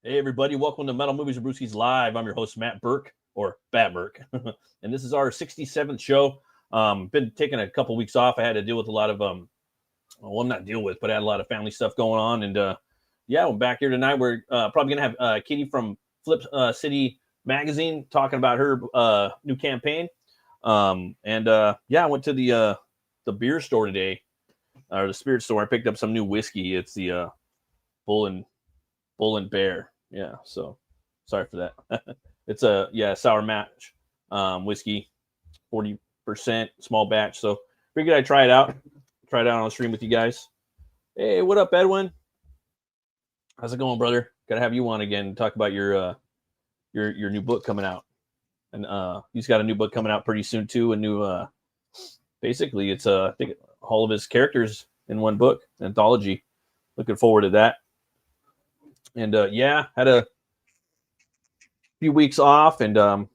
Hey, everybody. Welcome to Metal Movies and Brewsky'S Live. I'm your host, Matt Burke, or Bat Burke. And this is our 67th show. Been taking a couple weeks off. I had to deal with a lot of, well, not deal with, but I had a lot of family stuff going on. And yeah, I'm back here tonight. We're probably going to have Kitty from Flip City Magazine talking about her new campaign. Yeah, I went to the beer store today, or the spirit store. I picked up some new whiskey. It's the Bull and Bear. Yeah, so sorry for that. It's a sour mash whiskey, 40% small batch. So figured I'd try it out. Try it out on the stream with you guys. Hey, what up, Edwin? How's it going, brother? Gotta have you on again and talk about your new book coming out. And he's got a new book coming out pretty soon too. A new basically it's I think all of his characters in one book, anthology. Looking forward to that. And yeah, had a few weeks off, and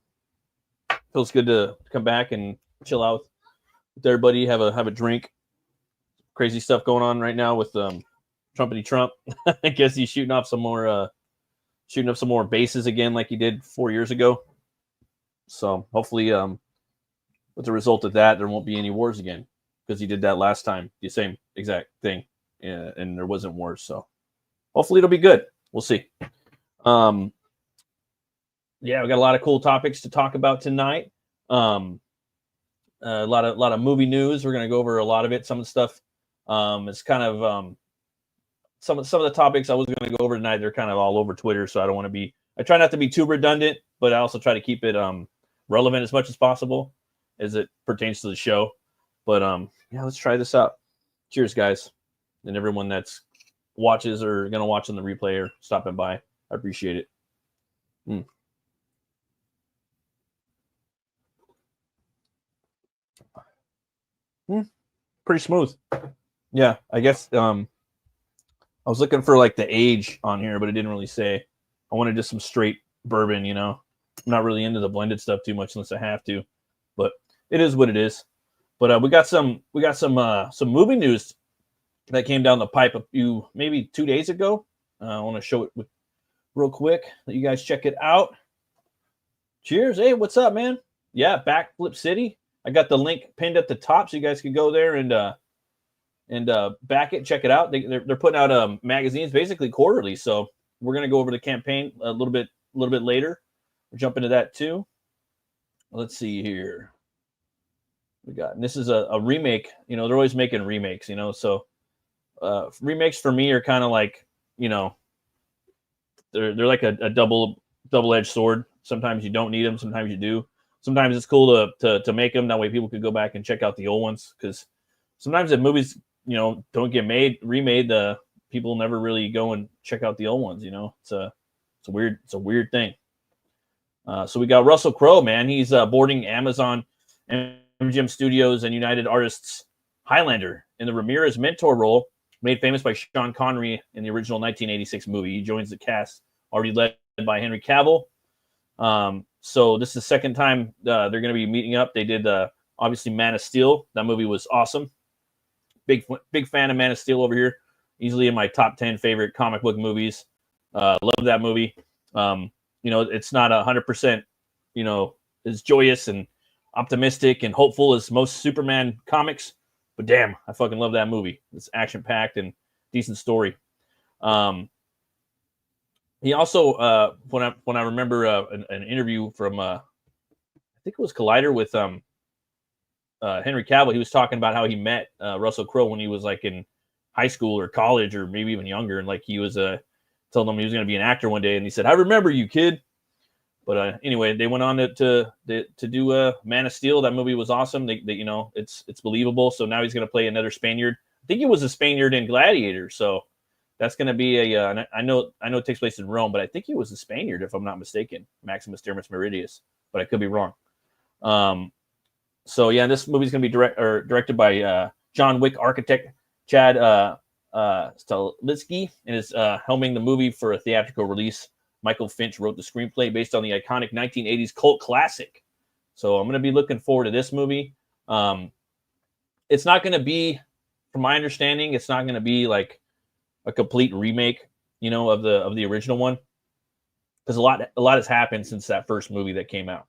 feels good to come back and chill out with everybody. Have a drink. Crazy stuff going on right now with Trumpity Trump. I guess he's shooting up some more bases again, like he did 4 years ago. So hopefully, with the result of that, there won't be any wars again, because he did that last time, the same exact thing, and there wasn't wars. So hopefully it'll be good. We'll see. Yeah, we got a lot of cool topics to talk about tonight. A lot of movie news. We're gonna go over a lot of it. Some of the stuff, it's kind of some of the topics I was gonna go over tonight. They're kind of all over Twitter, so I don't want to be. I try not to be too redundant, but I also try to keep it relevant as much as possible as it pertains to the show. But yeah, let's try this out. Cheers, guys, and everyone that's watches or gonna watch on the replay or stopping by. I appreciate it. Pretty smooth. Yeah, I guess I was looking for like the age on here, but it didn't really say. I wanted just some straight bourbon, you know. I'm not really into the blended stuff too much unless I have to, but it is what it is. But we got some movie news that came down the pipe maybe 2 days ago. I want to show it real quick. Let you guys check it out. Cheers. Hey, what's up, man? Yeah, Backflip City. I got the link pinned at the top, so you guys can go there and back it, check it out. They're putting out magazines basically quarterly. So we're gonna go over the campaign a little bit later. We'll jump into that too. Let's see here. And this is a remake. You know, they're always making remakes. You know, so. Remakes for me are kind of like, you know, they're like a double-edged sword. Sometimes you don't need them, sometimes you do. Sometimes it's cool to make them, that way people could go back and check out the old ones, because sometimes if movies, you know, don't get remade, the people never really go and check out the old ones. You know, it's a weird thing. So we got Russell Crowe, man. He's boarding Amazon, MGM Studios, and United Artists Highlander in the Ramirez mentor role, made famous by Sean Connery in the original 1986 movie. He joins the cast, already led by Henry Cavill. So this is the second time they're going to be meeting up. They did obviously Man of Steel. That movie was awesome. Big fan of Man of Steel over here. Easily in my top 10 favorite comic book movies. Love that movie. You know, it's not 100%, you know, as joyous and optimistic and hopeful as most Superman comics. But damn, I fucking love that movie. It's action-packed and decent story. He also, when I remember an interview from, I think it was Collider with Henry Cavill, he was talking about how he met Russell Crowe when he was like in high school or college or maybe even younger, and like he was told him he was going to be an actor one day, and he said, "I remember you, kid." But anyway, they went on to do Man of Steel. That movie was awesome. They you know, it's believable. So now he's going to play another Spaniard. I think he was a Spaniard in Gladiator. So that's going to be a. I know it takes place in Rome, but I think he was a Spaniard, if I'm not mistaken, Maximus Decimus Meridius. But I could be wrong. So yeah, this movie is going to be directed by John Wick architect Chad Stahelski, and is helming the movie for a theatrical release. Michael Finch wrote the screenplay based on the iconic 1980s cult classic. So I'm going to be looking forward to this movie. It's not going to be, from my understanding, it's not going to be like a complete remake, you know, of the original one. because a lot has happened since that first movie that came out.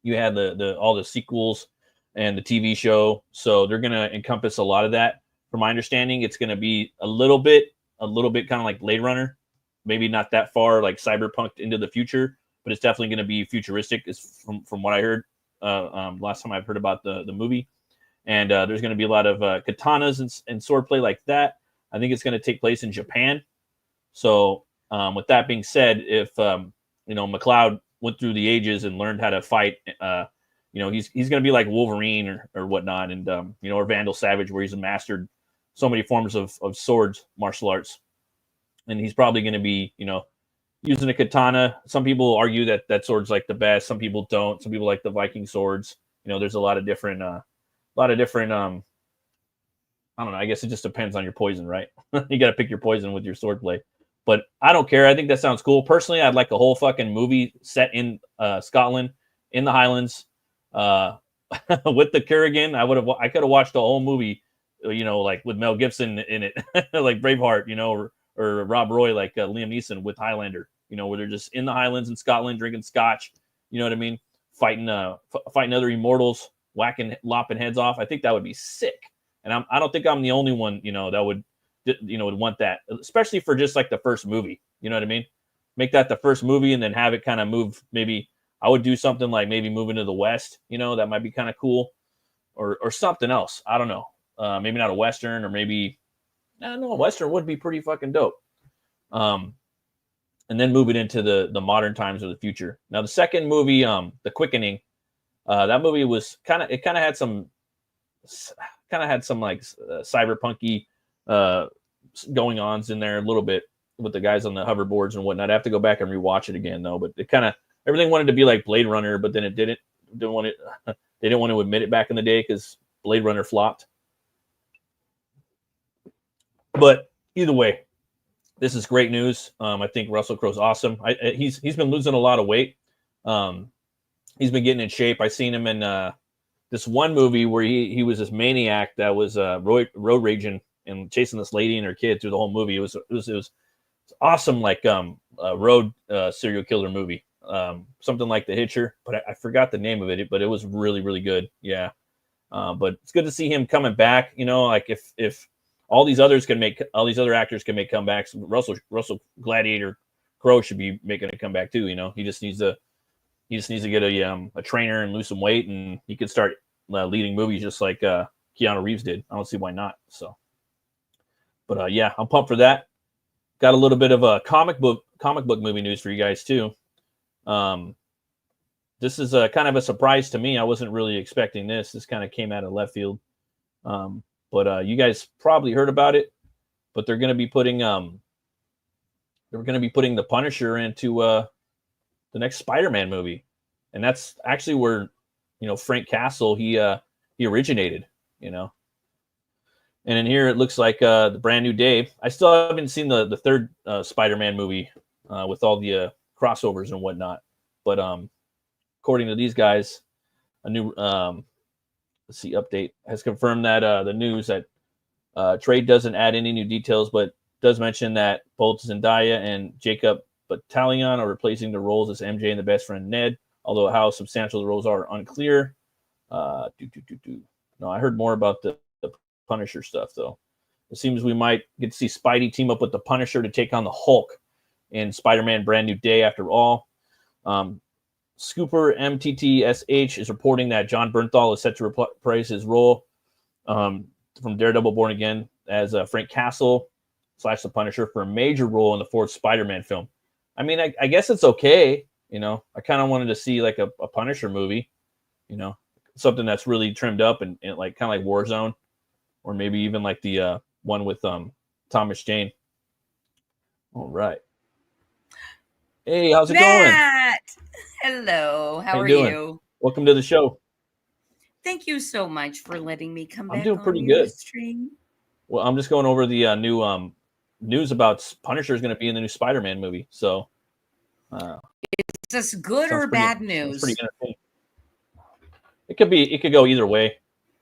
You had the all the sequels and the TV show, so they're gonna encompass a lot of that. From my understanding, it's gonna be a little bit kind of like Blade Runner, maybe not that far like cyberpunk into the future, but it's definitely gonna be futuristic. Is from what I heard last time I've heard about the movie, and there's gonna be a lot of katanas and swordplay like that. I think it's gonna take place in Japan. So with that being said, if McLeod went through the ages and learned how to fight, he's going to be like Wolverine or whatnot, and or Vandal Savage, where he's mastered so many forms of swords, martial arts, and he's probably going to be using a katana. Some people argue that sword's like the best. Some people don't. Some people like the Viking swords. There's a lot of different I don't know. I guess it just depends on your poison, right? You got to pick your poison with your swordplay. But I don't care. I think that sounds cool. Personally, I'd like a whole fucking movie set in Scotland, in the Highlands, with the Kerrigan. I could have watched the whole movie, like with Mel Gibson in it, like Braveheart, or Rob Roy, like Liam Neeson with Highlander, where they're just in the Highlands in Scotland drinking scotch. You know what I mean? Fighting other immortals, lopping heads off. I think that would be sick. And I don't think I'm the only one, that would want that, especially for just like the first movie. You know what I mean? Make that the first movie and then have it kind of move. Maybe I would do something like maybe moving to the West, that might be kind of cool, or something else. I don't know. Maybe not a Western, or maybe, I don't know, a Western would be pretty fucking dope. And then move it into the modern times of the future. Now the second movie, The Quickening, that movie was kind of had some like cyberpunky going ons in there a little bit with the guys on the hoverboards and whatnot. I have to go back and rewatch it again though, but it kind of, everything wanted to be like Blade Runner, but then it didn't want it. They didn't want to admit it back in the day because Blade Runner flopped. But either way, this is great news. I think Russell Crowe's awesome. He's been losing a lot of weight. He's been getting in shape. I seen him in this one movie where he was this maniac that was road raging and chasing this lady and her kid through the whole movie. It was awesome, like a road serial killer movie, something like The Hitcher, but I forgot the name of it. But it was really, really good. Yeah, but it's good to see him coming back. Like if all these other actors can make comebacks, Russell Gladiator Crowe should be making a comeback too. He just needs to get a trainer and lose some weight, and he could start leading movies just like Keanu Reeves did. I don't see why not. So, but yeah, I'm pumped for that. Got a little bit of a comic book movie news for you guys too. This is kind of a surprise to me. I wasn't really expecting this. This kind of came out of left field. But you guys probably heard about it. But they're going to be putting the Punisher into the next Spider-Man movie, and that's actually where Frank Castle he originated. And in here it looks like the brand new day. I still haven't seen the third Spider-Man movie with all the crossovers and whatnot. But according to these guys, a new update has confirmed that the news that trade doesn't add any new details, but does mention that both Zendaya and Jacob Battalion are replacing the roles as MJ and the best friend Ned. Although how substantial the roles are unclear. No, I heard more about the Punisher stuff though. It seems we might get to see Spidey team up with the Punisher to take on the Hulk in Spider-Man Brand New Day. After all, Scooper MTTSH is reporting that John Bernthal is set to reprise his role from Daredevil Born Again as Frank Castle / the Punisher for a major role in the fourth Spider-Man film. I mean, I guess it's okay. I kind of wanted to see like a Punisher movie, something that's really trimmed up and like kind of like Warzone, or maybe even like the one with Thomas Jane. All right. Hey, how's it going? Hello. How are you? Welcome to the show. Thank you so much for letting me come back. I'm doing pretty good. Stream. Well, I'm just going over the new news about Punisher is going to be in the new Spider-Man movie. So, is this good or bad news? Pretty entertaining. It could go either way.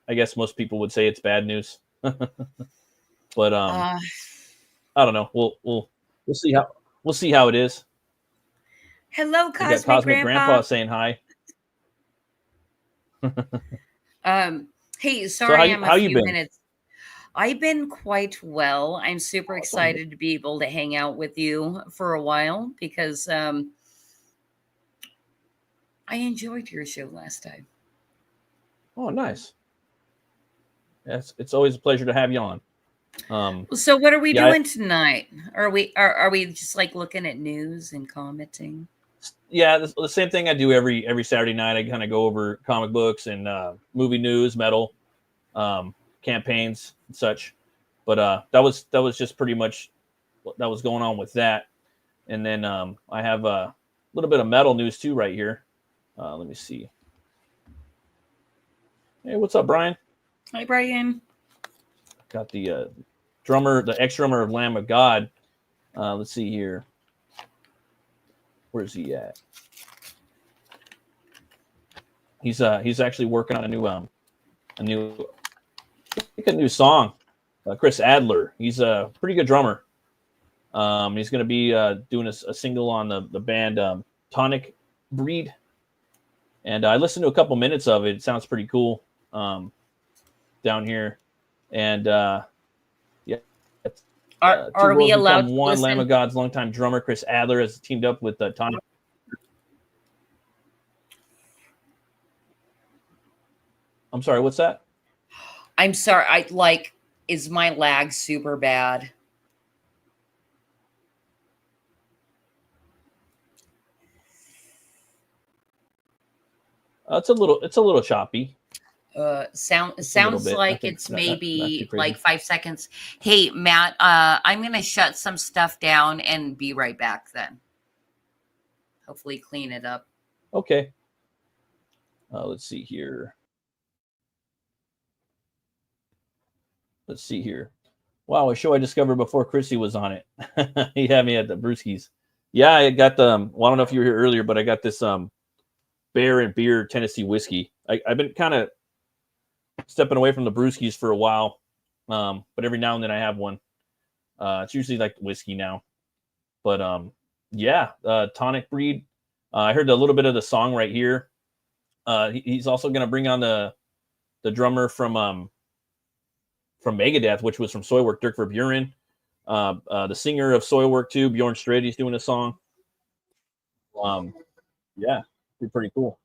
I guess most people would say it's bad news. But I don't know. We'll see how it is. Hello, We got Cosmic Cosmic Grandpa saying hi. Hey, So sorry, I'm a how you few been? minutes. I've been quite well. I'm super Awesome. excited to be able to hang out with you for a while because I enjoyed your show last time. Oh, nice. Yes, it's always a pleasure to have you on. So what are we Yeah, doing tonight? Are we just like looking at news and commenting? yeah, the same thing I do every Saturday night. I kind of go over comic books and movie news, metal, campaigns, and such. But that was just pretty much what that was going on with that. And then I have a little bit of metal news too right here. Let me see. Hey, what's up, Brian? Hi, Brian. Got the drummer, the ex-drummer of Lamb of God. Let's see here. Where's he at? He's actually working on a new song. Chris Adler. He's a pretty good drummer. He's going to be doing a single on the band Tonic Breed, and I listened to a couple minutes of it. It sounds pretty cool down here, and yeah. Are we allowed to one? listen? Lamb of God's longtime drummer Chris Adler has teamed up with Tonic. I'm sorry, what's that? I'm sorry. Is my lag super bad? It's a little choppy. Sounds like it's not maybe too crazy. like 5 seconds. Hey, Matt, I'm gonna shut some stuff down and be right back then. Hopefully clean it up. Okay. Let's see here. Wow, a show I discovered before Chrissy was on it. He had me at the Brewsky'S. Yeah, I got the. Well, I don't know if you were here earlier, but I got this Bear and Beer Tennessee whiskey. I've been kind of stepping away from the Brewsky'S for a while, but every now and then I have one. It's usually like whiskey now, but yeah, Tonic Breed. I heard a little bit of the song right here. He's also going to bring on the drummer from Megadeth, which was from Soilwork, Dirk Verburen. The singer of Soilwork too, Bjorn Strait, he's doing a song. Yeah, pretty cool.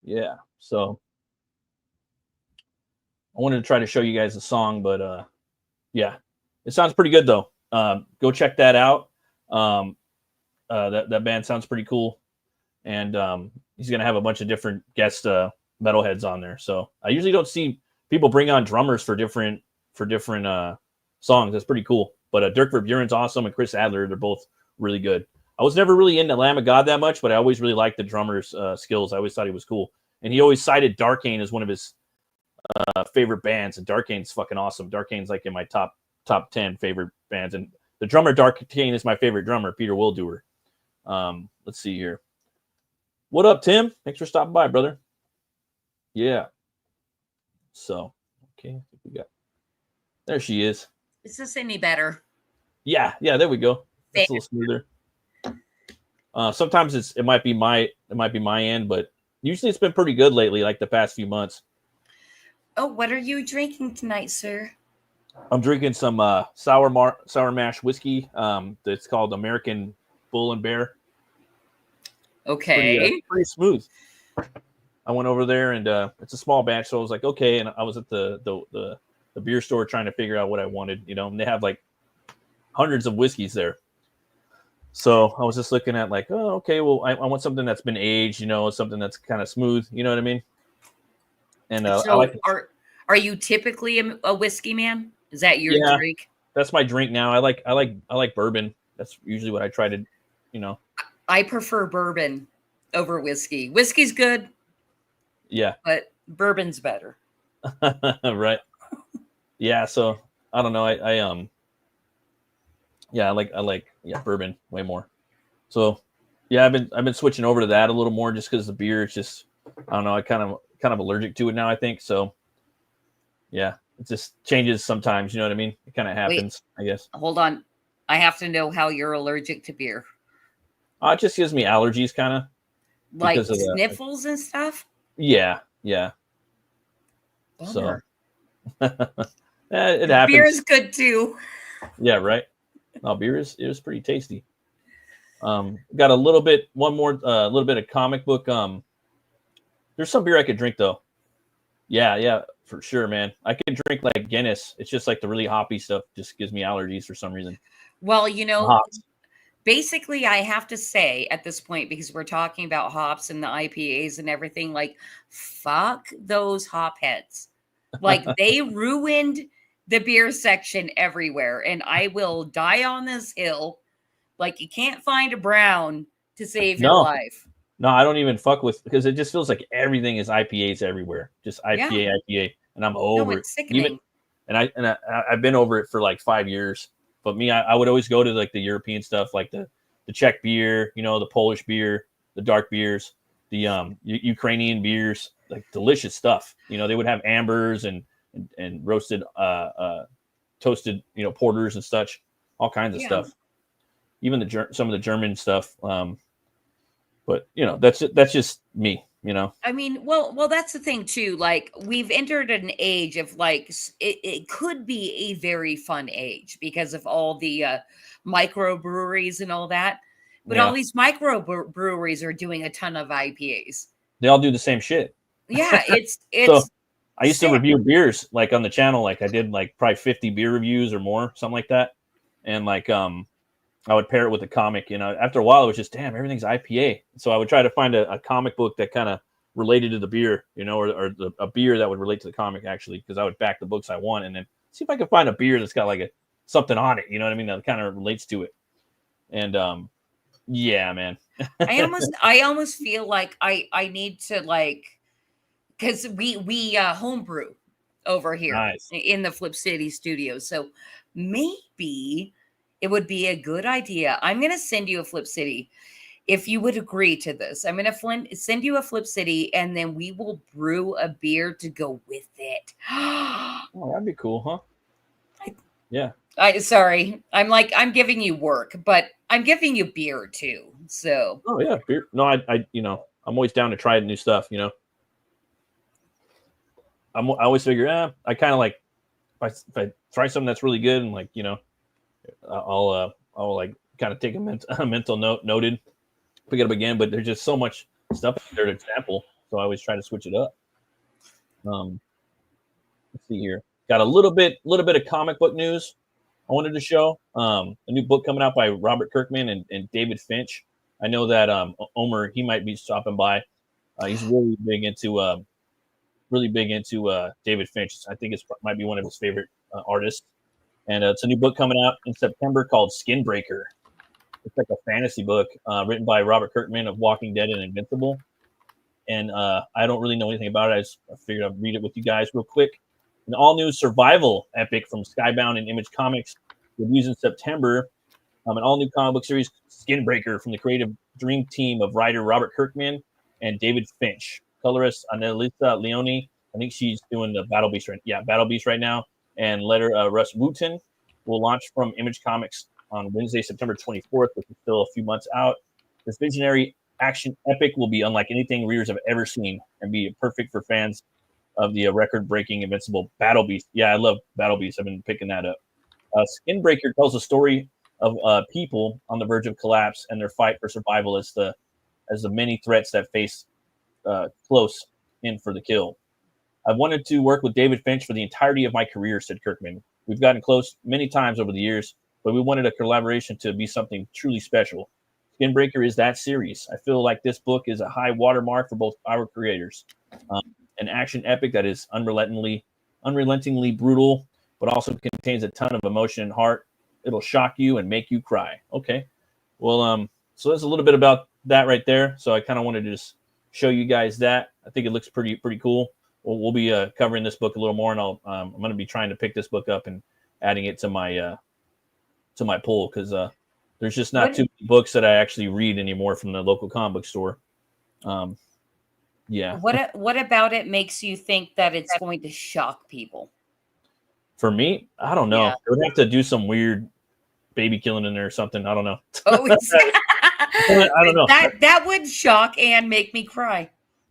Yeah, so I wanted to try to show you guys the song, but yeah, it sounds pretty good though. Go check that out. That band sounds pretty cool, and he's gonna have a bunch of different guest metalheads on there. So I usually don't see people bring on drummers for different songs. That's pretty cool. But Dirk Verburen's awesome, and Chris Adler, they're both really good. I was never really into Lamb of God that much, but I always really liked the drummer's skills. I always thought he was cool, and he always cited Darkane as one of his favorite bands. And Darkane's fucking awesome. Darkane's like in my top 10 favorite bands, and the drummer Darkane is my favorite drummer, Peter Wildoer. Let's see here. What up, Tim? Thanks for stopping by, brother. Yeah. So, okay, I think we got. There she is. Is this any better? Yeah, there we go. It's a little smoother. Sometimes it might be my end, but usually it's been pretty good lately, like the past few months. Oh, what are you drinking tonight, sir? I'm drinking some sour mash whiskey. That's called American Bull and Bear. Okay. Pretty smooth. I went over there and it's a small batch, so I was like, okay. And I was at the beer store trying to figure out what I wanted, and they have like hundreds of whiskeys there. So I was just looking at like, oh, okay, well, I want something that's been aged, something that's kind of smooth, you know what I mean? And so I like. Are you typically a whiskey man? Is that your drink? That's my drink now. I like bourbon. That's usually what I try to, I prefer bourbon over whiskey. Whiskey's good, Yeah. But bourbon's better. Right. Yeah. So I don't know. I like bourbon way more. So yeah, I've been switching over to that a little more just because the beer is just, I don't know, I kind of allergic to it now, I think. So yeah, it just changes sometimes, you know what I mean? It kind of Wait, happens, I guess. hold on. I have to know how you're allergic to beer. It just gives me allergies kind of Like because of the, sniffles and stuff? yeah, yeah. So Bummer. it Beer happens. is good too. Yeah, right. No, beer is pretty tasty. Got a little bit, little bit of comic book. There's some beer I could drink though. Yeah, for sure, man. I can drink like Guinness. It's just like the really hoppy stuff just gives me allergies for some reason. Well, Hops. basically, I have to say at this point, because we're talking about hops and the IPAs and everything, like, fuck those hop heads. Like, they ruined the beer section everywhere. And I will die on this hill. Like, you can't find a brown to save your No, life. no, I don't even fuck with because it just feels like everything is IPAs everywhere. Just Yeah. IPA, and I'm No, over it. it's sickening. I've been over it for like 5 years. But me, I would always go to like the European stuff, like the Czech beer, the Polish beer, the dark beers, the Ukrainian beers, like delicious stuff. They would have ambers and roasted, toasted, porters and such, all kinds of Yeah. stuff. Even some of the German stuff. But that's just me. I mean, well, that's the thing too. Like, we've entered an age of like it could be a very fun age because of all the microbreweries and all that. But all Yeah, these microbreweries are doing a ton of IPAs. they all do the same shit. Yeah, So it's I used to sick. review beers like on the channel. Like I did like probably 50 beer reviews or more, something like that. And like I would pair it with a comic. After a while, it was just damn, everything's IPA. So I would try to find a comic book that kind of related to the beer, or a beer that would relate to the comic actually, because I would back the books I want and then see if I could find a beer that's got like something on it. You know what I mean? That kind of relates to it. And yeah, man. I almost feel like I need to, like, because we homebrew over here Nice. in the Flip City studio. So maybe it would be a good idea. I'm going to send you a Flip City if you would agree to this. I'm going to send you a Flip City, and then we will brew a beer to go with it. Oh, that'd be cool, huh? Yeah. Sorry. I'm giving you work, but I'm giving you beer too. So, Oh yeah, beer. No, I'm always down to try new stuff. I always figure, I kind of like if I try something that's really good and like I'll like kind of take a mental noted, pick it up again. But there's just so much stuff there to sample, so I always try to switch it up. Let's see here. Got a little bit of comic book news I wanted to show. A new book coming out by Robert Kirkman and David Finch. I know that Omer, he might be stopping by. He's really big into David Finch. I think might be one of his favorite artists. And it's a new book coming out in September called Skinbreaker. It's like a fantasy book written by Robert Kirkman of Walking Dead and Invincible. And I don't really know anything about it. I figured I'd read it with you guys real quick. An all-new survival epic from Skybound and Image Comics debuts in September. An all-new comic book series, Skinbreaker, from the creative dream team of writer Robert Kirkman and David Finch. Colorist Annalisa Leone. I think she's doing the Battle Beast right now. And letter Russ Wooten will launch from Image Comics on Wednesday, September 24th, which is still a few months out. This visionary action epic will be unlike anything readers have ever seen and be perfect for fans of the record-breaking Invincible Battle Beast. Yeah, I love Battle Beast. I've been picking that up. Skinbreaker tells a story of people on the verge of collapse and their fight for survival as the many threats that face close in for the kill. I've wanted to work with David Finch for the entirety of my career, said Kirkman. We've gotten close many times over the years, but we wanted a collaboration to be something truly special. Skinbreaker is that series. I feel like this book is a high watermark for both our creators. An action epic that is unrelentingly brutal, but also contains a ton of emotion and heart. It'll shock you and make you cry. Okay. Well, so there's a little bit about that right there. So I kind of wanted to just show you guys that. I think it looks pretty cool. We'll be covering this book a little more, and I'm going to be trying to pick this book up and adding it to my pull, because there's just not too many books that I actually read anymore from the local comic book store. Yeah. What about it makes you think that it's going to shock people? For me, I don't know. Yeah. I would have to do some weird baby killing in there or something. I don't know. Oh, I don't know. That would shock and make me cry.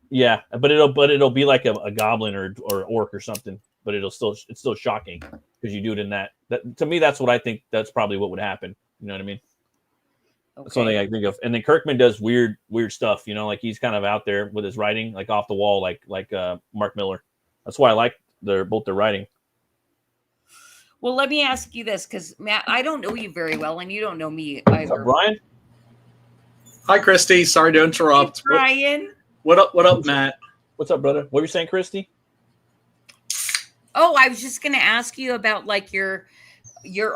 Yeah, but it'll be like a goblin or orc or something. But it's still shocking because you do it in that. To me, that's what I think. That's probably what would happen. You know what I mean? Okay. That's one thing I think of. And then Kirkman does weird stuff. You know, like he's kind of out there with his writing, like off the wall, like Mark Miller. That's why I like both their writing. Well, let me ask you this, because Matt, I don't know you very well, and you don't know me either. Brian? Hi, Christy. Sorry to interrupt. Hey, Brian. What up, Matt? What's up, brother? What were you saying, Christy? Oh, I was just going to ask you about like your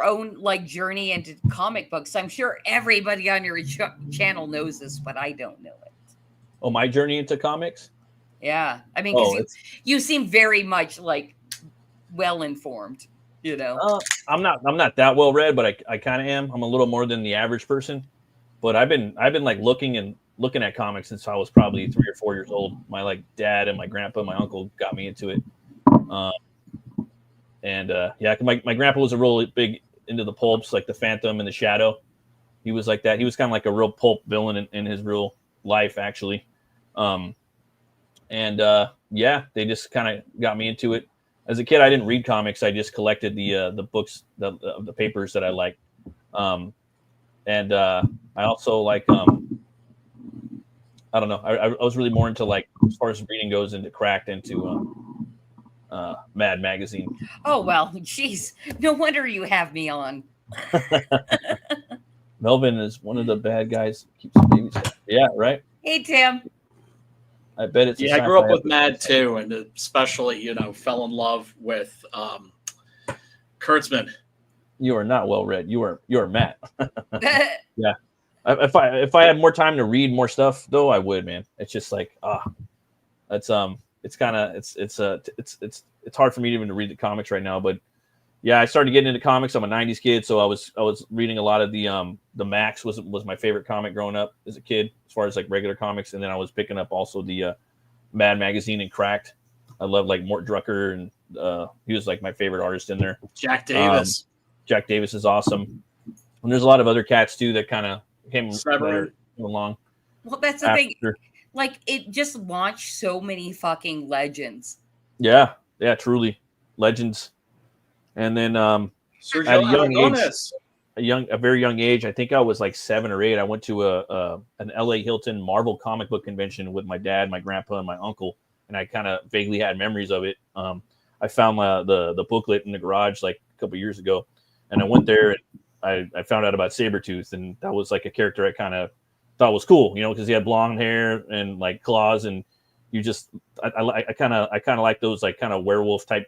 own like journey into comic books. I'm sure everybody on your channel knows this, but I don't know it. Oh, my journey into comics? Yeah, I mean, because you seem very much like well informed. You know, I'm not that well read, but I kind of am. I'm a little more than the average person, but I've been like looking at comics since I was probably 3 or 4 years old. My like dad and my grandpa, and my uncle got me into it. Yeah, my grandpa was a really big into the pulps, like the Phantom and the Shadow. He was like that. He was kind of like a real pulp villain in his real life, actually. Yeah, they just kind of got me into it. As a kid, I didn't read comics. I just collected the books, the papers that I liked. I also like, I don't know. I was really more into, like, as far as reading goes, into Cracked, into Mad Magazine. Oh, well, geez. No wonder you have me on. Melvin is one of the bad guys. Keeps babies. Yeah, right? Hey, Tim. I bet it's. Yeah, I grew up with Mad too, and especially, fell in love with Kurtzman. You are not well read. You are Matt. Yeah. If I had more time to read more stuff, though, I would, man. It's just like it's hard for me even to read the comics right now. But yeah, I started getting into comics. I'm a '90s kid, so I was reading a lot of the Max was my favorite comic growing up as a kid, as far as like regular comics, and then I was picking up also the Mad Magazine and Cracked. I love like Mort Drucker, and he was like my favorite artist in there. Jack Davis. Jack Davis is awesome, and there's a lot of other cats too that kind of came along. Well, that's the thing. Like, it just launched so many fucking legends. Yeah, truly legends. And then at a very young age, I think I was like 7 or 8. I went to an LA Hilton Marvel comic book convention with my dad, my grandpa, and my uncle, and I kind of vaguely had memories of it. I found the booklet in the garage like a couple years ago, and I went there and I found out about Sabretooth, and that was like a character I kind of thought was cool, because he had blonde hair and like claws, and you just I kind of like those like kind of werewolf type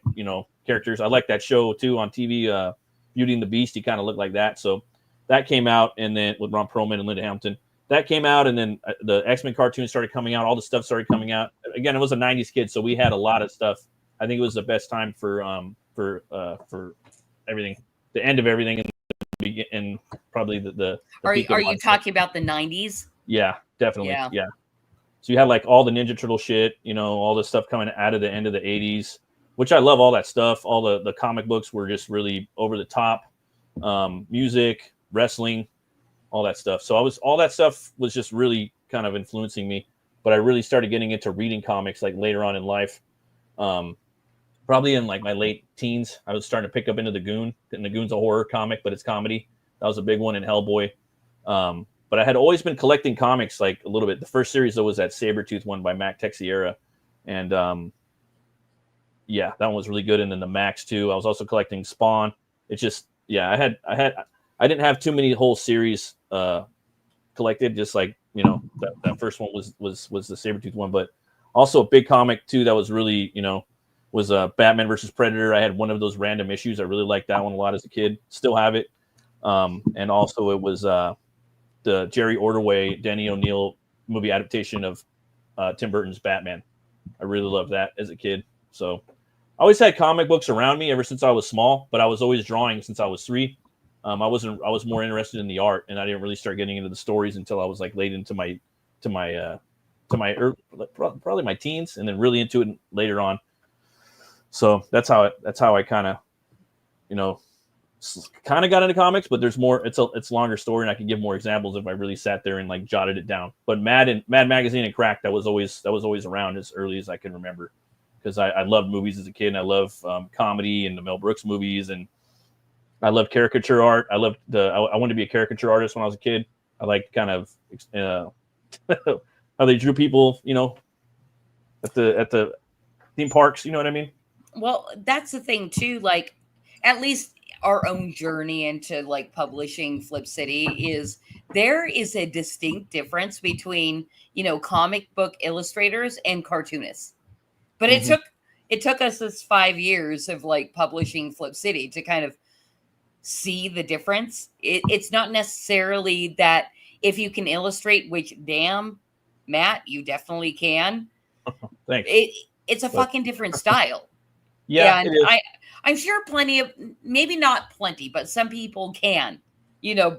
characters. I like that show too on TV, Beauty and the Beast. He kind of looked like that. So that came out, and then with Ron Perlman and Linda Hamilton, that came out, and then the X-Men cartoons started coming out. All the stuff started coming out. Again, it was a '90s kid, so we had a lot of stuff. I think it was the best time for everything, the end of everything, and probably the Are you talking about the '90s? Yeah, definitely. Yeah. So you had like all the Ninja Turtle shit, all the stuff coming out of the end of the 80s, which I love all that stuff. All the comic books were just really over the top. Music, wrestling, all that stuff. So all that stuff was just really kind of influencing me. But I really started getting into reading comics like later on in life. Probably in like my late teens, I was starting to pick up into The Goon. And The Goon's a horror comic, but it's comedy. That was a big one in Hellboy. But I had always been collecting comics like a little bit. The first series though was that Sabretooth one by Mac Teixeira. And that one was really good. And then the Max too. I was also collecting Spawn. It's just, I didn't have too many whole series collected. Just like, that first one was the Sabretooth one, but also a big comic too. That was really, was Batman versus Predator. I had one of those random issues. I really liked that one a lot as a kid. Still have it. And also it was the Jerry Ordway, Danny O'Neill movie adaptation of Tim Burton's Batman. I really loved that as a kid. So I always had comic books around me ever since I was small, but I was always drawing since I was 3. I was more interested in the art, and I didn't really start getting into the stories until I was like late into my probably my teens, and then really into it later on. So that's how I kind of, got into comics, but there's more. It's a longer story, and I can give more examples if I really sat there and like jotted it down. But Mad Magazine and Crack, that was always around as early as I can remember, because I loved movies as a kid, and I love comedy and the Mel Brooks movies, and I loved caricature art. I wanted to be a caricature artist when I was a kid. I liked kind of how they drew people, at the theme parks. You know what I mean? Well, that's the thing too. Like, at least our own journey into like publishing Flip City there is a distinct difference between, comic book illustrators and cartoonists. But it took us this 5 years of like publishing Flip City to kind of see the difference. It's not necessarily that if you can illustrate, which damn, Matt, you definitely can. Thanks. It's a fucking different style. Yeah, and it is. I'm sure maybe not plenty, but some people can,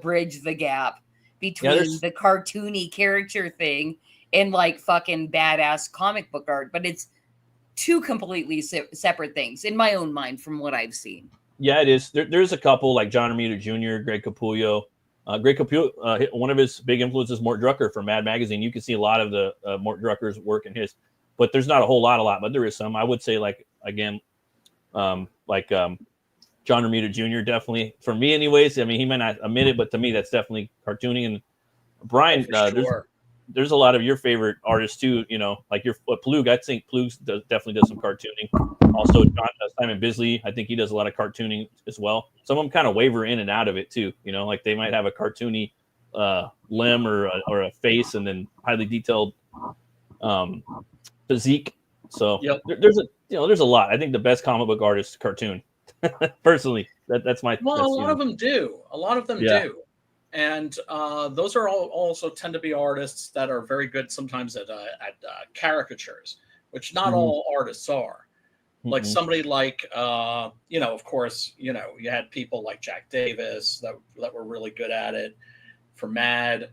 bridge the gap between the cartoony character thing and like fucking badass comic book art. But it's two completely separate things in my own mind from what I've seen. Yeah, it is. There's a couple like John Romita Jr., Greg Capullo. Greg Capullo, one of his big influences, Mort Drucker from Mad Magazine. You can see a lot of the Mort Drucker's work in his, but there's not a whole lot, but there is some. I would say John Romita Jr. definitely, for me anyways. I mean, he might not admit it, but to me, that's definitely cartooning. And Brian, there's a lot of your favorite artists too, like Plug. I think Plug definitely does some cartooning. Also, Simon Bisley, I think he does a lot of cartooning as well. Some of them kind of waver in and out of it too, like they might have a cartoony limb or a face, and then highly detailed physique. So there's a lot. I think the best comic book artist cartoon. Personally, that's my. Well, a lot of them do. A lot of them do. And those are also tend to be artists that are very good sometimes at caricatures, which not all artists are. Like somebody like, of course, you had people like Jack Davis that were really good at it for Mad.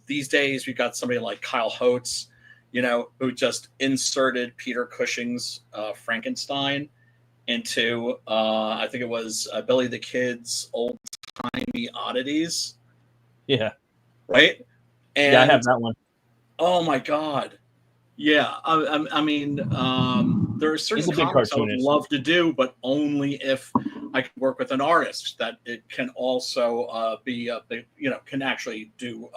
These days we've got somebody like Kyle Holtz, who just inserted Peter Cushing's Frankenstein into, I think it was Billy the Kid's Old Timey Oddities. Yeah. Right? And I have that one. Oh my God. Yeah. I mean, there are certain comics I would love to do, but only if I could work with an artist that it can also can actually do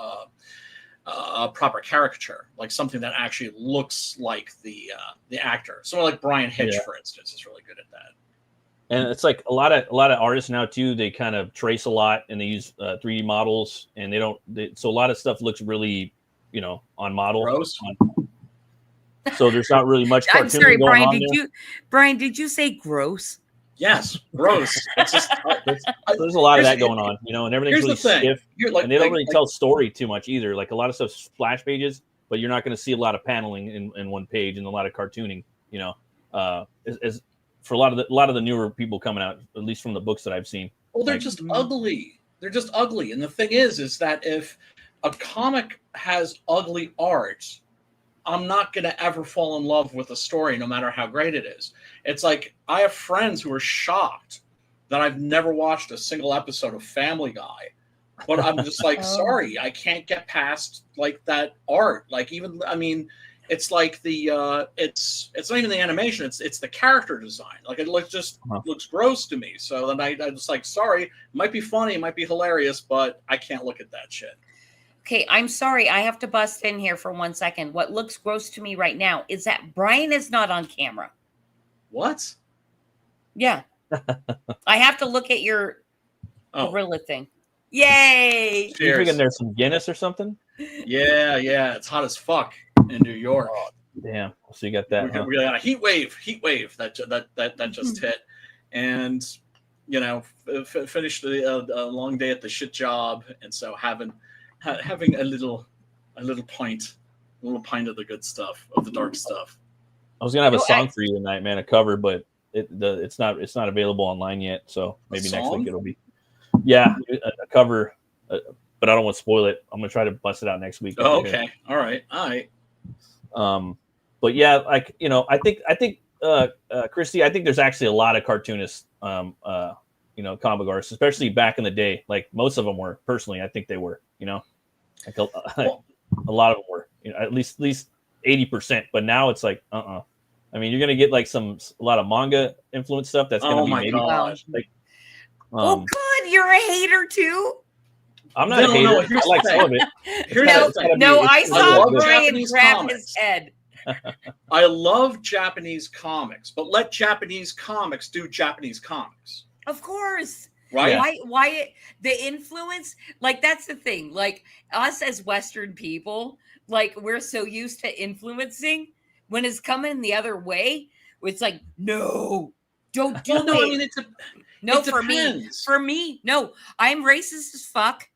a proper caricature, like something that actually looks like the actor. Someone like Brian Hitch, for instance, is really good at that. And it's like a lot of artists now too. They kind of trace a lot, and they use 3D models, and so a lot of stuff looks really, on model. Gross. So there's not really much. I'm sorry, Brian. Brian, did you say gross? Yes, gross. It's just there's a lot of that going on, and everything's really stiff. And they don't really tell story too much either. Like a lot of stuff's splash pages, but you're not going to see a lot of paneling in one page and a lot of cartooning. As for a lot of the newer people coming out, at least from the books that I've seen. Well, they're just ugly. They're just ugly. And the thing is that if a comic has ugly art, I'm not going to ever fall in love with a story, no matter how great it is. It's like I have friends who are shocked that I've never watched a single episode of Family Guy, but I'm just like, sorry, I can't get past like that art. Like even, I mean, it's like the it's not even the animation. It's the character design. Like it looks gross to me. So then I just like, sorry, it might be funny, it might be hilarious, but I can't look at that shit. Okay, I'm sorry. I have to bust in here for 1 second. What looks gross to me right now is that Brian is not on camera. What? Yeah. I have to look at your gorilla thing. Yay! Cheers. You thinking there's some Guinness or something? Yeah. It's hot as fuck in New York. Oh, damn. So you got that. We got a heat wave that just hit. And, finished a long day at the shit job. And so having a little a little pint of the good stuff, of the dark stuff. I was gonna have a song for you tonight, man, a cover, but it's not available online yet. So maybe next week it'll be. Yeah, a cover, but I don't want to spoil it. I'm gonna try to bust it out next week. Oh, okay, all right. But yeah, like I think Christy, I think there's actually a lot of cartoonists, comic artists, especially back in the day. Like most of them were. Personally, I think they were. Like a lot of them were. At least 80%. But now it's like, I mean, you're gonna get like a lot of manga influence stuff. That's gonna be maybe. God. Like, oh, good. You're a hater too. I'm not a hater. I like some of it. I saw Brian grab his head. I love Japanese comics, but let Japanese comics do Japanese comics. Of course. Right? Why the influence? Like, that's the thing. Like, us as Western people, like, we're so used to influencing. When it's coming the other way, it's like, no, don't do it. I mean, For me, no, I'm racist as fuck.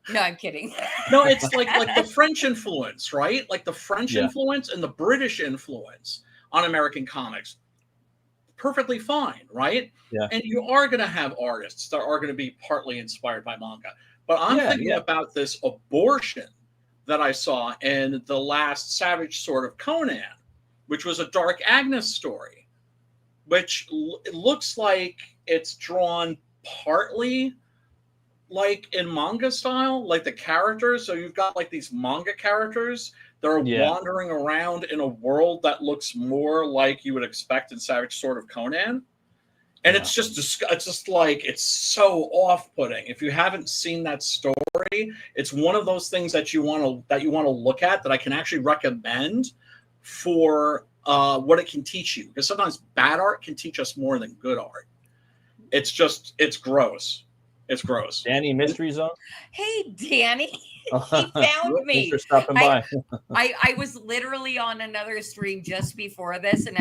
No, I'm kidding. No, it's like the French influence, right? Like the French influence and the British influence on American comics. Perfectly fine, right? Yeah. And you are going to have artists that are going to be partly inspired by manga. But I'm thinking about this abortion that I saw in the last Savage Sword of Conan, which was a Dark Agnes story, which it looks like it's drawn partly like in manga style, like the characters. So you've got like these manga characters that are wandering around in a world that looks more like you would expect in Savage Sword of Conan. And it's just like, it's so off-putting. If you haven't seen that story, it's one of those things that you want to look at, that I can actually recommend for what it can teach you. Because sometimes bad art can teach us more than good art. It's gross. It's gross. Danny, Mystery Zone. Hey, Danny. He found me. Thanks for stopping by. I was literally on another stream just before this, and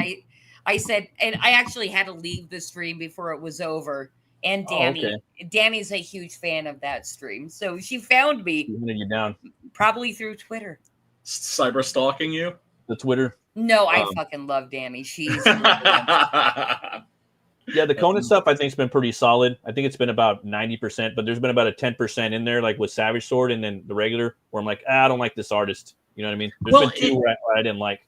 I said, and I actually had to leave the stream before it was over. And Danny's a huge fan of that stream, so she found me. She hunted you down. Probably through Twitter. Cyber stalking you? The Twitter. No, I fucking love Danny. She's. Yeah, the Conan stuff I think's been pretty solid. I think it's been about 90%, but there's been about a 10% in there, like with Savage Sword and then the regular, where I'm like, I don't like this artist. You know what I mean? There's been two where I didn't like.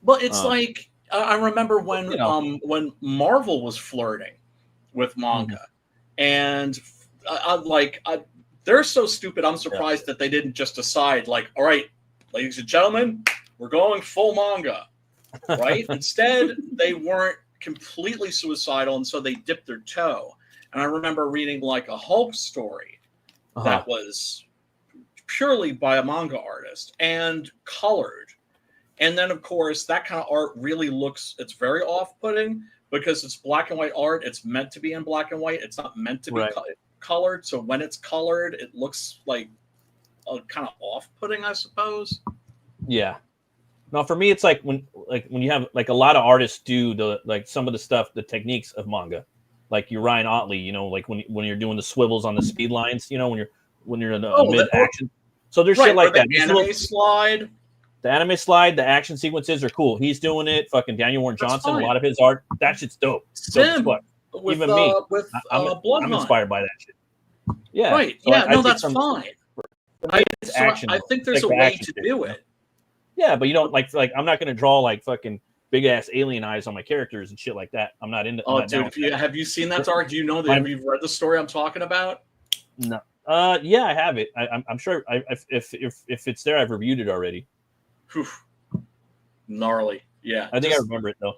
Well, it's like I remember when Marvel was flirting with manga, and they're so stupid. I'm surprised that they didn't just decide, like, all right, ladies and gentlemen, we're going full manga, right? Instead, they weren't completely suicidal, and so they dipped their toe. And I remember reading like a Hulk story that was purely by a manga artist and colored. And then, of course, that kind of art really it's very off-putting because it's black and white art. It's meant to be in black and white. It's not meant to be colored. So when it's colored, it looks like kind of off-putting, I suppose. Yeah. No, for me, it's like when you have like a lot of artists do some of the stuff, the techniques of manga, like your Ryan Otley, like when you're doing the swivels on the speed lines, when you're in the mid action. So there's shit like that. The anime slide. The anime slide, the action sequences are cool. He's doing it. Fucking Daniel Warren Johnson, a lot of his art, that shit's dope. Even me, I'm inspired by that shit. Yeah, right. So that's fine. I think there's a way to do it. Yeah, but you don't like I'm not going to draw like fucking big ass alien eyes on my characters and shit like that. I'm not into. Oh, dude, have you seen that art? Do you know that? Have you read the story I'm talking about? No. Yeah, I have it. I'm sure. If it's there, I've reviewed it already. Whew. Gnarly. Yeah. I think I remember it though.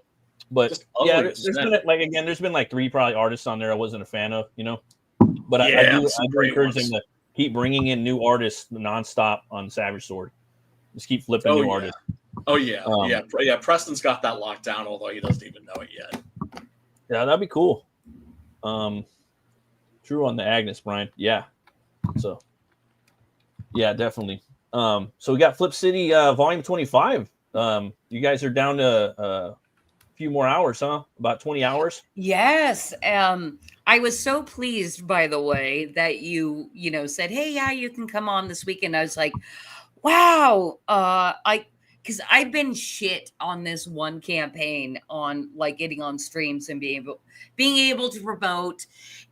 But yeah, there's been like 3 probably artists on there I wasn't a fan of, But I do encourage them to keep bringing in new artists nonstop on Savage Sword. Just keep flipping new artists. Oh yeah, yeah. Preston's got that locked down, although he doesn't even know it yet. Yeah, that'd be cool. True on the Agnes, Brian. Yeah. So. Yeah, definitely. So we got Flip City Volume 25. You guys are down to a few more hours, huh? About 20 hours. Yes. I was so pleased, by the way, that you said, "Hey, yeah, you can come on this weekend." I was like, Wow. Because I've been shit on this one campaign on like getting on streams and being able to promote.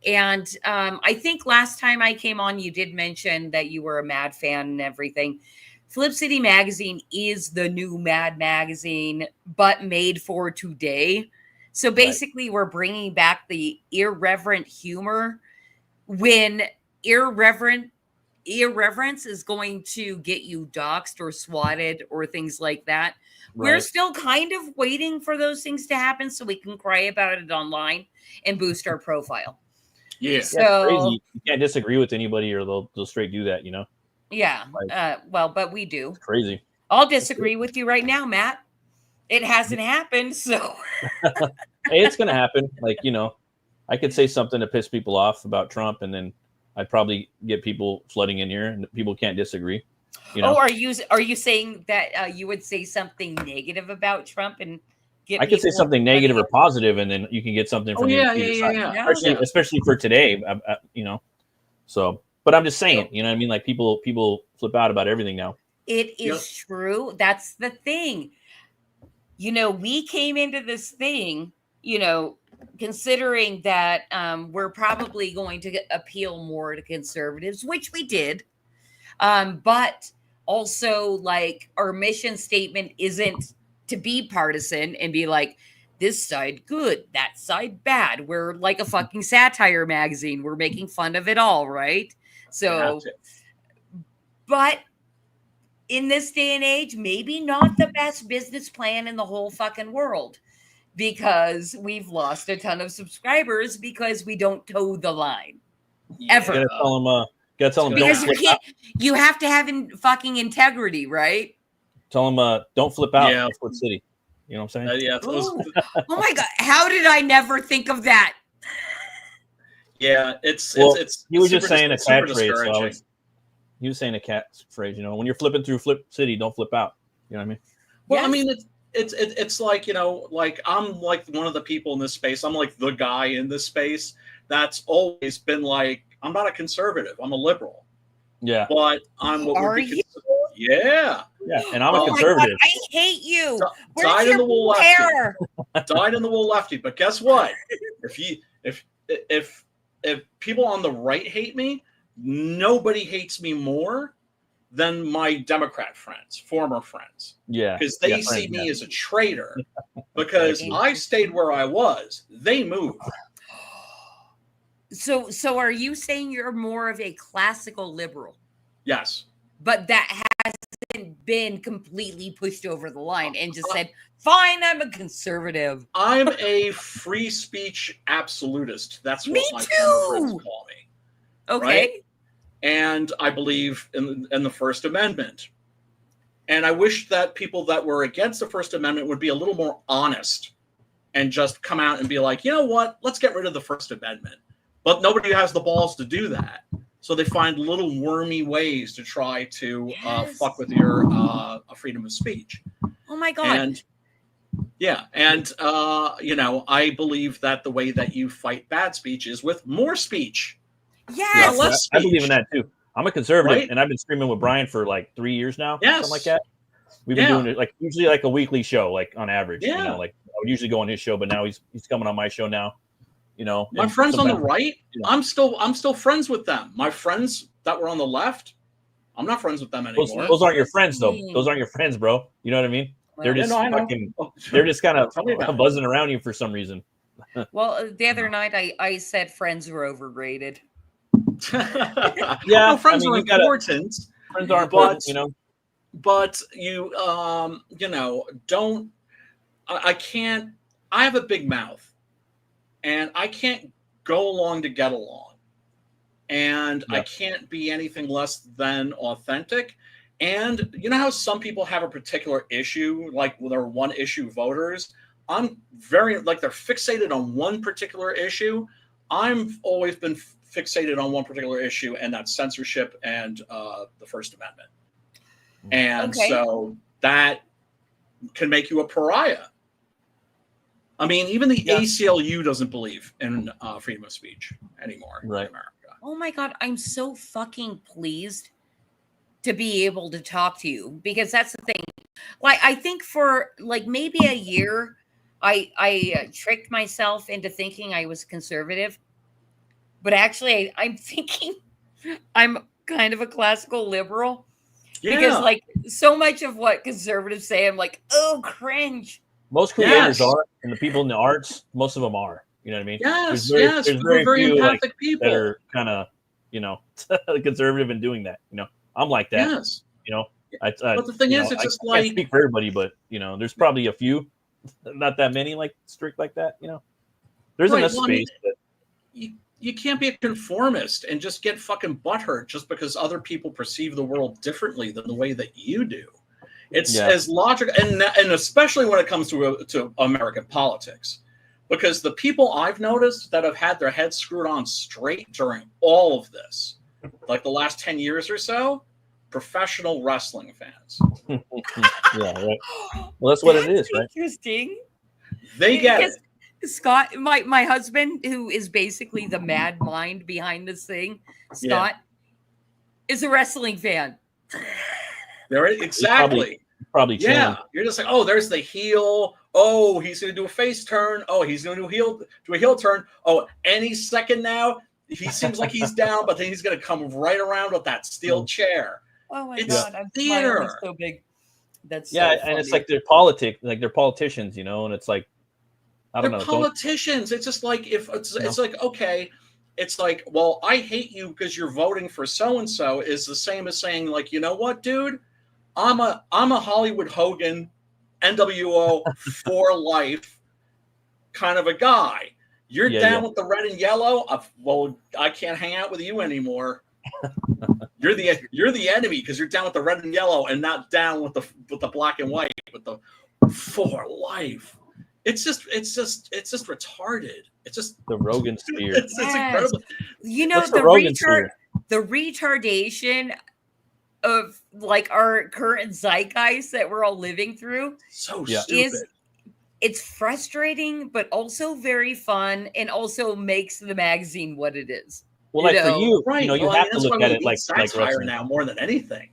And I think last time I came on, you did mention that you were a Mad fan and everything. Flip City Magazine is the new Mad magazine, but made for today. So basically, we're bringing back the irreverent humor when irreverence is going to get you doxxed or swatted or things like that. We're still kind of waiting for those things to happen so we can cry about it online and boost our profile. Yeah. So crazy. You can't disagree with anybody or they'll straight do that, you know? Yeah. Well, but we do. It's crazy. I'll disagree with you right now, Matt. It hasn't happened, so. Hey, it's going to happen. Like, you know, I could say something to piss people off about Trump, and then I'd probably get people flooding in here, and people can't disagree. You know? Oh, are you saying that you would say something negative about Trump and get? I could say something negative or positive, and then you can get something from either side. Especially for today, you know. So, but I'm just saying, you know what I mean? Like people flip out about everything now. It is true. That's the thing. You know, we came into this thing, you know, considering that we're probably going to appeal more to conservatives, which we did. But also, like, our mission statement isn't to be partisan and be like, this side good, that side bad. We're like a fucking satire magazine. We're making fun of it all, right? So, but in this day and age, maybe not the best business plan in the whole fucking world, because we've lost a ton of subscribers because we don't toe the line ever. You gotta tell them because you have to have fucking integrity, right? Tell them don't flip out in Flip City. You know what I'm saying? Oh my God. How did I never think of that? Yeah, it's he was just saying a catchphrase. He was saying a catchphrase, you know, when you're flipping through Flip City, don't flip out. You know what I mean? Well, I mean, it's like, you know, like I'm like one of the people in this space. I'm like the guy in this space that's always been like, I'm not a conservative. I'm a liberal. Yeah. But I'm what Are you? Yeah. And I'm a conservative. God, I hate you. Dyed in the wool lefty. Dyed in the wool lefty. But guess what? If people on the right hate me, nobody hates me more than my Democrat friends, former friends. Yeah. Because they see me as a traitor. Because I stayed where I was. They moved. So are you saying you're more of a classical liberal? Yes. But that hasn't been completely pushed over the line and just said, fine, I'm a conservative. I'm a free speech absolutist. That's what my friends call me. Okay. Right? And I believe in the First Amendment. And I wish that people that were against the First Amendment would be a little more honest and just come out and be like, you know what? Let's get rid of the First Amendment. But nobody has the balls to do that. So they find little wormy ways to try to fuck with your freedom of speech. Oh my God. And you know, I believe that the way that you fight bad speech is with more speech. Yes. Less speech. I believe in that too. I'm a conservative, and I've been streaming with Brian for like 3 years now. Something like that. We've been doing it like usually like a weekly show, like on average. You know, like I would usually go on his show, but now he's coming on my show now. You know, my friends on the right, I'm still friends with them. My friends that were on the left, I'm not friends with them anymore. Those aren't your friends, though. Those aren't your friends, bro. You know what I mean? They're just they're just kind of buzzing around you for some reason. Well, the other night I said friends were overrated. No, friends are important. Friends are important, you know. But you know, don't. I can't. I have a big mouth. And I can't go along to get along. And I can't be anything less than authentic. And you know how some people have a particular issue, like they're one issue voters? I'm very, like, they're fixated on one particular issue. I've always been fixated on one particular issue, and that's censorship and the First Amendment. And so that can make you a pariah. I mean, even the ACLU doesn't believe in freedom of speech anymore in America. Oh my God, I'm so fucking pleased to be able to talk to you, because that's the thing. Like, I think for like maybe a year, I tricked myself into thinking I was conservative, but actually I'm thinking I'm kind of a classical liberal, because Yeah. like so much of what conservatives say, I'm like, oh, cringe. Most creators Yes. are, and the people in the arts, most of them are. You know what I mean? Yes, There's we're very very few like empathic people. that are kind of, you know, conservative in doing that. You know, I'm like that. Yes. You know, But the thing you is, know, it's just I like, can't speak for everybody, but you know, there's probably a few, not that many like strict like that. You know, there's Right, enough well, I mean, space. But you can't be a conformist and just get fucking butthurt just because other people perceive the world differently than the way that you do. It's as logical, and especially when it comes to American politics, because the people I've noticed that have had their heads screwed on straight during all of this, like the last 10 years or so, professional wrestling fans. yeah, right. Well, that's what it is, right? Interesting. They get Because Scott, my husband, who is basically the mad mind behind this thing, Scott, is a wrestling fan. There, exactly. Probably chilling. You're just like, oh, there's the heel. Oh, he's gonna do a face turn. Oh, he's gonna do a heel turn. Oh, any second now, he seems like he's down, but then he's gonna come right around with that steel chair. Oh my It's god, I'm theater. smiling so big. That's Yeah, so and it's funny. like they're politicians, you know, and it's like I don't They're know. politicians. It's just like it's like, okay, it's like, well, I hate you because you're voting for so and so is the same as saying, like, you know what, dude? I'm a Hollywood Hogan, NWO for life kind of a guy. You're down with the red and yellow. Well, I can't hang out with you anymore. You're the enemy because you're down with the red and yellow and not down with the black and white with the for life. It's just retarded. It's just the Rogan sphere. It's incredible. You know, the Rogan sphere? The retardation of like our current zeitgeist that we're all living through stupid. It's frustrating, but also very fun, and also makes the magazine what it is. Well, like for you, right? You know, you have to look at it like satire now more than anything.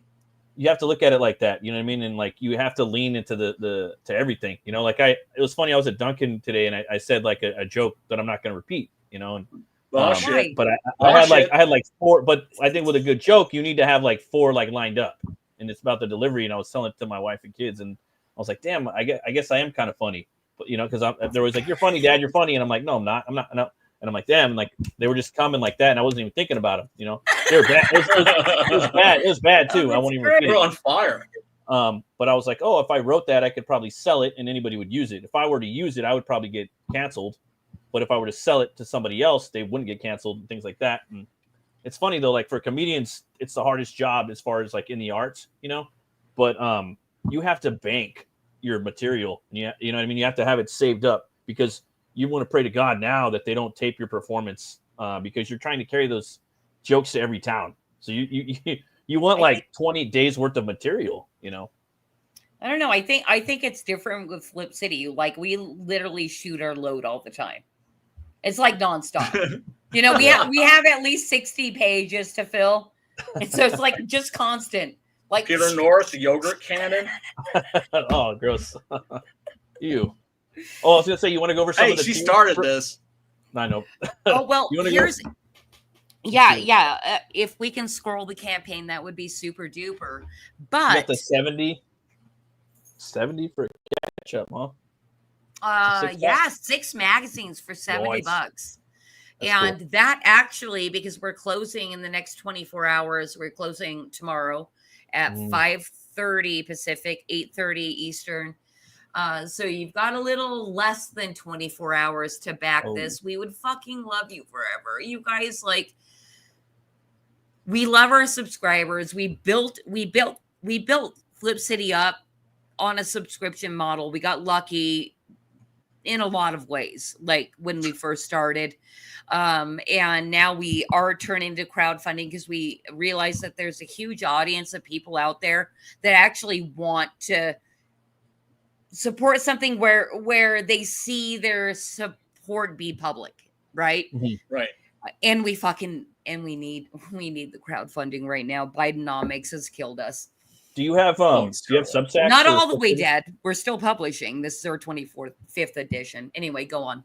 You have to look at it like that. You know what I mean? And like you have to lean into to everything. You know, like it was funny. I was at Dunkin' today, and I said like a joke that I'm not going to repeat. You know, and shit. But I had like four. But I think with a good joke, you need to have like four like lined up, and it's about the delivery. And I was telling it to my wife and kids, and I was like, damn, I guess I am kind of funny. But you know, because there was like, you're funny, Dad, you're funny, and I'm like, no, I'm not. No. And I'm like, damn, and like they were just coming like that, and I wasn't even thinking about them. You know, they were bad. It was bad. It was bad too. I won't even repeat it. We're on fire. But I was like, oh, if I wrote that, I could probably sell it, and anybody would use it. If I were to use it, I would probably get canceled. But if I were to sell it to somebody else, they wouldn't get canceled and things like that. And it's funny though, like for comedians, it's the hardest job as far as like in the arts, you know. But you have to bank your material. You know what I mean? You have to have it saved up because you want to pray to God now that they don't tape your performance because you're trying to carry those jokes to every town. So you want like 20 days worth of material, you know? I don't know. I think it's different with Flip City. Like we literally shoot our load all the time. It's like nonstop. You know, we have at least 60 pages to fill. And so it's like just constant. Like Peter North, yogurt cannon. Oh, gross. Ew. Oh, I was gonna say you want to go over some of the. She started this. I know. Oh well, here's. If we can scroll the campaign, that would be super duper. But you got the 70 for catch up, huh? 6 magazines for $70. That's and cool. That actually, because we're closing in the next 24 hours, we're closing tomorrow at 5:30 Pacific, 8:30 Eastern. So you've got a little less than 24 hours to back this. We would fucking love you forever. You guys, like, we love our subscribers. We built Flip City up on a subscription model. We got lucky in a lot of ways, like when we first started. And now we are turning to crowdfunding because we realize that there's a huge audience of people out there that actually want to support something where they see their support be public, right? Right. And we need the crowdfunding right now. Bidenomics has killed us. Do you have Substack? Not all the way dead. We're still publishing. This is our 5th edition. Anyway, go on.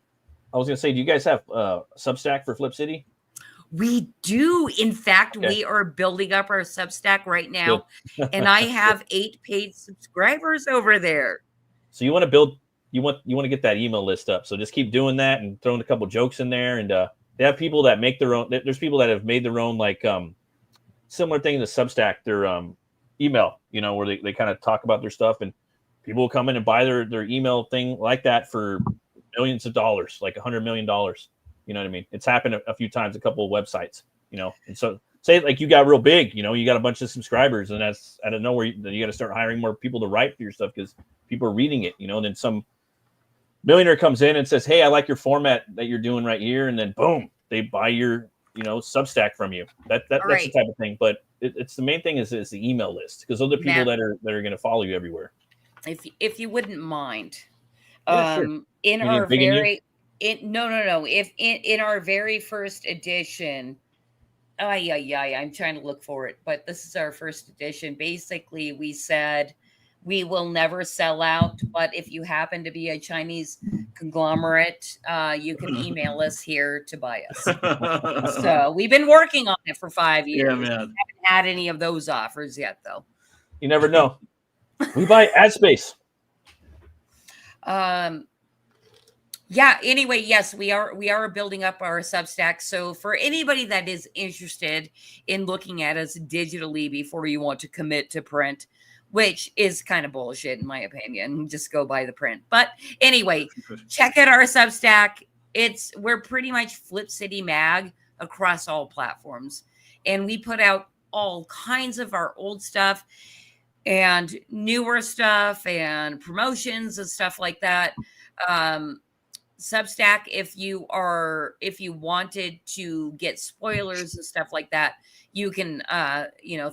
I was gonna say, do you guys have Substack for Flip City? We do. In fact, we are building up our Substack right now, and I have 8 paid subscribers over there. So you want to build, you want to get that email list up. So just keep doing that and throwing a couple jokes in there. And they have people that make their own. There's people that have made their own like similar thing to Substack. Their email, where they kind of talk about their stuff, and people will come in and buy their email thing like that for millions of dollars, like $100 million. You know what I mean? It's happened a few times, a couple of websites, and so say like you got real big, you got a bunch of subscribers, and that's out of nowhere, you got to start hiring more people to write for your stuff because people are reading it, and then some millionaire comes in and says, hey, I like your format that you're doing right here. And then boom, they buy your, Substack from you. That's the type of thing. But it's the main thing is the email list, because those are people that are going to follow you everywhere. If you wouldn't mind, sure. in our very if in our very first edition, I'm trying to look for it, but this is our first edition. Basically, we said we will never sell out, but if you happen to be a Chinese conglomerate, you can email us here to buy us. So we've been working on it for 5 years. Yeah, man. We haven't had any of those offers yet, though. You never know. We buy ad space. Yeah, anyway, yes, we are building up our Substack. So for anybody that is interested in looking at us digitally before you want to commit to print, which is kind of bullshit in my opinion, just go buy the print. But anyway, check out our Substack. We're pretty much Flip City Mag across all platforms. And we put out all kinds of our old stuff and newer stuff and promotions and stuff like that. Substack, if you wanted to get spoilers and stuff like that, you can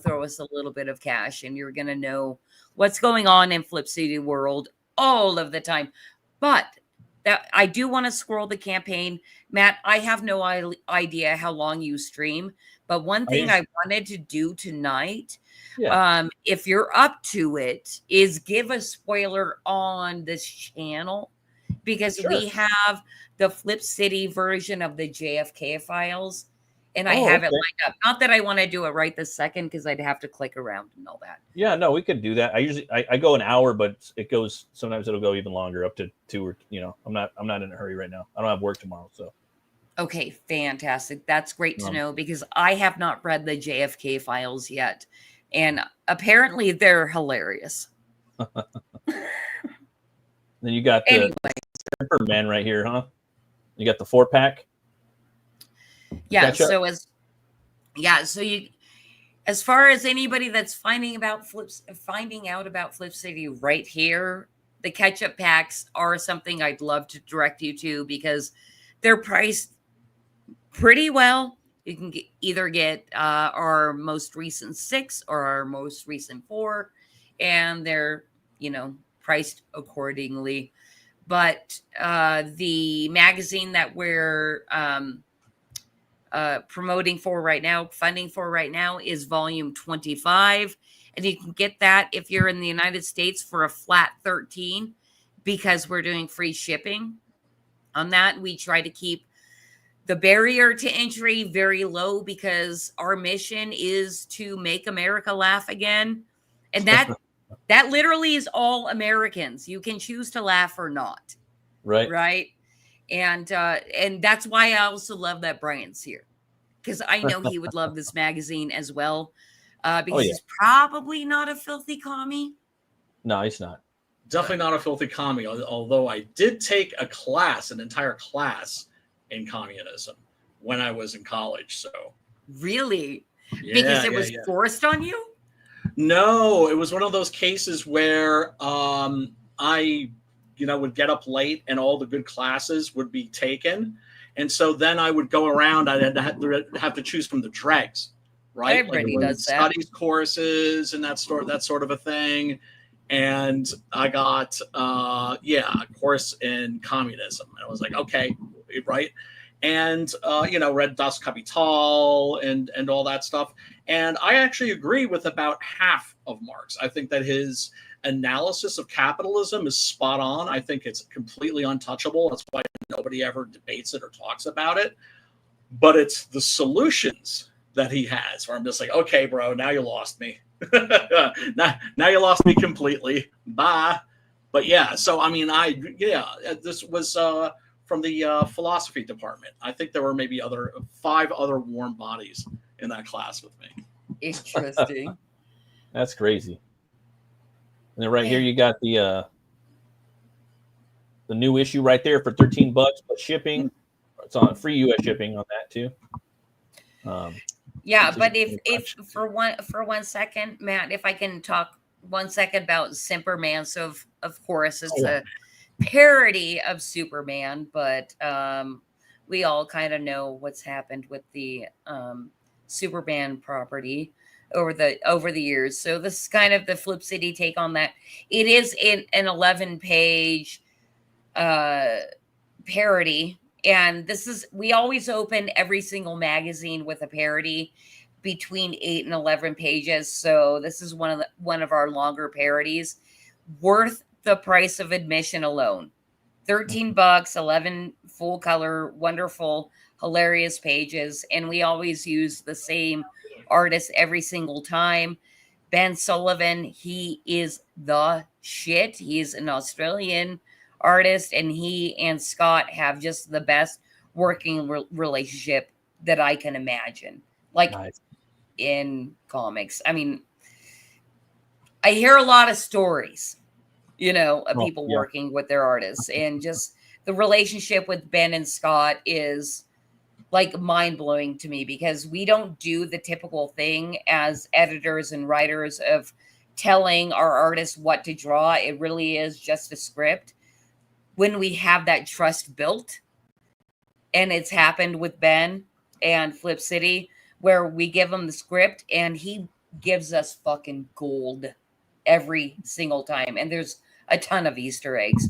throw us a little bit of cash and you're gonna know what's going on in Flip City world all of the time. But that I do want to scroll the campaign. Matt, I have no idea how long you stream, but one thing I wanted to do tonight, if you're up to it, is give a spoiler on this channel. Because we have the Flip City version of the JFK files, and I have it lined up. Not that I want to do it right this second, because I'd have to click around and all that. Yeah, no, we could do that. I go an hour, but it goes, sometimes it'll go even longer, up to 2 or, I'm not in a hurry right now. I don't have work tomorrow, so. Okay, fantastic. That's great to know, because I have not read the JFK files yet, and apparently they're hilarious. Then you got the man right here, huh? You got the 4-pack. Yeah. So as far as anybody that's finding out about Flip City right here, the ketchup packs are something I'd love to direct you to, because they're priced pretty well. You can either get our most recent 6 or our most recent 4, and they're priced accordingly. But the magazine that we're promoting for right now, funding for right now, is volume 25. And you can get that if you're in the United States for a flat $13, because we're doing free shipping on that. We try to keep the barrier to entry very low, because our mission is to make America laugh again. And that literally is all Americans. You can choose to laugh or not. Right. And that's why I also love that Brian's here, because I know he would love this magazine as well. Because he's probably not a filthy commie. No, he's not. Definitely not a filthy commie, although I did take an entire class in communism when I was in college. So really? Because it was forced on you? No, it was one of those cases where I would get up late and all the good classes would be taken. And so then I would go around, I'd have to choose from the dregs, right? Everybody does that. Studies courses and that sort of a thing. And I got, a course in communism. And I was like, okay, right. and Red Dust Capital and all that stuff. And I actually agree with about half of Marx. I think that his analysis of capitalism is spot on. I think it's completely untouchable. That's why nobody ever debates it or talks about it. But it's the solutions that he has where I'm just like, okay, bro, now you lost me. now you lost me completely. Bye. But yeah, so I mean, this was from the philosophy department. I think there were maybe 5 other warm bodies in that class with me. Interesting. That's crazy. And then right here you got the new issue right there for $13, but shipping. It's on free U.S. shipping on that too. Yeah, but if for one second, Matt, if I can talk 1 second about Superman. So of course it's a parody of Superman, but we all kind of know what's happened with the Superman property over the years. So this is kind of the Flip City take on that. It is an 11-page parody. And we always open every single magazine with a parody between 8 and 11 pages. So this is one of our longer parodies, worth the price of admission alone. $13, 11 full color, wonderful, hilarious pages. And we always use the same artist every single time. Ben Sullivan, he is the shit. He's an Australian artist, and he and Scott have just the best working relationship that I can imagine. Like nice. In comics. I mean, I hear a lot of stories, of people working with their artists, and just the relationship with Ben and Scott is like mind-blowing to me, because we don't do the typical thing as editors and writers of telling our artists what to draw. It really is just a script. When we have that trust built, and it's happened with Ben and Flip City, where we give him the script and he gives us fucking gold every single time. And there's a ton of Easter eggs.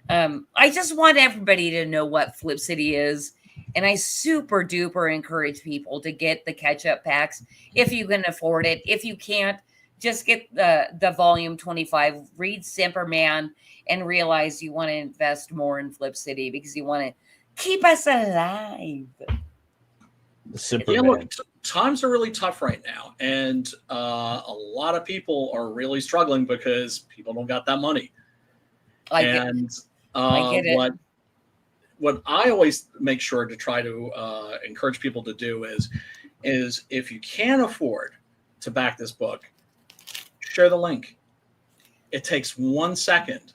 I just want everybody to know what Flip City is. And I super duper encourage people to get the catch-up packs if you can afford it. If you can't, just get the volume 25, read Superman, and realize you want to invest more in Flip City because you want to keep us alive. Look, times are really tough right now, and a lot of people are really struggling because people don't got that money. I get it. What I always make sure to try to encourage people to do is if you can afford to back this book, share the link. It takes 1 second.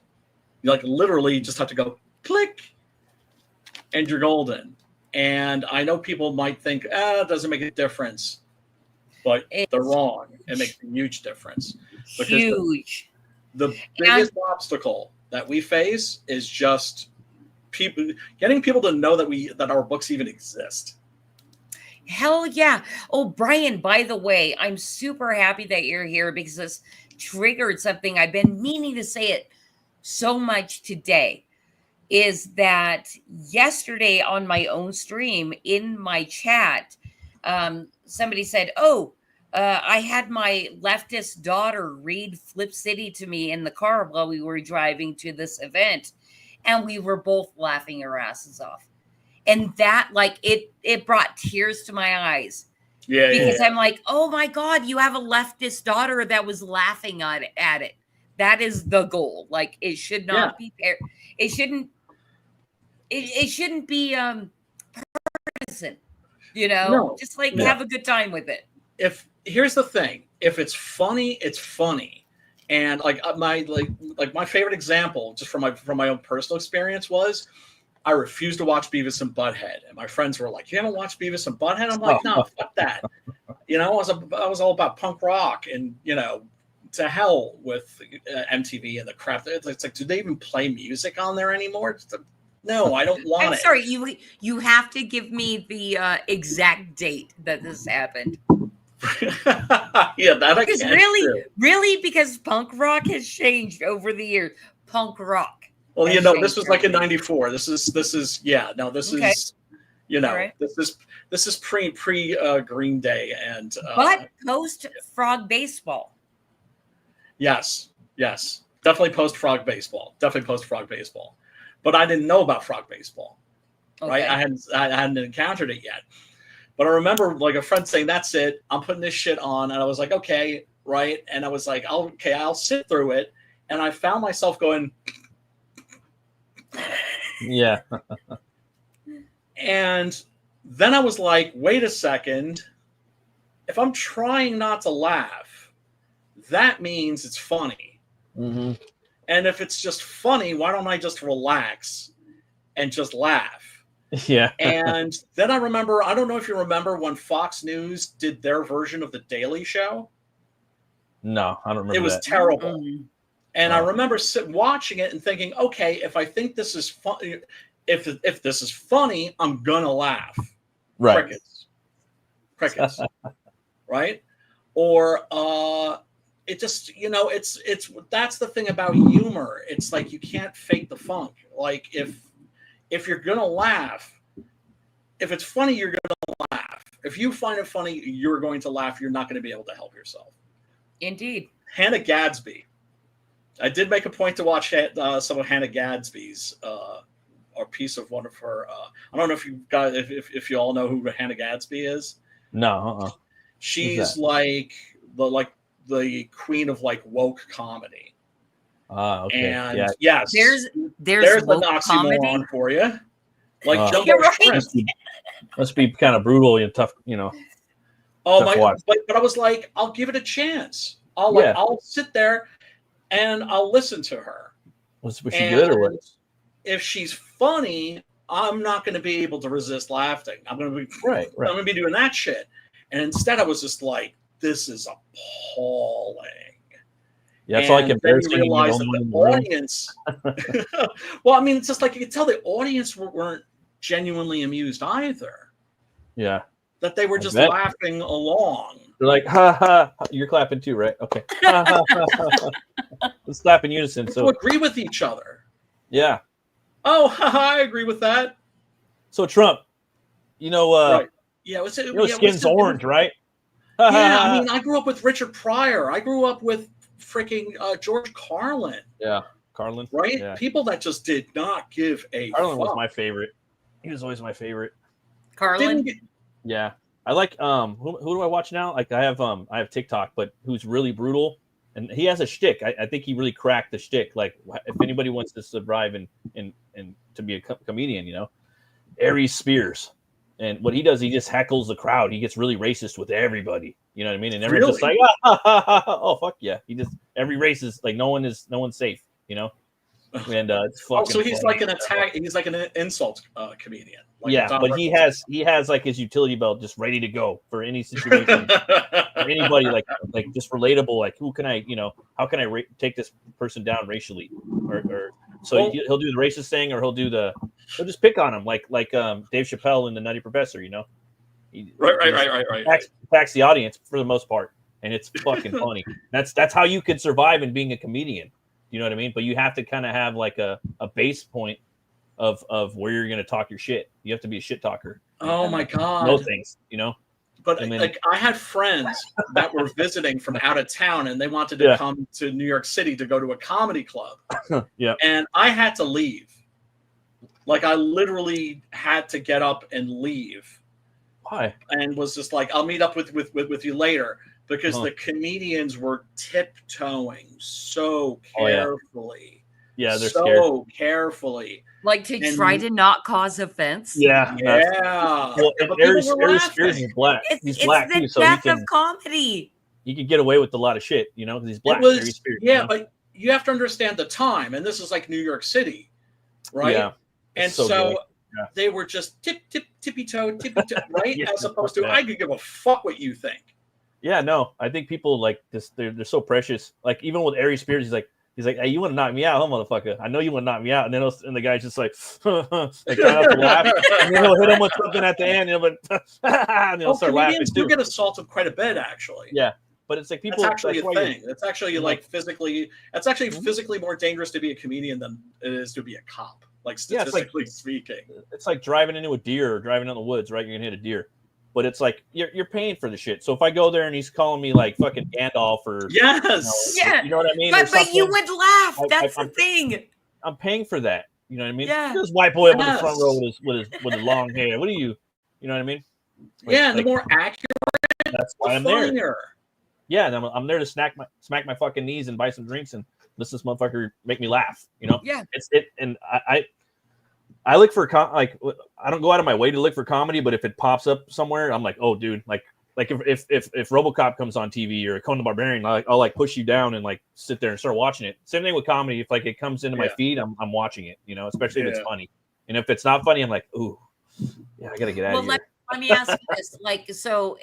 You literally just have to go click and you're golden. And I know people might think, it doesn't make a difference, but they're wrong. It makes a huge difference. Huge. The biggest obstacle that we face is just getting people to know that our books even exist. Hell yeah. Oh, Brian, by the way, I'm super happy that you're here because this triggered something. I've been meaning to say it so much today, is that yesterday on my own stream in my chat, somebody said, I had my leftist daughter read Flip City to me in the car while we were driving to this event, and we were both laughing our asses off. And that, it brought tears to my eyes. Yeah. Because I'm like, oh my God, you have a leftist daughter that was laughing at it. That is the goal. It should not be it shouldn't be partisan, No, just have a good time with it. Here's the thing, if it's funny, it's funny. And my favorite example, just from my own personal experience, was I refused to watch Beavis and Butthead, and my friends were like, "You haven't watched Beavis and Butthead?" I'm like, "No, fuck that." I was all about punk rock, and to hell with MTV and the crap. It's like, do they even play music on there anymore? No, I don't want it. I'm sorry, you have to give me the exact date that this happened. Yeah, that because really, because punk rock has changed over the years. Punk rock. Well, this was in '94. This is You know, Right. this is pre Green Day and But post Frog Baseball. yes, definitely post Frog Baseball, but I didn't know about Frog Baseball, right? I hadn't encountered it yet, but I remember like a friend saying, "That's it, I'm putting this shit on," and I was like, "Okay, right," and I was like, I'll sit through it," and I found myself going, Yeah. and then I was like, "Wait a second, if I'm trying not to laugh, that means it's funny." Mm-hmm. And if it's just funny, why don't I just relax and just laugh? Yeah. And then I remember, I don't know if you remember when Fox News did their version of The Daily Show. No, I don't remember. It was that. terrible. Mm-hmm. And I remember watching it and thinking, okay, if I think this is funny, if this is funny, I'm gonna laugh. Right. Crickets. Right? Or it just, you know, it's that's the thing about humor. It's like you can't fake the funk. Like if you're gonna laugh, if it's funny, you're gonna laugh. If you find it funny, you're going to laugh. You're not going to be able to help yourself. Indeed. Hannah Gadsby. I did make a point to watch some of Hannah Gadsby's or piece of one of her. I don't know if you guys, if you all know who Hannah Gadsby is. No. She's like the queen of like woke comedy. Okay. And yeah. yes, There's an woke oxymoron comedy for you. Like Jumbo You're right. Shrimp. Must be kind of brutal and tough, you know. Oh tough my! watch. But I was like, I'll give it a chance. I'll sit there and I'll listen to her. Was she good or what? If she's funny, I'm not going to be able to resist laughing. I'm going to be Right. I'm going to be doing that shit. And instead, I was just like, this is appalling. Yeah, it's like embarrassing. Then you realize that the audience. Well, I mean, it's just like you could tell the audience weren't genuinely amused either. Yeah. That they were just laughing along. They're like, ha ha. You're clapping too, right? Okay. Ha, ha, ha, ha. Let's clap in unison. So agree with each other. Yeah. Oh, haha, I agree with that. So Trump, you know, right. Yeah, skin's orange, right? Yeah, I mean, I grew up with Richard Pryor. I grew up with freaking George Carlin. Yeah, Carlin. Right? Yeah. People that just did not give a Carlin fuck. was my favorite. He was always my favorite. Carlin. Yeah, I like who do I watch now? Like I have TikTok, but who's really brutal, and he has a shtick. I think he really cracked the shtick. Like if anybody wants to survive and to be a comedian, you know, Aries Spears. And what he does, he just heckles the crowd. He gets really racist with everybody. You know what I mean? And everyone's just like, oh fuck yeah. He just every race is like no one's safe, you know? And it's fucking so he's funny. like an attack, he's like an insult comedian. Like yeah, but he has like his utility belt just ready to go for any situation. For anybody like just relatable, like who can I, you know, how can I take this person down racially? Or so he'll do the racist thing, or he'll just pick on him like Dave Chappelle in The Nutty Professor, you know. Right. Attacks the audience for the most part, and it's fucking funny. That's how you could survive in being a comedian. You know what I mean? But you have to kind of have like a base point of where you're going to talk your shit. You have to be a shit talker. Oh my god! Know things, you know. But like I had friends that were visiting from out of town, and they wanted to come to New York City to go to a comedy club. Yeah. And I had to leave. Like I literally had to get up and leave. Why? And was just like, I'll meet up with you later, because the comedians were tiptoeing so carefully. Yeah, they're so scared. Carefully. Like to try to not cause offense. Yeah. Well, and Aries Spears is black. He's black the too, so death of comedy. He can get away with a lot of shit, you know, because he's black. Aries Spears, yeah, you know? but you have to understand the time, and this is like New York City, right? Yeah. And so they were just tippy toe, right? As opposed to I could give a fuck what you think. Yeah, no, I think people like this. They're so precious. Like even with Aries Spears, he's like, hey, you want to knock me out, huh, motherfucker? I know you want to knock me out. And then the guy's just like, like trying not to laugh. And then he'll hit him with something at the end, and he'll start laughing too. You get assaulted quite a bit, actually. Yeah, but it's like people. That's actually a thing. It's actually like physically. It's actually physically more dangerous to be a comedian than it is to be a cop. like Yeah, statistically speaking. It's like driving into a deer or driving in the woods, right? You're gonna hit a deer. But it's like you're paying for the shit. So if I go there and he's calling me like fucking Gandalf or Yes. Yeah. you know what I mean? But you would laugh. That's the I'm thing. I'm paying for that. You know what I mean? Yeah. This white boy up in the front Yes. row with his long hair. What are you? You know what I mean? Yeah, and the more accurate, that's why the I'm there. funnier. Yeah, and I'm there to smack my fucking knees and buy some drinks and listen to this motherfucker make me laugh. You know? Yeah. And I look for like I don't go out of my way to look for comedy, but if it pops up somewhere, I'm like, oh, dude, like if RoboCop comes on TV or Conan the Barbarian, I'll like push you down and like sit there and start watching it. Same thing with comedy. If like it comes into my feed, I'm watching it. You know, especially if it's funny. And if it's not funny, I'm like, ooh, yeah, I gotta get out of here. Let me ask you this: like, so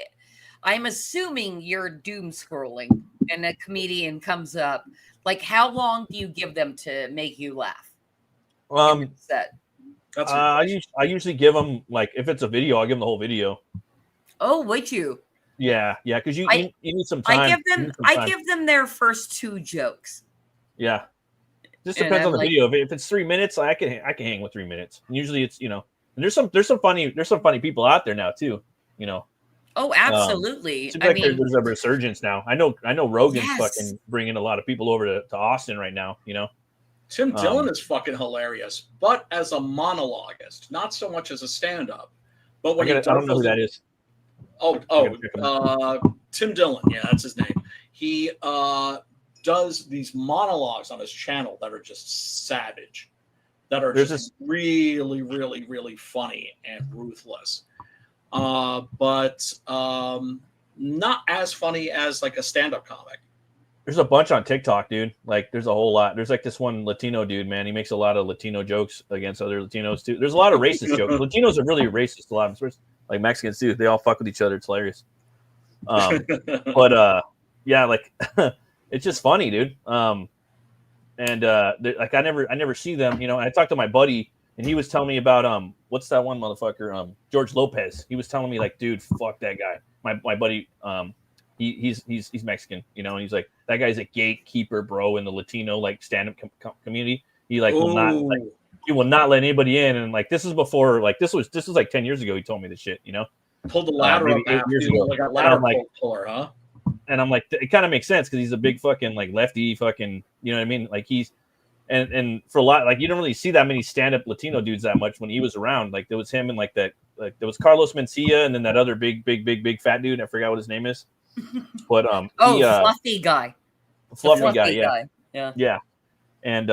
I'm assuming you're doom scrolling and a comedian comes up. Like, how long do you give them to make you laugh? Set. I usually give them, like, if it's a video, I'll give them the whole video. Oh, would you? Yeah, because you need some time. I give them their first 2 jokes. Yeah, just depends on the video. If it's 3 minutes, I can hang with 3 minutes. And usually it's and there's some funny people out there now too. You know. Oh, absolutely. I mean, there's a resurgence now. I know Rogan's fucking bringing a lot of people over to Austin right now. You know. Tim Dillon is fucking hilarious, but as a monologuist, not so much as a stand-up. But when I don't know who that is. Tim Dillon, yeah, that's his name. He does these monologues on his channel that are just savage, that are just really, really, really funny and ruthless. But not as funny as like a stand-up comic. There's a bunch on TikTok, dude. Like, there's a whole lot. There's like this one Latino dude, man. He makes a lot of Latino jokes against other Latinos too. There's a lot of racist jokes. Latinos are really racist a lot, like Mexicans too. They all fuck with each other. It's hilarious. But yeah, like it's just funny, dude. And like I never see them. You know, I talked to my buddy, and he was telling me about what's that one motherfucker? George Lopez. He was telling me like, dude, fuck that guy. My buddy, he's Mexican, you know, and he's like, that guy's a gatekeeper, bro, in the Latino like stand-up community. He like will not let anybody in, and like this is before, like this was like 10 years ago. He told me this shit, you know. Pulled the ladder up 8 years ago. Like a ladder puller, huh? And I'm like, it kind of makes sense because he's a big fucking like lefty fucking, you know what I mean? Like he's and for a lot, like you don't really see that many stand-up Latino dudes that much when he was around. Like there was him and like that, like there was Carlos Mencia and then that other big fat dude. I forgot what his name is. But fluffy guy. Fluffy guy. Yeah. And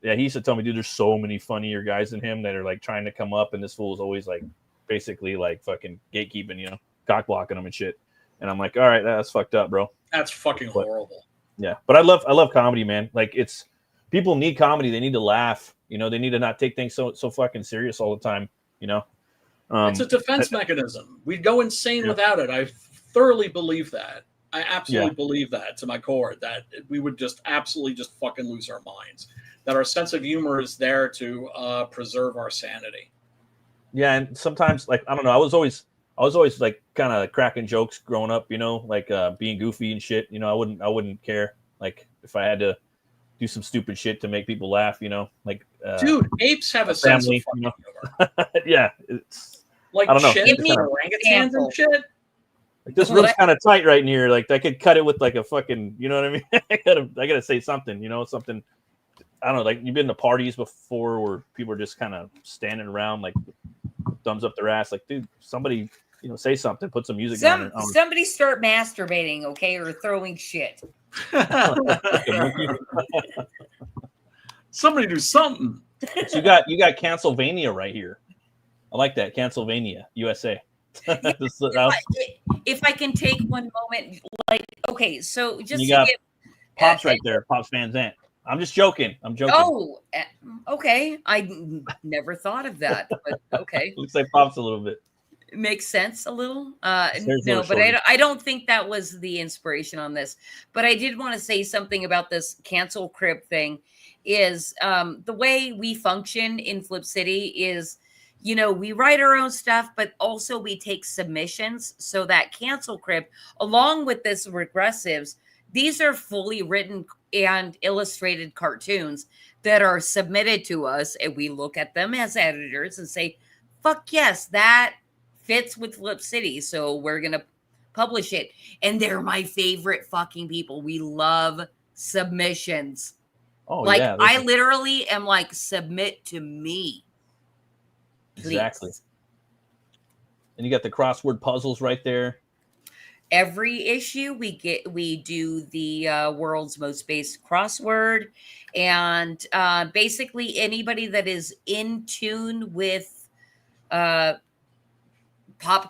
yeah, he used to tell me, dude, there's so many funnier guys than him that are like trying to come up, and this fool is always like basically like fucking gatekeeping, you know, cock blocking them and shit. And I'm like, all right, that's fucked up, bro. That's fucking horrible. Yeah, but I love comedy, man. Like it's people need comedy. They need to laugh. You know, they need to not take things so fucking serious all the time. You know, it's a defense mechanism. We'd go insane without it. I thoroughly believe that. I absolutely believe that to my core, that we would just absolutely just fucking lose our minds. That our sense of humor is there to preserve our sanity. Yeah, and sometimes, like, I don't know, I was always like kind of cracking jokes growing up, you know, like being goofy and shit. You know, I wouldn't care, like if I had to do some stupid shit to make people laugh, you know, like dude, apes have a sense of fucking humor. Yeah, it's like I don't know. Shit, orangutans and shit. Like this room's kind of tight right in here. Like I could cut it with like a fucking, you know what I mean? I gotta say something, you know, something. I don't know. Like you've been to parties before where people are just kind of standing around, like thumbs up their ass. Like, dude, somebody, you know, say something. Put some music on it. Somebody start masturbating, okay, or throwing shit. Somebody do something. So you got Cancelvania right here. I like that, Cancelvania, USA. If I can take one moment, like, okay, so just you got Pops right there, Pops Van Zandt. I'm just joking. Oh, okay. I never thought of that, but okay. Looks like Pops a little bit. It makes sense a little. No, but I don't think that was the inspiration on this. But I did want to say something about this cancel crib thing. Is the way we function in Flip City is, you know, we write our own stuff, but also we take submissions. So that cancel crib, along with this regressives, these are fully written and illustrated cartoons that are submitted to us, and we look at them as editors and say, fuck yes, that fits with Flip City, so we're gonna publish it. And they're my favorite fucking people. We love submissions. Oh like yeah, I literally am like, submit to me, please. Exactly. And you got the crossword puzzles right there. Every issue we do the world's most basic crossword, and basically anybody that is in tune with pop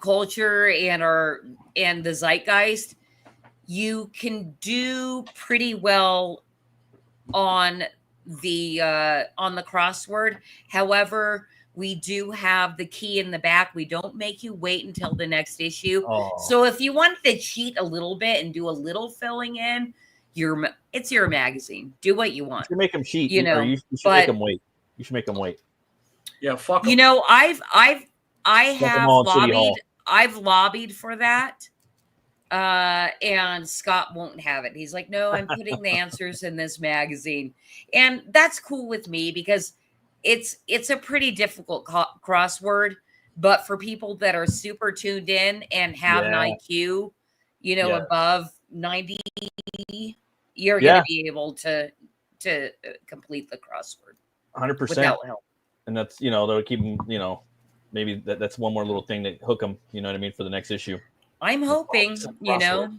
culture and the zeitgeist, you can do pretty well on the crossword. However, we do have the key in the back. We don't make you wait until the next issue. Oh. So if you want to cheat a little bit and do a little filling in, it's your magazine. Do what you want. You should make them cheat. You know, you should make them wait. You should make them wait. Yeah, fuck 'em. You know, I Dump have them all in City lobbied. Hall. I've lobbied for that. And Scott won't have it. He's like, no, I'm putting the answers in this magazine. And that's cool with me because it's a pretty difficult crossword, but for people that are super tuned in and have an IQ, you know, above 90, you're going to be able to complete the crossword 100%. without help. And that's, you know, they'll keep them, you know, maybe that's one more little thing that hook them, you know what I mean, for the next issue. I'm hoping, you know,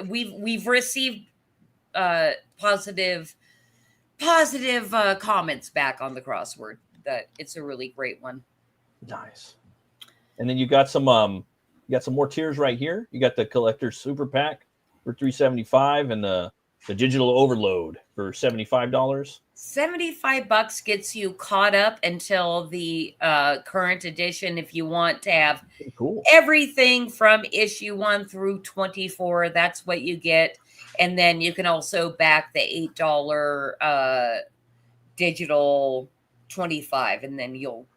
we've received positive comments back on the crossword that it's a really great one. Nice. And then you got some more tiers right here. You got the collector's super pack for $375 and the digital overload for $75. $75 gets you caught up until the current edition. If you want to have everything from issue 1 through 24, that's what you get. And then you can also back the $8 digital 25, and then you'll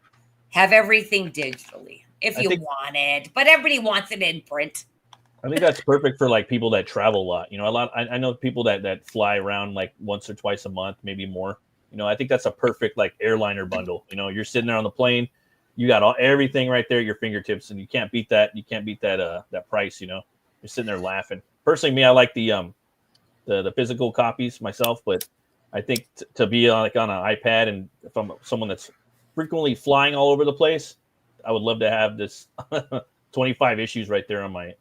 have everything digitally if you want it. But everybody wants it in print. I think that's perfect for like people that travel a lot. You know, I know people that fly around like once or twice a month, maybe more. You know, I think that's a perfect like airliner bundle. You know, you're sitting there on the plane, you got everything right there at your fingertips, and you can't beat that. You can't beat that price. You know, you're sitting there laughing. Personally, me, I like the physical copies myself, but I think to be like on an iPad, and if I'm someone that's frequently flying all over the place, I would love to have this 25 issues right there on my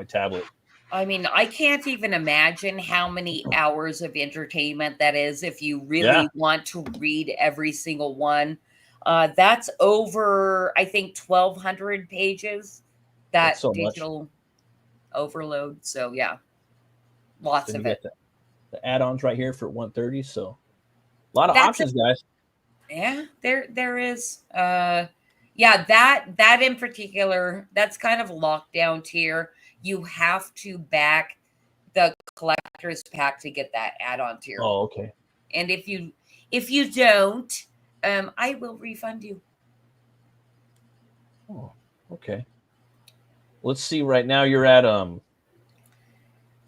tablet. I mean, I can't even imagine how many hours of entertainment that is if you really want to read every single one. That's over, I think, 1,200 pages, that so digital overload. So, yeah, lots of it. The add-ons right here for $130. So, a lot of options, guys. Yeah, there is. Yeah, that in particular, that's kind of a lockdown tier. You have to back the collector's pack to get that add-on tier. Oh, okay. And if you don't, I will refund you. Oh, okay. Let's see. Right now, you're at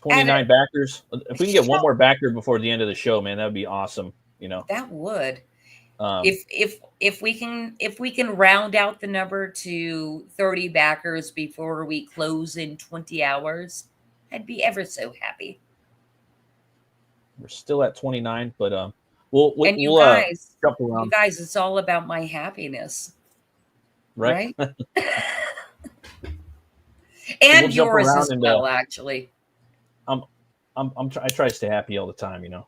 29 backers. If we can get one more backer before the end of the show, man, that would be awesome. You know, that would. If we can round out the number to 30 backers before we close in 20 hours, I'd be ever so happy. We're still at 29, but we'll jump around. You guys, it's all about my happiness, right? And yours as well, actually. I try to stay happy all the time, you know.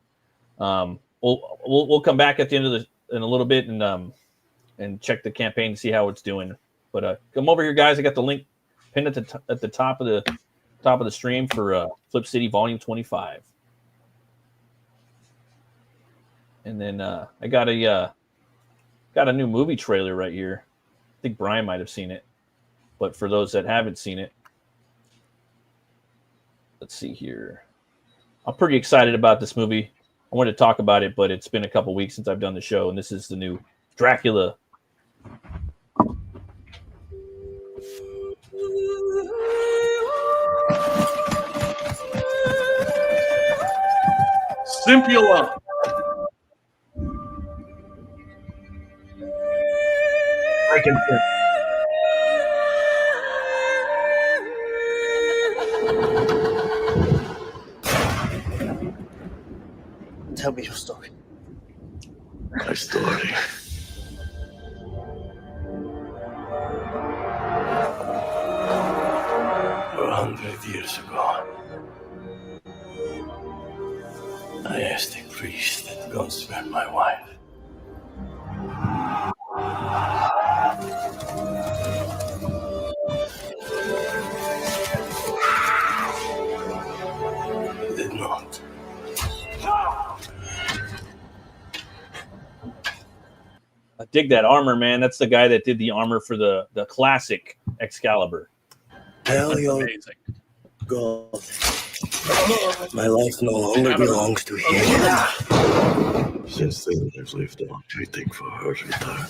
We'll come back at the end of in a little bit and check the campaign to see how it's doing. But come over here, guys. I got the link pinned at the top of the stream for Flip City Volume 25. And then I got a new movie trailer right here. I think Brian might have seen it, but for those that haven't seen it, let's see here. I'm pretty excited about this movie. I wanted to talk about it, but it's been a couple weeks since I've done the show, and this is the new Dracula. Simpula. Frankenstein. Tell me your story. My story. For 100 years ago, I asked a priest to go swear my wife. He did not. I dig that armor, man. That's the guy that did the armor for the classic Excalibur. Tell That's your amazing. God, my life no longer belongs to him. Since then, I've lived on waiting for her return.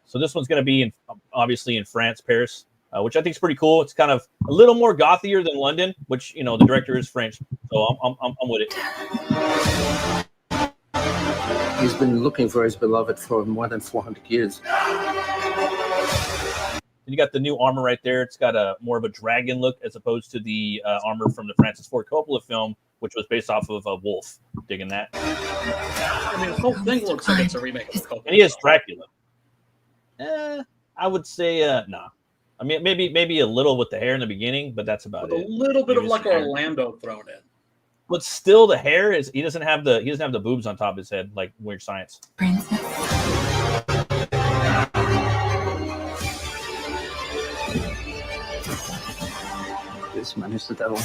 So this one's going to be obviously in France, Paris, which I think is pretty cool. It's kind of a little more gothier than London, which, you know, the director is French, so I'm with it. He's been looking for his beloved for more than 400 years. You got the new armor right there. It's got a more of a dragon look as opposed to the armor from the Francis Ford Coppola film, which was based off of a wolf. Digging that. I mean, the whole thing looks like it's a remake of Coppola. And he has Dracula. I would say nah. I mean, maybe a little with the hair in the beginning, but that's about With it. a little bit of Maybe like it's the hair. Orlando thrown in. But still, the hair is he doesn't have the boobs on top of his head like Weird Science. This man is the devil.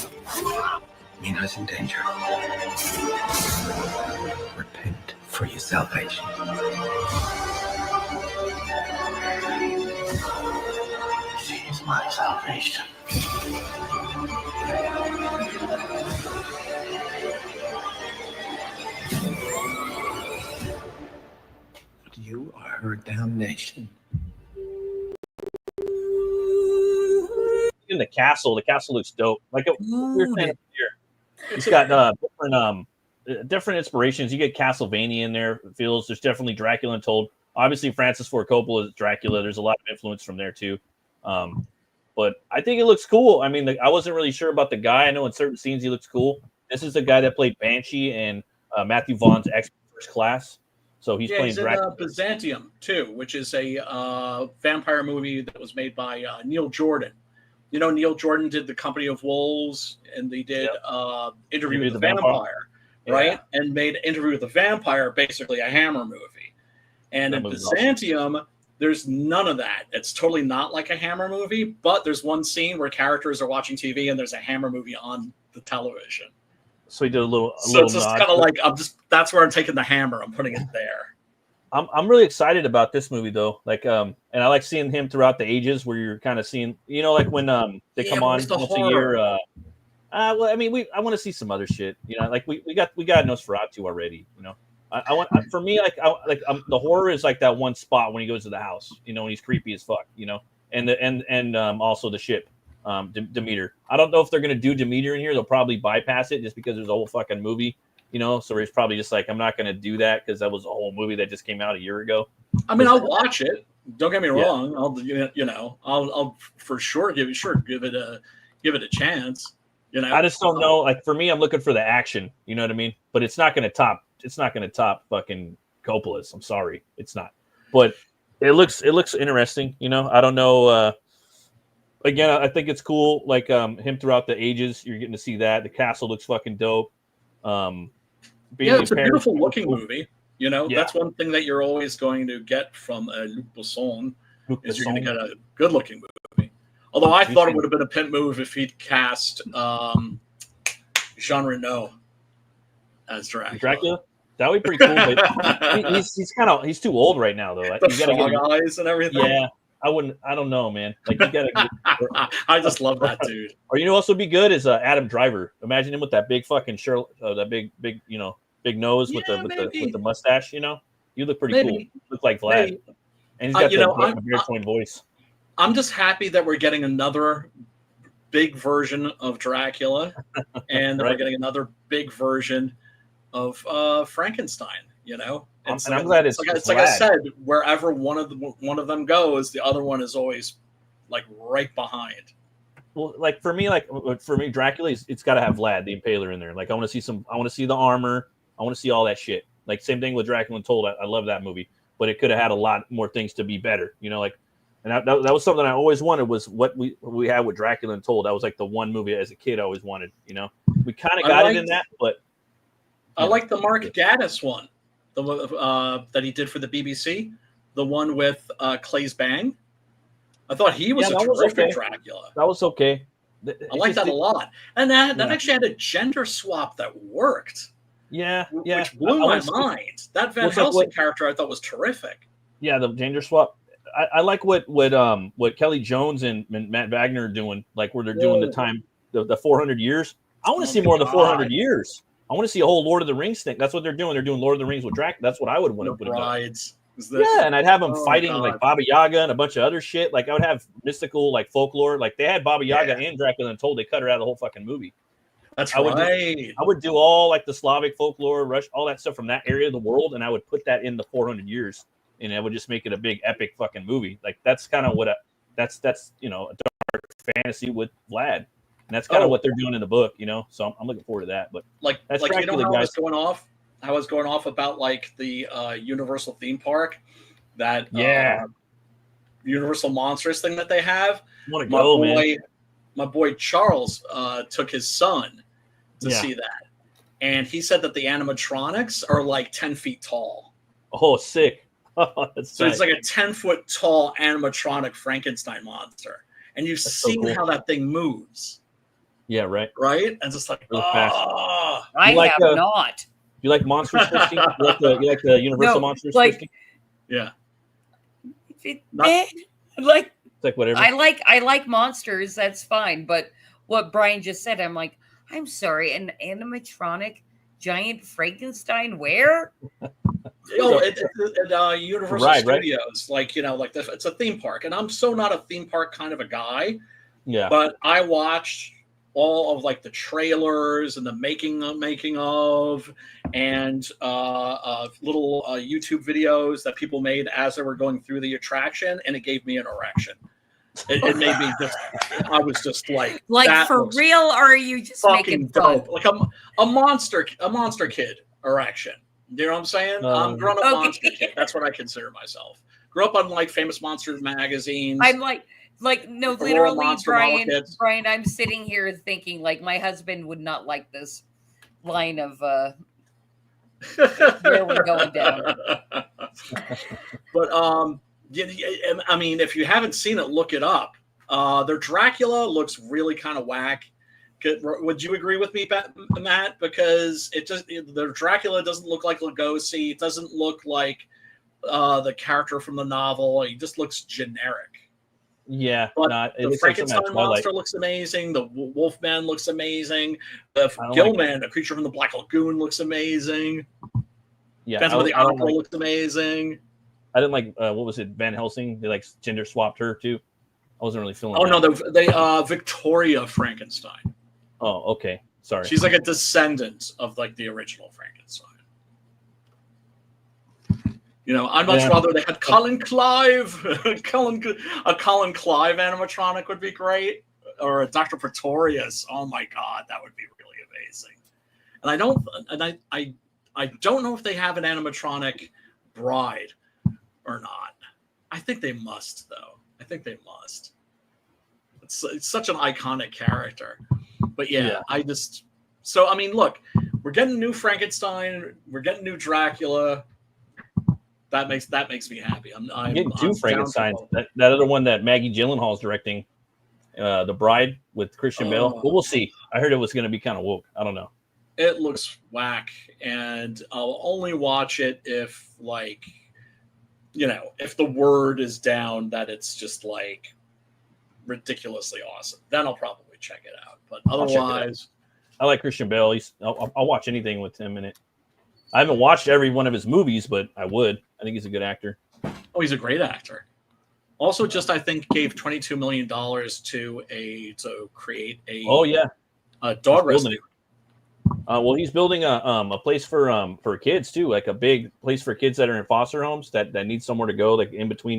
Mina's in danger. Repent for your salvation. She is my salvation. You are her damnation. In the castle looks dope. Like we were saying here, it's got different inspirations. You get Castlevania in there. It feels there's definitely Dracula Untold. Obviously, Francis Ford Coppola is Dracula. There's a lot of influence from there too. But I think it looks cool. I mean, I wasn't really sure about the guy. I know in certain scenes he looks cool. This is the guy that played Banshee and Matthew Vaughn's X First Class. So he's playing he's Dracula. in Byzantium too, which is a vampire movie that was made by Neil Jordan. You know, Neil Jordan did The Company of Wolves, and they did Interview with the Vampire, right? Yeah. And made Interview with the Vampire basically a Hammer movie. And in Byzantium, awesome. There's none of that. It's totally not like a Hammer movie, but there's one scene where characters are watching TV and there's a Hammer movie on the television. So he did a little it's just kind of like that's where I'm taking the Hammer. I'm putting it there. I'm really excited about this movie though. Like and I like seeing him throughout the ages where you're kind of seeing, you know, like when they come on once a year. Well, I mean, I want to see some other shit. You know, like we got Nosferatu already. You know, I want for me the horror is like that one spot when he goes to the house. You know, when he's creepy as fuck. You know, and also the ship. Demeter. I don't know if they're gonna do Demeter in here. They'll probably bypass it just because there's a whole fucking movie. You know, so he's probably just like, I'm not going to do that because that was a whole movie that just came out a year ago. I mean, I'll watch it. Don't get me wrong. I'll for sure give it a chance. You know, I just don't know. Like for me, I'm looking for the action. You know what I mean? But it's not going to top. It's not going to top fucking Coppola's. I'm sorry, it's not. But it looks interesting. You know, I don't know. Again, I think it's cool. Like him throughout the ages, you're getting to see that. The castle looks fucking dope. It's a beautiful looking movie. You know, that's one thing that you're always going to get from Luc Besson is you're going to get a good looking movie. Although I thought it would have been a pimp move if he'd cast Jean Reno as Dracula. That would be pretty cool. But he's too old right now though. The frog eyes and everything. Yeah. I don't know, man. Like you gotta. I just love that dude. Or you know, also be good is Adam Driver. Imagine him with that big fucking shirt, that big big nose with the mustache. You know, you look pretty cool. You look like Vlad, and he's got the baritone voice. I'm just happy that we're getting another big version of Dracula, and then we're Right. getting another big version of Frankenstein. You know, And I'm glad it's like I Vlad. said, wherever one of them goes, the other one is always like right behind. Well, like for me, Dracula, it's got to have Vlad the Impaler in there. Like I want to see the armor. I want to see all that shit. Like same thing with Dracula Untold. I love that movie, but it could have had a lot more things to be better. You know, like, and that was something I always wanted, was what we had with Dracula Untold. That was like the one movie as a kid I always wanted. You know, we kind of got it in that, but I like the Mark Gatiss one, the that he did for the BBC, the one with Claes Bang. I thought he was a terrific Dracula. That was okay. I like that a lot, and that actually had a gender swap that worked. Yeah, which blew my mind. That Van Helsing character I thought was terrific. Yeah, the gender swap. I like what Kelly Jones and Matt Wagner are doing, like where they're doing the 400 years. I want to see more of the 400 years. I want to see a whole Lord of the Rings thing. That's what they're doing. They're doing Lord of the Rings with Dracula. That's what I would want to put it. Yeah, and I'd have them fighting like Baba Yaga and a bunch of other shit. Like I would have mystical like folklore. Like they had Baba Yaga and Dracula Untold. They cut her out of the whole fucking movie. That's I would do all like the Slavic folklore, all that stuff from that area of the world, and I would put that in the 400 years, and I would just make it a big epic fucking movie. Like that's kind of what that's a dark fantasy with Vlad, and that's kind of what they're doing in the book, you know. So I'm looking forward to that. But like Dracula, you know how I was going off about like the Universal theme park, that Universal Monsters thing that they have. My boy Charles took his son to see that, and he said that the animatronics are like 10 feet tall. Oh, sick! So nice. It's like a 10-foot tall animatronic Frankenstein monster, and you've seen how that thing moves. Yeah, right. And just like, I have not. You like Monsters, Christy? You like the Universal Monsters, Christy? Yeah. Like whatever. I like monsters. That's fine. But what Brian just said, I'm like, I'm sorry, an animatronic giant Frankenstein where? At Universal Studios, like it's a theme park, and I'm so not a theme park kind of a guy. Yeah. But I watched all of like the trailers and the making of, and little YouTube videos that people made as they were going through the attraction, and it gave me an erection. It made me I was just like for real, or are you just making fun? Like a monster kid erection. You know what I'm saying? I'm grown up monster kid. That's what I consider myself. Grew up on like famous monsters magazines. I'm like no, literally, Brian. I'm sitting here thinking like my husband would not like this line of where we're going down. But I mean, if you haven't seen it, look it up. Their Dracula looks really kind of whack. Would you agree with me, Matt? Because their Dracula doesn't look like Lugosi. It doesn't look like the character from the novel. He just looks generic. Yeah, but the Frankenstein monster looks amazing. The Wolfman looks amazing. The Gillman, a creature from the Black Lagoon, looks amazing. Yeah, Phantom of the Opera looks amazing. I didn't like what was it, Van Helsing? They like gender swapped her too. I wasn't really feeling. Oh no, they Victoria Frankenstein. Oh, okay. Sorry. She's like a descendant of like the original Frankenstein. You know, I'd much rather they had Colin Clive. A Colin Clive animatronic would be great, or a Dr. Pretorius. Oh my God, that would be really amazing. And I don't know if they have an animatronic bride or not. I think they must, though. I think they must. It's such an iconic character. But yeah, I mean, look, we're getting new Frankenstein, we're getting new Dracula. That makes me happy. I'm getting two Frankensteins. That other one that Maggie Gyllenhaal's directing, The Bride with Christian Bale. Well, we'll see. I heard it was going to be kind of woke. I don't know. It looks whack, and I'll only watch it if if the word is down that it's just like ridiculously awesome. Then I'll probably check it out. But otherwise, I like Christian Bale. I'll watch anything with him in it. I haven't watched every one of his movies, but I would. I think he's a good actor. Oh, he's a great actor. Also, just I think gave $22 million to create a a dog rescue. Well, he's building a place for kids too, like a big place for kids that are in foster homes that need somewhere to go, like in between.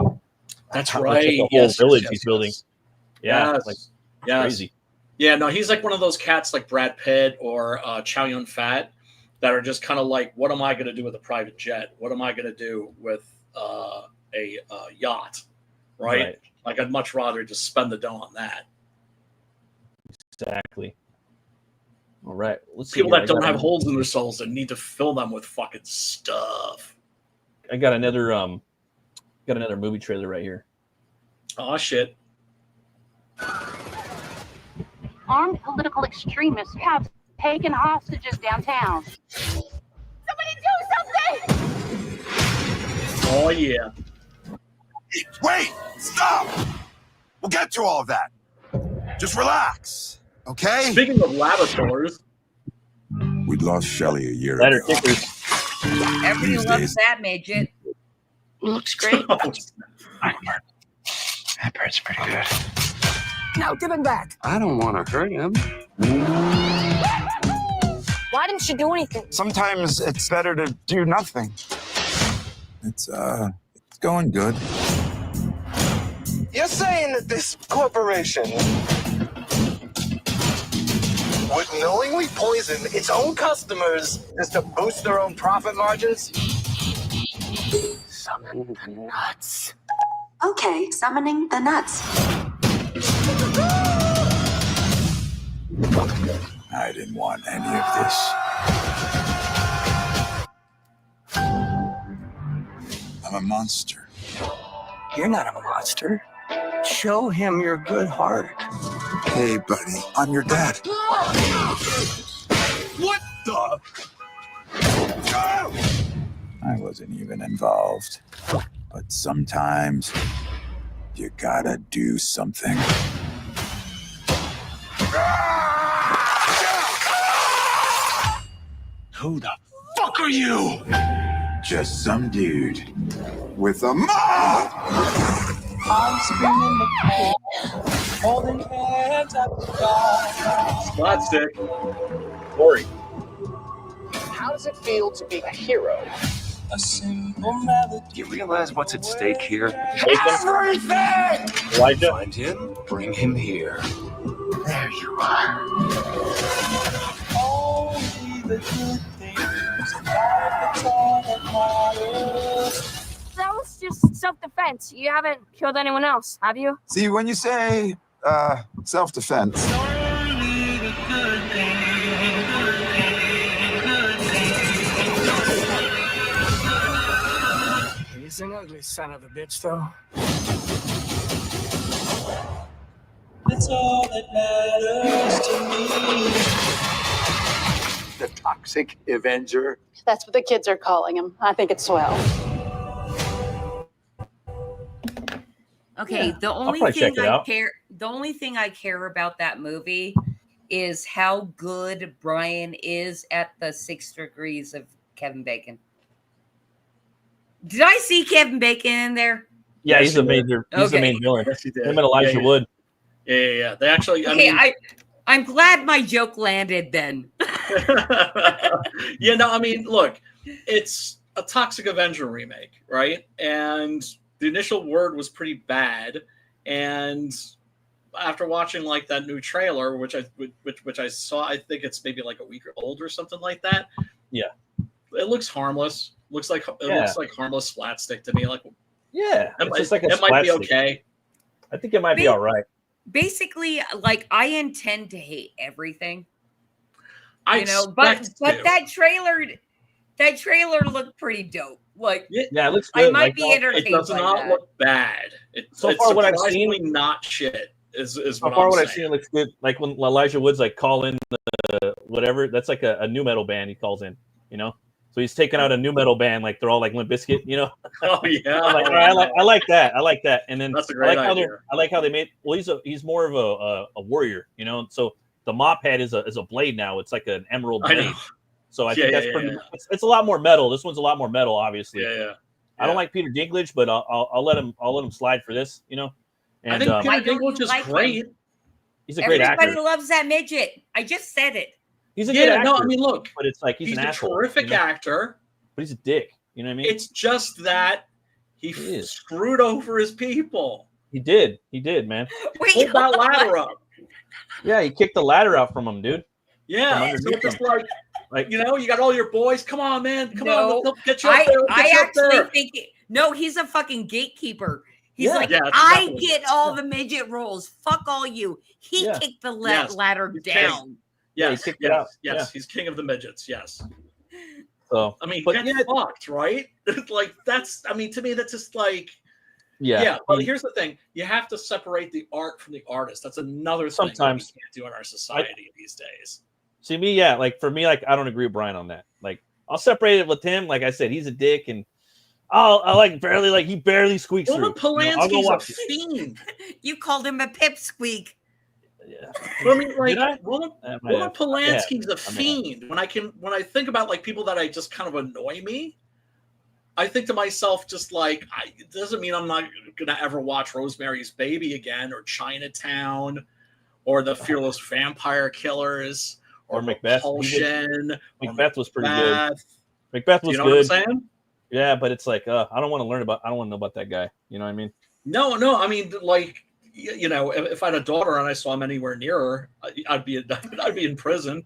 That's like right. a whole village he's building. Yeah, Yes. like Yes. crazy. Yeah, no, he's like one of those cats like Brad Pitt or Chow Yun-Fat that are just kind of like, what am I going to do with a private jet? What am I going to do with a yacht? Right? Like, I'd much rather just spend the dough on that. Exactly. All right. Let's see People here. that don't have holes in their souls that need to fill them with fucking stuff. I got another movie trailer right here. Oh shit. Armed political extremists have taken hostages downtown. Somebody do something! Oh yeah. Wait! Stop! We'll get to all of that. Just relax, okay? Speaking of laboratories, We lost Shelley a year Ladder ago. kickers. Everybody These loves days- that midget. Looks great. That bird's pretty good. Now give him back. I don't want to hurt him. Why didn't she do anything? Sometimes it's better to do nothing. It's going good. You're saying that this corporation would knowingly poison its own customers just to boost their own profit margins? Summon the nuts. Okay, summoning the nuts. I didn't want any of this. I'm a monster. You're not a monster. Show him your good heart. Hey, buddy, I'm your dad. What the? I wasn't even involved. But sometimes you gotta do something. Who the fuck are you? Just some dude with a mouth. slapstick. Corey. How does it feel to be a hero? Do you realize what's at stake here? Everything! Elijah. Find him, bring him here. There you are. That was just self-defense. You haven't killed anyone else, have you? See, when you say self-defense, He's an ugly son of a bitch, though. It's all that matters to me. The Toxic Avenger. That's what the kids are calling him. I think it's swell. Okay, Yeah, the I'll only probably thing check it I out. care the only thing I care about that movie is how good Brian is at the 6 degrees of Kevin Bacon. Did I see Kevin Bacon in there? Yeah, Yes, he's the you did. major. He's the main villain. Yes, he did. Him and Elijah Yeah, yeah. Wood. Yeah. They actually, Okay, I'm glad my joke landed then. yeah, no, I mean, look, it's a Toxic Avenger remake, right? And the initial word was pretty bad, and after watching like that new trailer, which I saw, I think it's maybe like a week old or something like that. Yeah, it looks harmless. Looks like harmless slapstick to me. Like, yeah, it's just like a it might be slapstick. okay. I think it might be all right. Basically, like I intend to hate everything. I You know, but expect to. that trailer looked pretty dope. Like, Yeah, it looks good. I might Like, be It entertained does by not that. look bad. It's far what I've surprisingly seen- not shit. Is so what far I'm what saying. I've seen, it looks good. Like when Elijah Wood's like call in the whatever, that's like a new metal band he calls in. You know, so he's taking out a new metal band, like they're all like Limp Bizkit. You know, Oh yeah, I'm like, all right, I like that. I like that. And then That's a I great like how idea. I like how they made. Well, he's more of a warrior. You know, so the mop head is a blade now. It's like an emerald I blade. know. So I Yeah, think that's yeah, pretty. yeah. It's a lot more metal. This one's a lot more metal, obviously. Yeah. I don't like Peter Dinklage, but I'll let him slide for this. You know, and I think Peter Dinklage is great. He's a great actor. Everybody loves that midget. I just said it. He's a good actor. No, I mean, look, but it's like he's an a asshole, terrific actor, but he's a dick. You know what I mean? It's just that he screwed over his people. He did, man. Wait, pulled that ladder up. Yeah, he kicked the ladder out from him, dude. Yeah, so it's just like you know, you got all your boys. Come on, man. Come on, let's get you up there. I actually think no, he's a fucking gatekeeper. He's I get all the midget roles. Fuck all you. He kicked the ladder down. Yes, he kicked it out. Yes, he's king of the midgets. Yes. So I mean, get fucked, right? Like that's. I mean, to me, that's just like. Yeah. But here's the thing: you have to separate the art from the artist. That's another thing that we can't do in our society these days. See me, like for me, like I don't agree with Brian on that. Like I'll separate it with him. Like I said, he's a dick, and he barely squeaks through. Polanski's a fiend. You called him a pipsqueak. Yeah. But I mean, like Roman Polanski's a fiend. When I think about like people that I just kind of annoy me, I think to myself, just like it doesn't mean I'm not gonna ever watch Rosemary's Baby again, or Chinatown, or The Fearless Vampire Killers, or Macbeth. Macbeth was pretty good. Macbeth was good. What I'm saying? Yeah, but it's like I don't want to know about that guy. You know what I mean? No. I mean, like, you know, if I had a daughter and I saw him anywhere near her, I'd be in prison.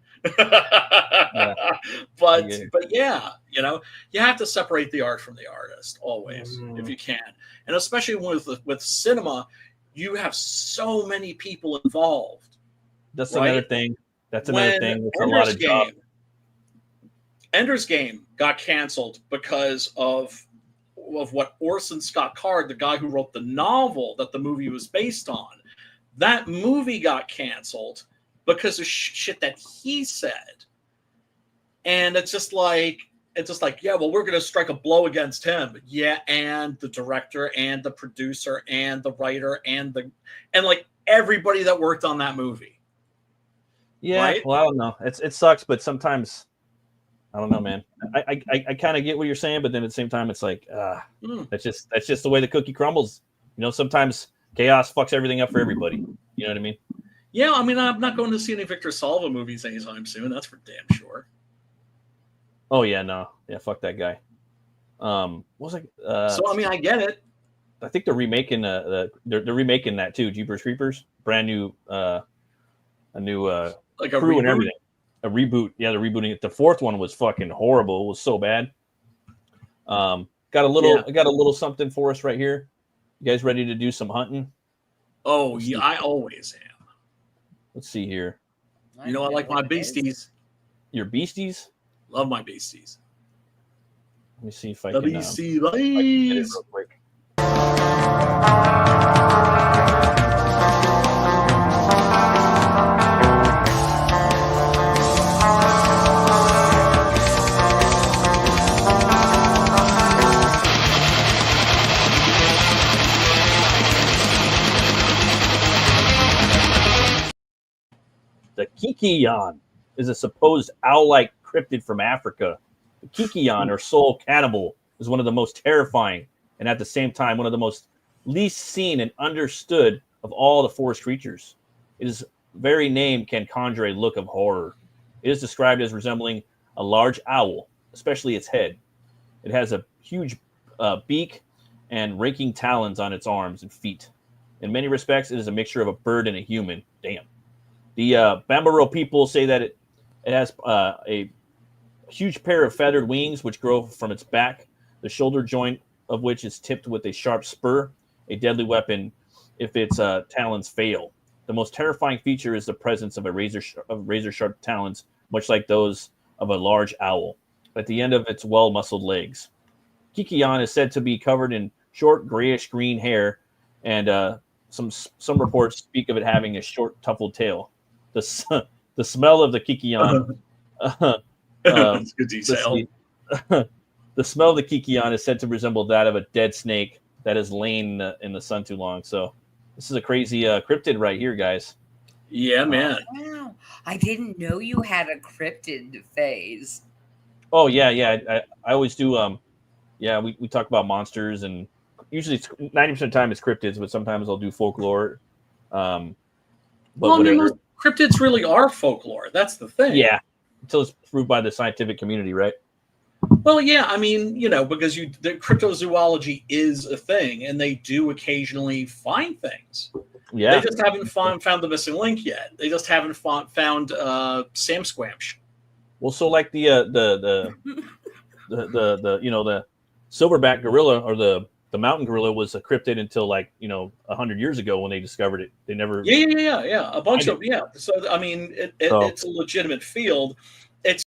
But yeah, you know, you have to separate the art from the artist always, if you can, and especially with cinema, you have so many people involved. That's another thing. That's another thing. It's a lot of job. Ender's Game got canceled because of what Orson Scott Card, the guy who wrote the novel that the movie was based on, that movie got canceled because of shit that he said. And it's just like, yeah, well, we're going to strike a blow against him. Yeah. And the director and the producer and the writer and like everybody that worked on that movie. Yeah. Right? Well, I don't know. It sucks, but sometimes I don't know, man. I kind of get what you're saying, but then at the same time, it's like that's just the way the cookie crumbles. You know, sometimes chaos fucks everything up for everybody. You know what I mean? Yeah, I mean, I'm not going to see any Victor Salva movies anytime soon. That's for damn sure. Oh yeah, no, yeah, fuck that guy. What was it? So I mean, I get it. I think they're remaking they're remaking that too. Jeepers Creepers, brand new, a new like a crew reboot? And everything. A reboot, yeah, they're rebooting it. The fourth one was fucking horrible. It was so bad. Got a little something for us right here. You guys ready to do some hunting? Oh yeah, I always am. Let's see here. You know, I like my beasties. Your beasties? Love my beasties. Let me see if I can. Beastie get it real quick. The Kikion is a supposed owl-like cryptid from Africa. The Kikion, or soul cannibal, is one of the most terrifying and at the same time one of the most least seen and understood of all the forest creatures. Its very name can conjure a look of horror. It is described as resembling a large owl, especially its head. It has a huge beak and raking talons on its arms and feet. In many respects, it is a mixture of a bird and a human. Damn. The Bambaro people say that it has a huge pair of feathered wings which grow from its back, the shoulder joint of which is tipped with a sharp spur, a deadly weapon if its talons fail. The most terrifying feature is the presence of razor-sharp talons, much like those of a large owl, at the end of its well-muscled legs. Kikion is said to be covered in short grayish-green hair, and some reports speak of it having a short, tuffled tail. The smell of the Kikion. That's good detail. The smell of the Kikion is said to resemble that of a dead snake that has lain in the sun too long. So this is a crazy cryptid right here, guys. Yeah, man. Wow. I didn't know you had a cryptid phase. Oh, yeah. I always do. Yeah, we talk about monsters, and usually 90% of the time it's cryptids, but sometimes I'll do folklore. But well, I mean, whatever. those cryptids really are folklore. That's the thing. Yeah, until it's proved by the scientific community, right? Well, yeah, I mean, because the cryptozoology is a thing, and they do occasionally find things. Yeah, they just haven't found the missing link yet. They just haven't found Sam Squamch. Well, so like the silverback gorilla or the mountain gorilla was a cryptid until 100 years ago when they discovered it. They never. Yeah. A bunch of So I mean, it's a legitimate field. It's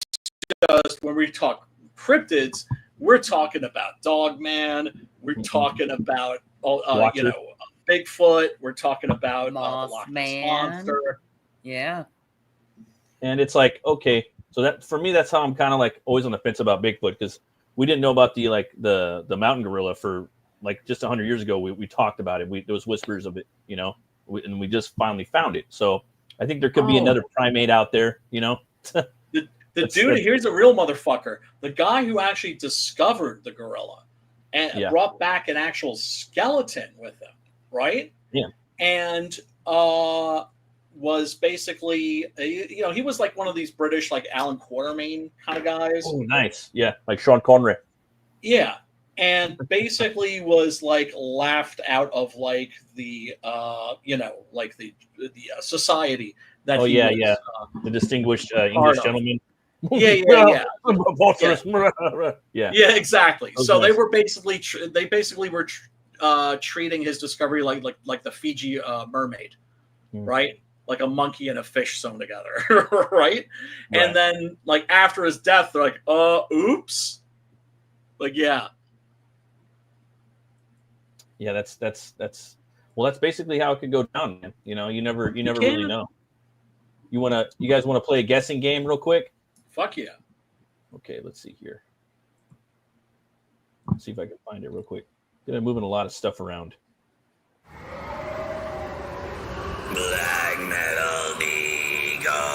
just when we talk cryptids, we're talking about Dogman. We're talking about Bigfoot. We're talking about the Loch Ness Monster. Yeah. And it's like, okay, so that for me, that's how I'm kind of like always on the fence about Bigfoot, because we didn't know about the mountain gorilla for just 100 years ago. We talked about it. There was whispers of it, and we just finally found it. So I think there could be another primate out there, The dude, here's a real motherfucker. The guy who actually discovered the gorilla and brought back an actual skeleton with him, right? Yeah. And was basically, he was like one of these British, like Alan Quatermain kind of guys. Oh, nice. Yeah, like Sean Connery. Yeah. And basically was laughed out of the society that the distinguished English gentleman. Yeah, exactly. Those so guys. they were basically treating his discovery like the Fiji mermaid, right? Like a monkey and a fish sewn together, right? And then after his death, they're like, oops. Yeah, that's basically how it could go down, man. You never really know. You guys want to play a guessing game real quick? Fuck yeah. Okay, let's see here. Let's see if I can find it real quick. I'm moving a lot of stuff around. Black Metal Decode.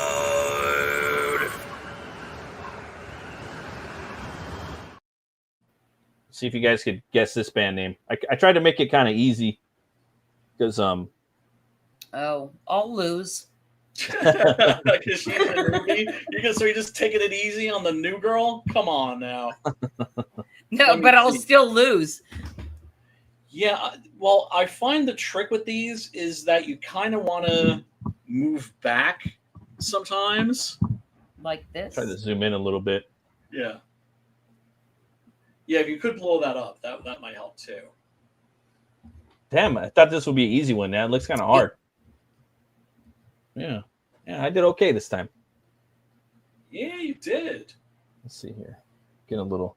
See if you guys could guess this band name. I tried to make it kind of easy because I'll lose. Because she's a newbie. You're just taking it easy on the new girl? Come on now. No, but I'll still lose. Yeah, well, I find the trick with these is that you kind of want to move back sometimes. Like this? Try to zoom in a little bit. Yeah. Yeah, if you could blow that up, that might help too. Damn, I thought this would be an easy one. Now it looks kind of hard. Yeah, I did okay this time. Yeah, you did. Let's see here. Get a little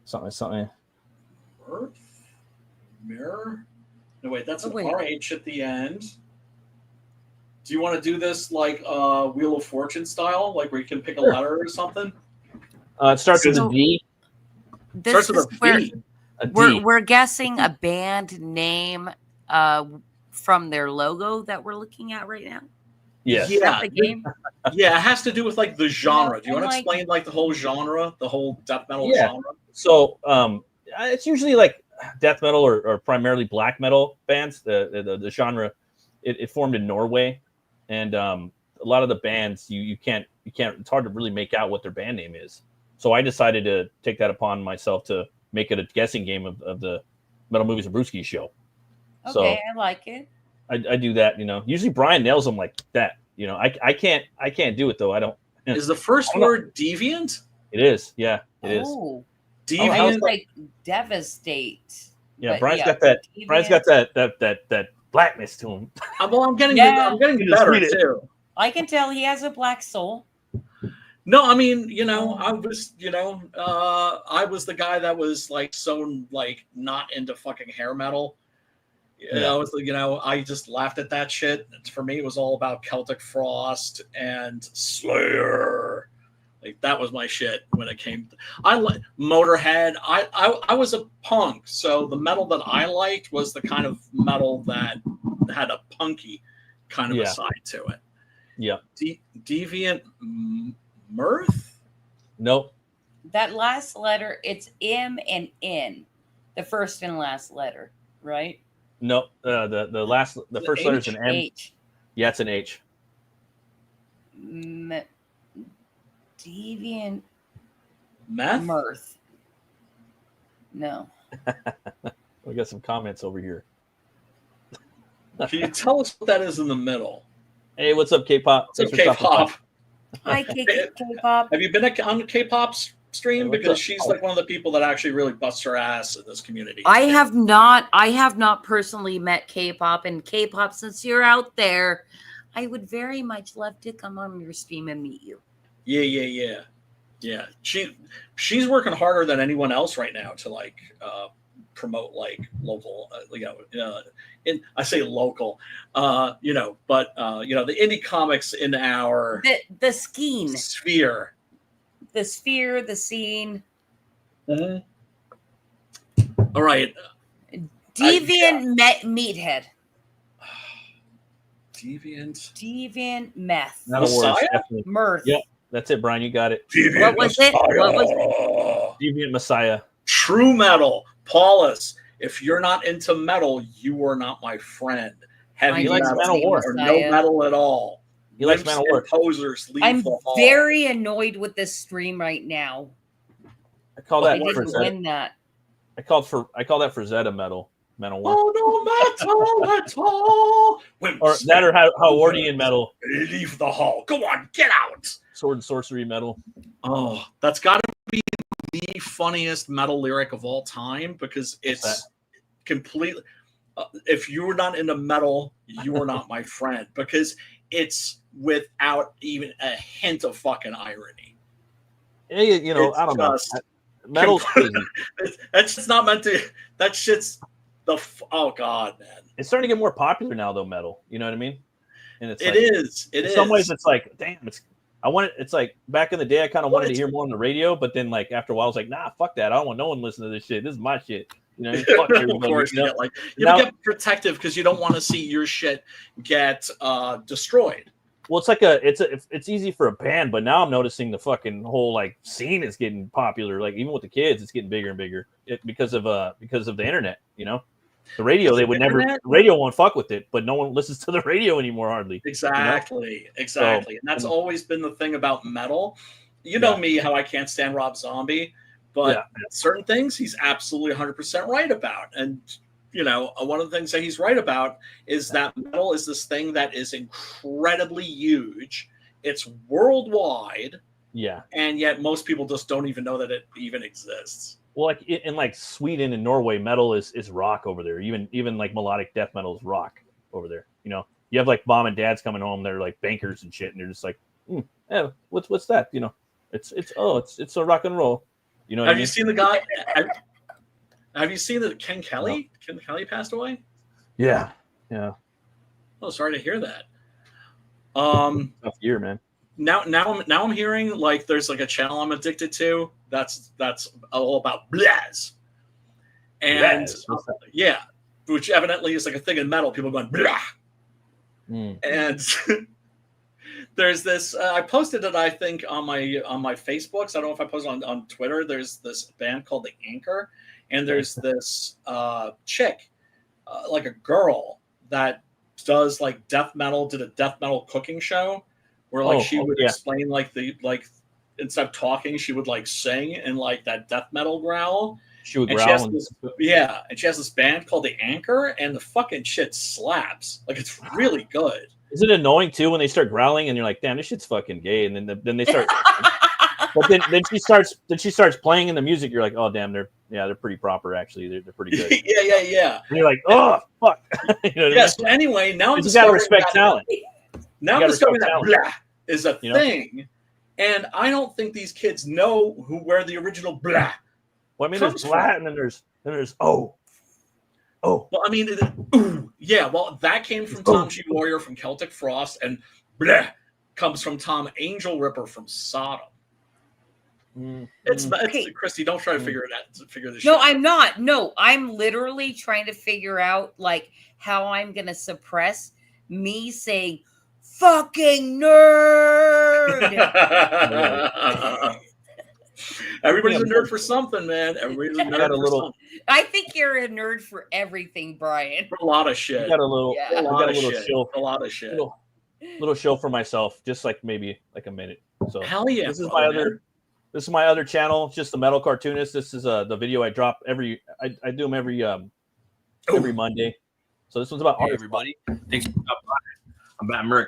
something. Earth mirror. No, wait, that's an RH at the end. Do you want to do this like Wheel of Fortune style, like where you can pick a letter or something? It starts with a D. This is where we're guessing a band name from their logo that we're looking at right now. Yes. Yeah. The game? Yeah, it has to do with the genre. Do you want to explain the whole genre, the whole death metal genre? So it's usually death metal or primarily black metal bands. The genre it formed in Norway, and a lot of the bands you can't. It's hard to really make out what their band name is. So I decided to take that upon myself to make it a guessing game of the Metal Movies and Brewsky'S show. Okay, So I like it. I do that, Usually Brian nails them like that. I can't do it though. I don't. Is the first word deviant? It is. Yeah, it is. Oh, Deviant, like devastate. Yeah, But Brian's got that. deviant. Brian's got that blackness to him. Well, I'm getting Yeah. better too. I can tell he has a black soul. No, I mean, I was, I was the guy that was so not into fucking hair metal. I was, I just laughed at that shit. For me, it was all about Celtic Frost and Slayer. That was my shit when it came. I like Motorhead. I was a punk, so the metal that I liked was the kind of metal that had a punky kind of a side to it. Yeah. Deviant Mirth? Nope. That last letter, it's M and N, the first and last letter, right? No, the first letter is an M. H. Yeah, it's an H. Deviant Meth? mirth. No. We got some comments over here. Can you tell us what that is in the middle? Hey, what's up, K-pop? What's up, K-pop? Hi, K-pop. Have you been on K-pop's stream? Hey, what's Because up? she's like one of the people that actually really busts her ass in this community. I have not personally met K-pop, and K-pop, since you're out there, I would very much love to come on your stream and meet you. Yeah. She's working harder than anyone else right now to like promote like local, and I say local, but the indie comics in our the scene sphere, the scene. Mm-hmm. All right, Deviant meathead. Deviant meth. Messiah? Mirth. Yep, that's it, Brian. You got it. Deviant What was it? What was it? Deviant Messiah. True metal. Paulus, if you're not into metal, you are not my friend. Heavy metal or no metal at all. He likes Manowar. Posers leave I'm the hall. very annoyed with this stream right now. I call that I didn't Frazetta. win that. I call that Frazetta metal. Manowar. Oh, no metal at all. Or that, or Howardian metal. Leave the hall. Go on, get out. Sword and sorcery metal. Oh, that's got to be the funniest metal lyric of all time, because it's completely. If you're not into metal, you are not my friend, because it's without even a hint of fucking irony. Hey, I don't know. Metal's crazy. That's just not meant to. That shit's oh god, man. It's starting to get more popular now, though. Metal, you know what I mean? And it is. In some ways, it's like, damn. It's like back in the day, I kind of wanted to hear more on the radio, but then like after a while, I was like, nah, fuck that. I don't want no one listening to this shit. This is my shit. Fuck everybody, of course, you get protective because you don't want to see your shit get destroyed. Well, it's like it's easy for a band, but now I'm noticing the fucking whole like scene is getting popular. Like even with the kids, it's getting bigger and bigger because of the internet. The radio, the radio won't fuck with it, but no one listens to the radio anymore hardly. Exactly. And that's always been the thing about metal. You know me, how I can't stand Rob Zombie, but certain things he's absolutely 100% right about. And one of the things that he's right about is that metal is this thing that is incredibly huge. It's worldwide. Yeah. And yet most people just don't even know that it even exists. Well, like in like Sweden and Norway, metal is rock over there. Even like melodic death metal is rock over there. You have like mom and dads coming home. They're like bankers and shit, and they're just like, what's that? It's a rock and roll. Have you seen the guy? Have you seen the Ken Kelly? No. Ken Kelly passed away. Yeah. Oh, sorry to hear that. Tough year, man. Now I'm hearing like there's like a channel I'm addicted to. That's all about blaz. And which evidently is like a thing in metal. People going blah. And there's this. I posted it, I think, on my Facebooks. I don't know if I posted on Twitter. There's this band called The Anchor, and there's this chick, like a girl that does like death metal. Did a death metal cooking show where like she would explain like instead of talking, she would like sing in like that death metal growl. She would growl. And she has this band called The Anchor, and the fucking shit slaps. Like it's really good. Is it annoying too when they start growling and you're like, damn, this shit's fucking gay, and then they start. But then she starts playing in the music. You're like, oh damn, they're pretty proper actually. They're pretty good. Yeah. And you're like, oh fuck. So anyway, now you gotta respect talent. Now I'm discovering that blah is a thing, and I don't think these kids know where the original blah. Well, I mean, there's blah, and then there's oh. Well, I mean, ooh, yeah. Well, that came from Tom G. Warrior from Celtic Frost, and blah comes from Tom Angel Ripper from Sodom. It's Christy. Don't try to figure it out. Figure this. No, shit out. I'm not. No, I'm literally trying to figure out like how I'm gonna suppress me saying "fucking nerd." Everybody's a nerd for something, man. Everybody's a nerd for something. I think you're a nerd for everything, Brian. For a lot of shit. We got a little, Yeah. we got a little shit. show. A lot of shit. Little show for myself, just like maybe like a minute. So hell yeah. This is my other. This is my other channel, just the Metal Cartoonist. This is the video I drop every. I do them every Monday. So this one's about hey, everybody. Thanks for stopping by. I'm Matt Merck,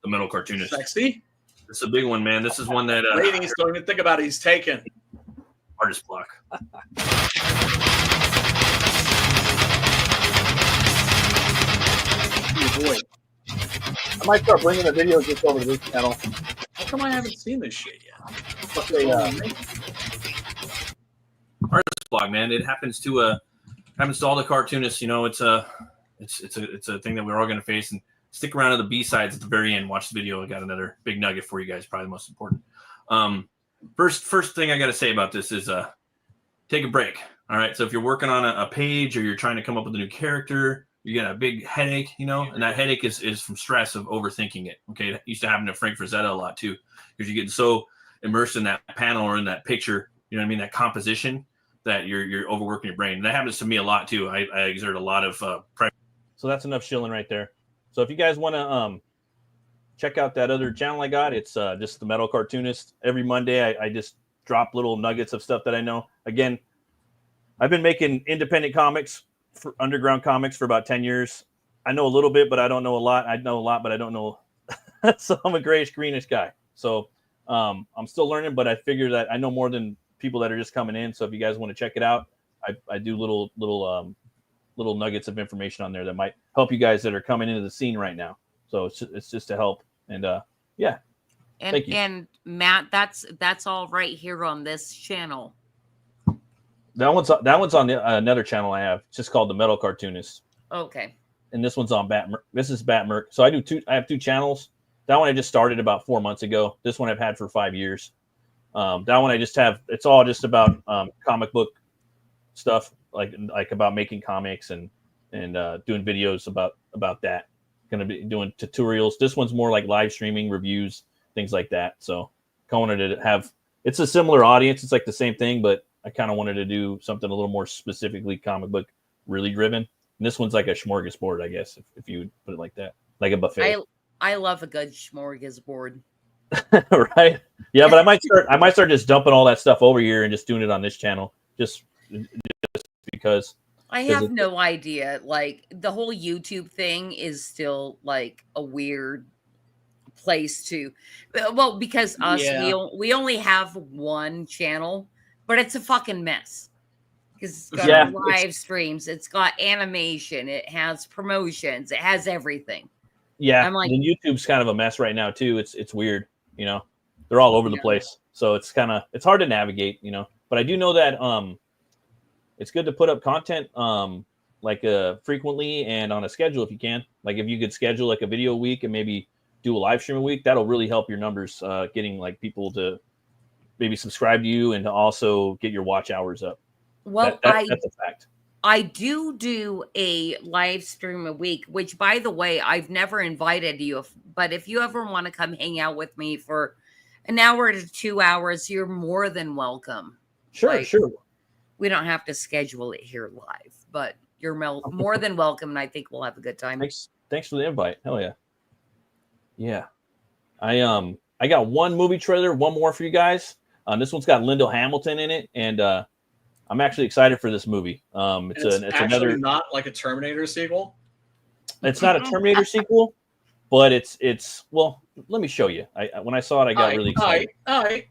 the Metal Cartoonist. Sexy. This is a big one, man. This is one that ladies don't even think about it. He's taken. Artist block. Boy. I might start bringing the videos just over to this channel. How come I haven't seen this shit yet? Artist blog, man. It happens to all the cartoonists. You know, it's a thing that we're all going to face. And stick around to the B-sides at the very end. Watch the video. I got another big nugget for you guys. Probably the most important. First thing I got to say about this is take a break. All right. So if you're working on a page or you're trying to come up with a new character, you get a big headache, you know, and that headache is from stress of overthinking it. Okay. It used to happen to Frank Frazetta a lot too, because you're getting so immersed in that panel or in that picture, you know what I mean? That composition that you're overworking your brain. And that happens to me a lot too. I exert a lot of pressure. So that's enough shilling right there. So if you guys want to check out that other channel I got, it's just the Metal Cartoonist. Every Monday I just drop little nuggets of stuff that I know. Again, I've been making independent comics, for underground comics, for about 10 years. I know a little bit, but I don't know a lot. I know a lot, but I don't know. So I'm a grayish greenish guy. So I'm still learning, but I figure that I know more than people that are just coming in. So if you guys want to check it out, I do little nuggets of information on there that might help you guys that are coming into the scene right now. So it's just to help. And yeah. Thank you. And Matt, that's all right here on this channel. That one's on another channel I have. It's just called the Metal Cartoonist. Okay. And this one's on This is Bat Merc. So I have two channels. That one I just started about 4 months ago. This one I've had for 5 years. That one I just have. It's all just about comic book stuff, like about making comics and doing videos about that. Going to be doing tutorials. This one's more like live streaming, reviews, things like that. So I wanted to have. It's a similar audience. It's like the same thing, but I kind of wanted to do something a little more specifically comic book really driven. And this one's like a smorgasbord, I guess, if you would put it like that, like a buffet. I love a good smorgasbord. Right? Yeah, but I might start just dumping all that stuff over here and just doing it on this channel, just because. I have no idea. Like the whole YouTube thing is still like a weird place to, well, because we only have one channel. But it's a fucking mess because it's got live streams, it's got animation, it has promotions, it has everything. Yeah, I'm like, and YouTube's kind of a mess right now too. It's weird, you know. They're all over the place, so it's hard to navigate, you know. But I do know that it's good to put up content frequently and on a schedule if you can. Like if you could schedule like a video a week and maybe do a live stream a week, that'll really help your numbers, getting like people to maybe subscribe to you and to also get your watch hours up. Well, that's a fact. I do a live stream a week, which by the way, I've never invited you, but if you ever want to come hang out with me for an hour to 2 hours, you're more than welcome. Sure. We don't have to schedule it here live, but you're more than welcome. And I think we'll have a good time. Thanks for the invite. Hell yeah. Yeah. I got one movie trailer, one more for you guys. This one's got Linda Hamilton in it, and I'm actually excited for this movie. It's another, not like a Terminator sequel. It's not a Terminator sequel, but it's well. Let me show you. When I saw it, I got really excited. All right.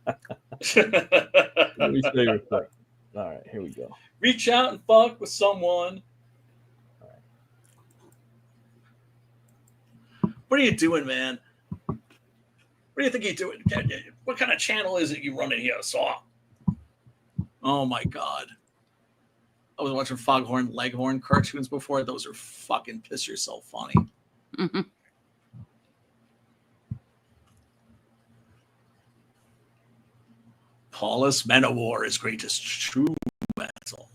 Let me show you real quick. All right, here we go. Reach out and fuck with someone. All right. What are you doing, man? What do you think you're doing? What kind of channel is it you run in here? Saw. Oh my God. I was watching Foghorn Leghorn cartoons before. Those are fucking piss yourself funny. Mm-hmm. Paulus Manowar is greatest true metal.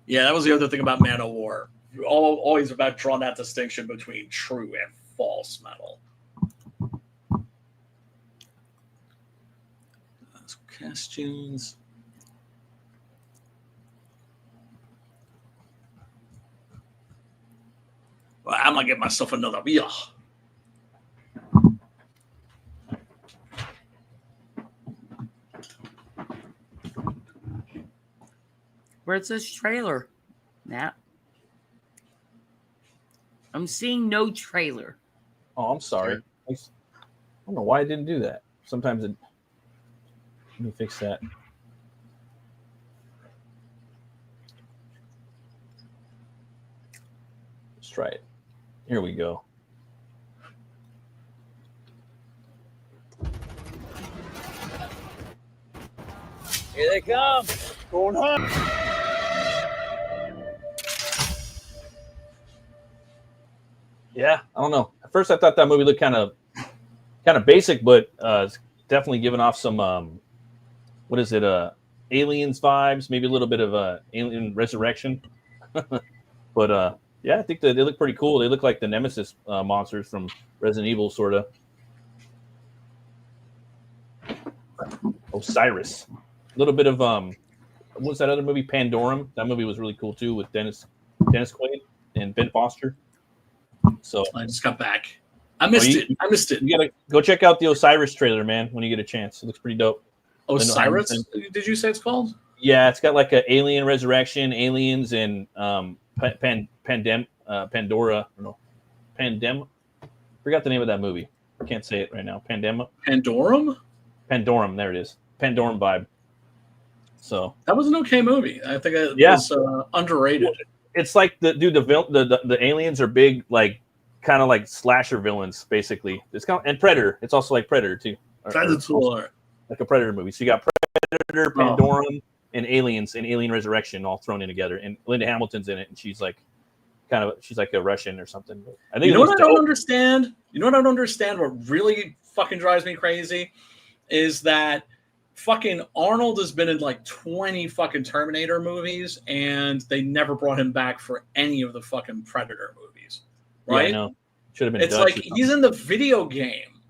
Yeah, that was the other thing about Manowar. Always about drawing that distinction between true and false metal. Cast tunes. Well, I'm gonna get myself another beer. Where's this trailer, Matt? I'm seeing no trailer. Oh, I'm sorry. I don't know why I didn't do that. Sometimes it. Let me fix that. Let's try it. Here we go. Here they come. Going home. Yeah, I don't know. At first, I thought that movie looked kind of basic, but it's definitely giving off some what is it? Aliens vibes, maybe a little bit of Alien Resurrection. But yeah, I think that they look pretty cool. They look like the Nemesis monsters from Resident Evil, sort of. Osiris. A little bit of what was that other movie? Pandorum. That movie was really cool too, with Dennis Quaid and Ben Foster. So I just got back. I missed it. You gotta go check out the Osiris trailer, man, when you get a chance. It looks pretty dope. Osiris? Did you say it's called? Yeah, it's got like an Alien Resurrection, Aliens, and Pandora. No, forgot the name of that movie. I can't say it right now. Pandorum. There it is. Pandorum vibe. So that was an okay movie. I think it was underrated. It's like the aliens are big, like kind of like slasher villains, basically. It's kind of, and Predator. It's also like Predator too. Predator. Like a Predator movie. So you got Predator, Pandorum, and Aliens, and Alien Resurrection all thrown in together. And Linda Hamilton's in it, and she's like a Russian or something. I think what I don't understand. You know what I don't understand? What really fucking drives me crazy is that fucking Arnold has been in like 20 fucking Terminator movies, and they never brought him back for any of the fucking Predator movies. Right? Yeah, should have been. It's Dutch like he's in the video game,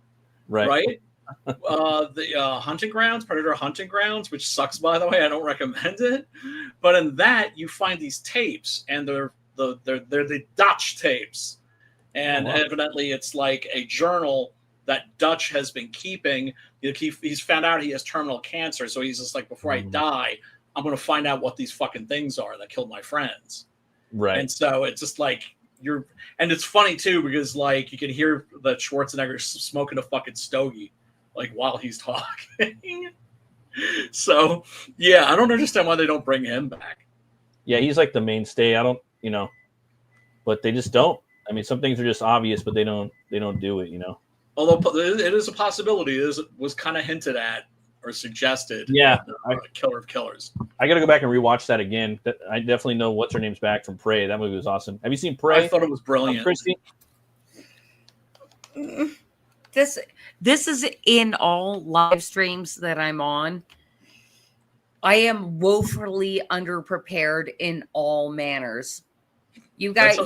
right? The Hunting Grounds, Predator Hunting Grounds, which sucks, by the way. I don't recommend it. But in that, you find these tapes, and they're the Dutch tapes, and evidently it's like a journal that Dutch has been keeping. He's found out he has terminal cancer, so he's just like, before I die, I'm going to find out what these fucking things are that killed my friends. Right. And so it's just like and it's funny too, because like you can hear that Schwarzenegger smoking a fucking stogie, like while he's talking. So yeah, I don't understand why they don't bring him back. Yeah, he's like the mainstay. I don't, but they just don't. I mean, some things are just obvious, but they don't do it, Although it is a possibility. It was kind of hinted at or suggested. Yeah. Killer of Killers. I got to go back and rewatch that again. I definitely know what's her name's back from Prey. That movie was awesome. Have you seen Prey? I thought it was brilliant. Christy? This is in all live streams that I'm on. I am woefully underprepared in all manners. You guys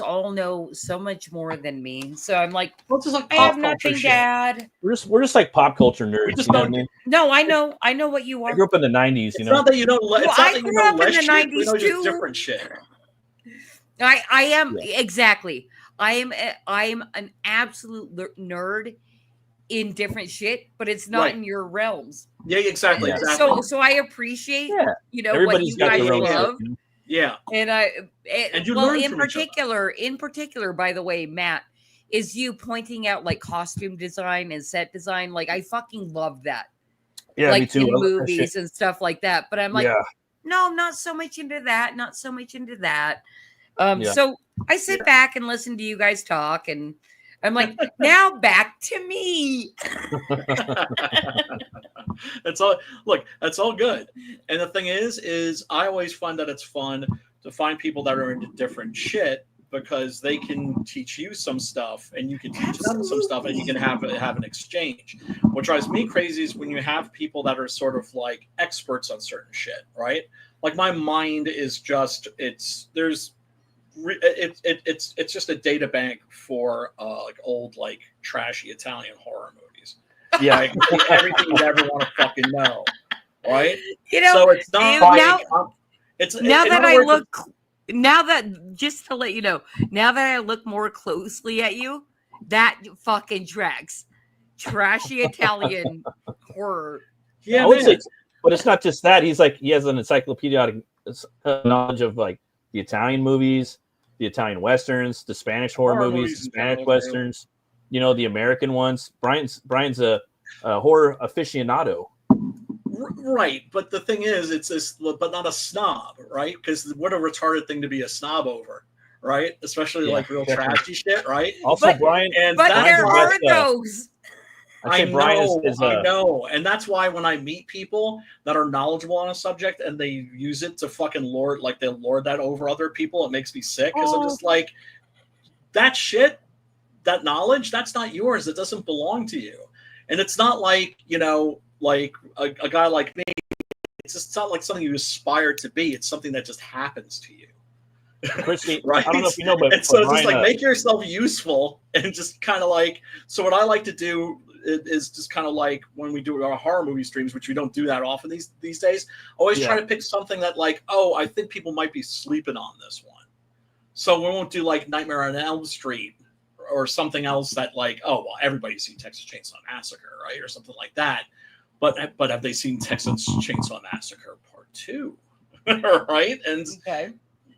all know so much more than me. So I'm like, I have nothing, Dad. We're just like pop culture nerds. You know what I mean? No, I know what you are. I grew up in the 90s. It's not that you don't. I grew up in the 90s too. Different shit. I am exactly. I am an absolute nerd in different shit, but it's not in your realms. Yeah, exactly. So I appreciate what you guys love. Yeah, and you learn in particular, by the way, Matt, is you pointing out like costume design and set design. Like I fucking love that. Yeah, like me too. In movies and stuff like that. But I'm like, no, I'm not so much into that. Not so much into that. So I sit back and listen to you guys talk, and I'm like, now back to me. That's all. Look, that's all good. And the thing is I always find that it's fun to find people that are into different shit, because they can teach you some stuff and you can teach them some stuff, and you can have an exchange. What drives me crazy is when you have people that are sort of like experts on certain shit, right? Like my mind is just it's just a data bank for like old, like trashy Italian horror movies. Yeah, everything you ever want to fucking know, right? You know, so it's not now, it's now in that other I words, look, now that just to let you know, now that I look more closely at you, that fucking tracks. Trashy Italian horror. Yeah, I would man. say, but it's not just that. He's like, he has an encyclopedic knowledge of like the Italian movies, the Italian westerns, the Spanish horror movies, the in Spanish general, westerns, you know, the American ones. Brian's a horror aficionado. Right, but the thing is, it's this, but not a snob, right? Because what a retarded thing to be a snob over, right? Especially like real trashy shit, right? Also, Brian, and But that's there why, are those. I know, and that's why when I meet people that are knowledgeable on a subject and they use it to fucking lord, like they lord that over other people, it makes me sick because I'm just like, that shit, that knowledge, that's not yours. It doesn't belong to you, and it's not like, you know, like a guy like me. It's just not like something you aspire to be. It's something that just happens to you. Christy, right? I don't know if you know, but so it's Brian, just like make yourself useful and just kind of like. So what I like to do is just kind of like when we do our horror movie streams, which we don't do that often these days. Always try to pick something that like, oh, I think people might be sleeping on this one. So we won't do like Nightmare on Elm Street or something else that like, oh well, everybody's seen Texas Chainsaw Massacre, right, or something like that. But have they seen Texas Chainsaw Massacre Part 2? Right? And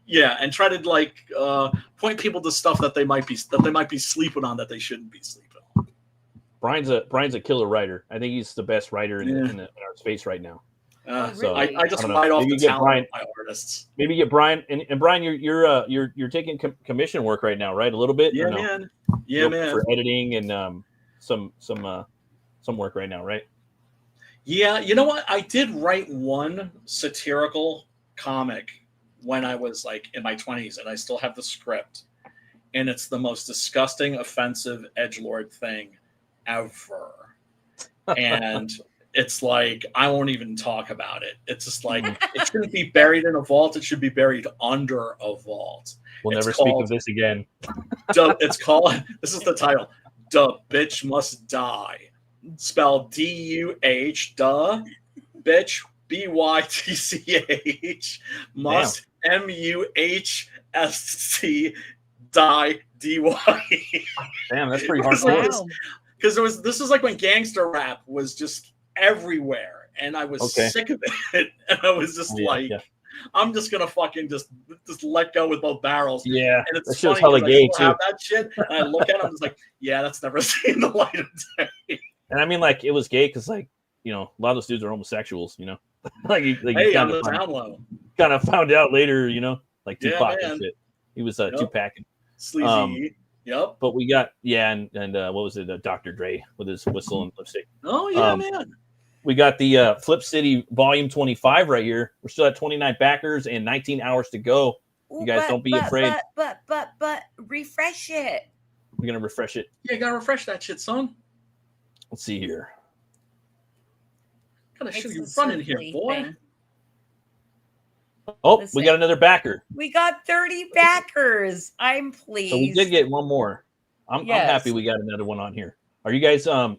yeah, and try to like point people to stuff that they might be sleeping on that they shouldn't be sleeping on. Brian's a killer writer. I think he's the best writer in our space right now. So I just write off the talent of my artists. Maybe get Brian and Brian. You're taking commission work right now, right? A little bit. Yeah, man. Yeah, man. For editing and some work right now, right? Yeah, you know what? I did write one satirical comic when I was like in my 20s, and I still have the script. And it's the most disgusting, offensive edgelord thing ever. And it's like, I won't even talk about it. It's just like, it shouldn't be buried in a vault. It should be buried under a vault. We'll never speak of this again. It's called, this is the title, "The Bitch Must Die." Spelled D-U-H, duh, bitch, B-Y-T-C-H, must, M-U-H-S-C, die, D-Y. Damn, that's pretty hardcore. Because this is like when gangster rap was just everywhere, and I was sick of it, and I was just I'm just gonna fucking just let go with both barrels. Yeah, and it's that shit's funny hella gay too. Have that shit, and I look at it, I'm just like, yeah, that's never seen the light of day. And I mean, like, it was gay because, like, you know, a lot of those dudes are homosexuals, you know. Hey, on the down low. Kind of found out later, you know, like Tupac man. and shit. He was Tupac. Sleazy. Yep. But we got, and what was it? Dr. Dre with his whistle and lipstick. Oh, yeah, man. We got the Flip City Volume 25 right here. We're still at 29 backers and 19 hours to go. You guys don't be afraid. But refresh it. We're going to refresh it. Yeah, you got to refresh that shit, son. Let's see here. Gotta show you running here, boy. Thing. Oh, we got another backer. We got 30 backers. I'm pleased. So we did get one more. I'm happy we got another one on here. Are you guys doing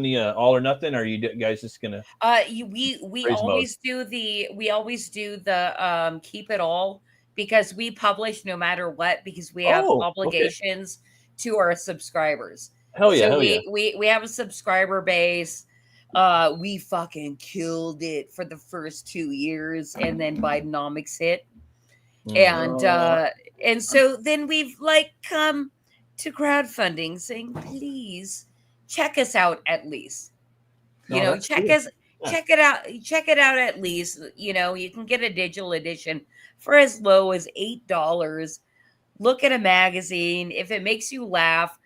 the all or nothing? Or are you guys just gonna we always do the keep it all, because we publish no matter what, because we have obligations to our subscribers. Hell yeah, so hell we have a subscriber base. We fucking killed it for the first 2 years, and then Bidenomics hit. And so then we've like come to crowdfunding saying, please check us out at least. You know, check it out at least. You know, you can get a digital edition for as low as $8. Look at a magazine. If it makes you laugh,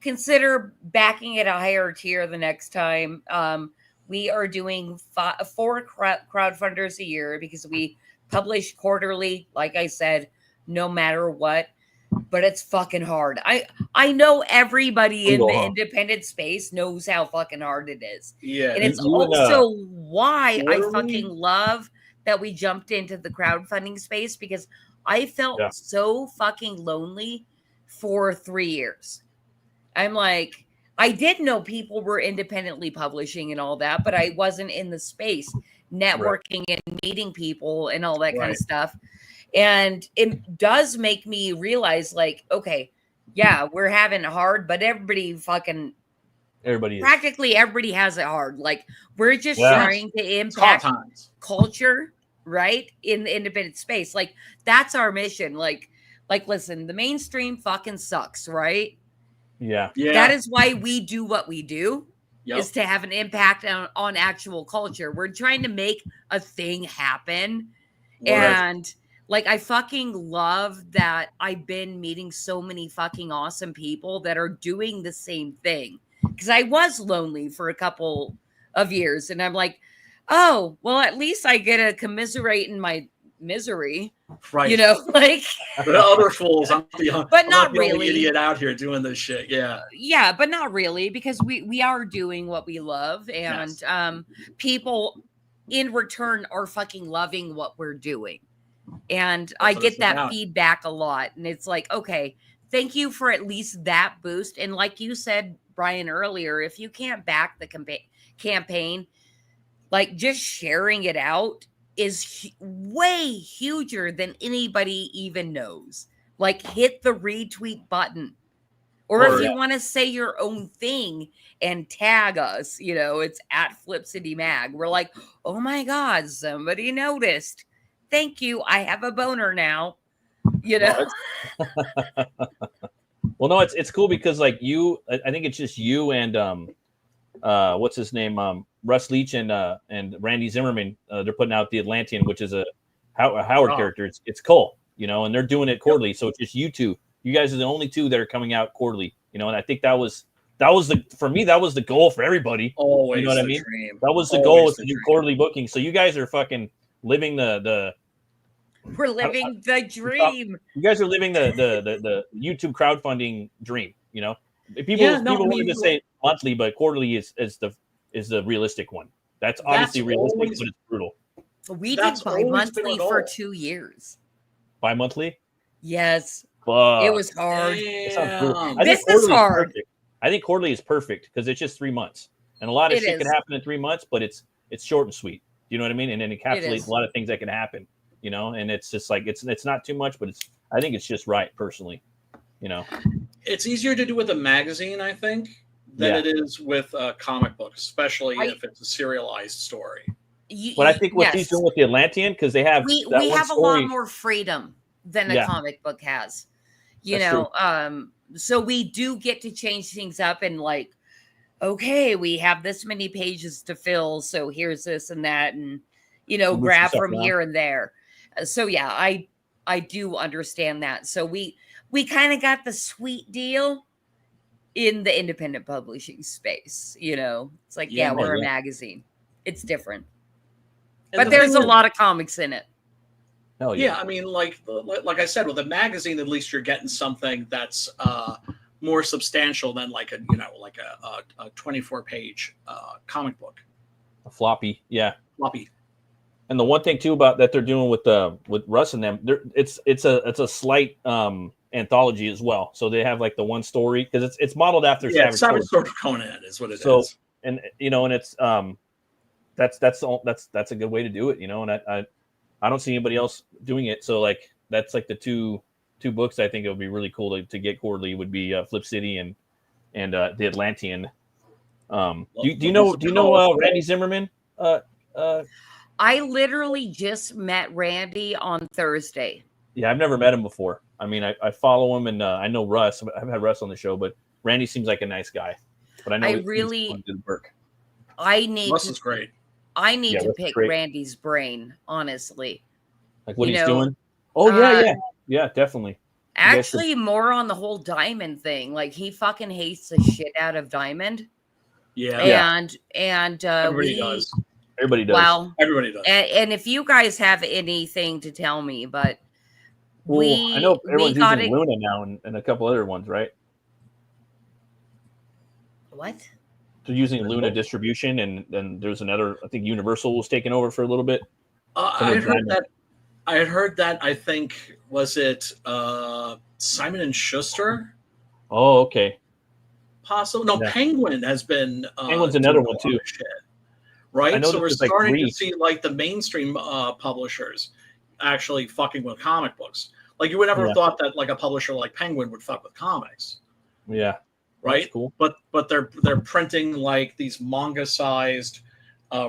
consider backing at a higher tier the next time. We are doing 4 crowdfunders a year because we publish quarterly, like I said, no matter what. But it's fucking hard. I know everybody in the independent space knows how fucking hard it is. Yeah. And it's also why I fucking love that we jumped into the crowdfunding space, because I felt so fucking lonely for 3 years. I'm like, I did know people were independently publishing and all that, but I wasn't in the space networking and meeting people and all that kind of stuff. And it does make me realize, like, okay, yeah, we're having it hard, but everybody practically everybody has it hard. Like, we're just trying to impact culture, right, in the independent space. Like, that's our mission. Like listen, the mainstream fucking sucks, right? Yeah. That is why we do what we do, is to have an impact on actual culture. We're trying to make a thing happen. And like, I fucking love that I've been meeting so many fucking awesome people that are doing the same thing. Because I was lonely for a couple of years, and I'm like, oh, well, at least I get to commiserate in my misery. Right. You know, like the other fools. I'm the really only idiot out here doing this shit. Yeah. Yeah, but not really, because we are doing what we love, and people in return are fucking loving what we're doing. And I get that feedback a lot. And it's like, okay, thank you for at least that boost. And like you said, Brian, earlier, if you can't back the campaign, like, just sharing it out is way huger than anybody even knows. Like, hit the retweet button. Or if you want to say your own thing and tag us, you know, it's at Flip City Mag. We're like, oh my God, somebody noticed. Thank you. I have a boner now. You know? Well, no, it's cool because, like, I think it's just you and what's his name? Russ Leach and Randy Zimmerman. They're putting out the Atlantean, which is a Howard character. It's Cole, you know, and they're doing it quarterly. So it's just you two. You guys are the only two that are coming out quarterly, you know, and I think that was for me, that was the goal for everybody. Always, you know what I mean? Dream. That was the goal, to do quarterly booking. So you guys are fucking living the we're living the dream. You guys are living the YouTube crowdfunding dream, you know. People wanted to say monthly, but quarterly is the realistic one. That's obviously realistic, but it's brutal. We did bi-monthly for 2 years. Bi-monthly? Yes. Fuck. It was hard. This is hard. I think quarterly is perfect because it's just 3 months. And a lot of shit can happen in 3 months, but it's short and sweet. You know what I mean? And then it encapsulates a lot of things that can happen, you know, and it's just like it's not too much, but I think it's just right personally, you know. It's easier to do with a magazine, I think, than it is with a comic book, especially if it's a serialized story. But I think what he's doing with the Atlantean, because they have we have a lot more freedom than a comic book has, you know. So we do get to change things up and, like, okay, we have this many pages to fill, so here's this and that, and, you know, grab from here and there. So yeah, I do understand that. So we kind of got the sweet deal in the independent publishing space, you know. It's like, we're a magazine. It's different. But there's a lot of comics in it. Hell yeah. I mean, like I said, with a magazine, at least you're getting something that's more substantial than like a 24-page comic book. A floppy, floppy. And the one thing too about that they're doing with Russ and them, it's a slight anthology as well. So they have like the one story because it's modeled after Savage Sword of Conan is what it is. And you know, and it's that's a good way to do it, you know. And I don't see anybody else doing it. So like that's like the two books I think it would be really cool to get quarterly would be Flip City and the Atlantean. Do you know Randy Zimmerman? I literally just met Randy on Thursday. Yeah, I've never met him before. I mean, I follow him and I know Russ. I've had Russ on the show, but Randy seems like a nice guy. But I know he's doing good work. Russ is great. I need to pick Randy's brain, honestly. Like what he's doing? Oh, yeah, definitely. Actually, more on the whole Diamond thing. Like, he fucking hates the shit out of Diamond. Yeah. And everybody does. Everybody does. Well, everybody does. And if you guys have anything to tell me, but I know everyone's using Luna now and a couple other ones, right? What? They're using Luna distribution, and there's another. I think Universal was taking over for a little bit. I had heard that. I think was it Simon and Schuster? Oh, okay. Possible. No, Yeah. Penguin has been. Penguin's another doing one a lot too. of shit, right? I know So we're there's, like, starting 3. to see like the mainstream publishers actually fucking with comic books. Like you would never have thought that like a publisher like Penguin would fuck with comics. Yeah. Right. That's cool. But they're printing like these manga sized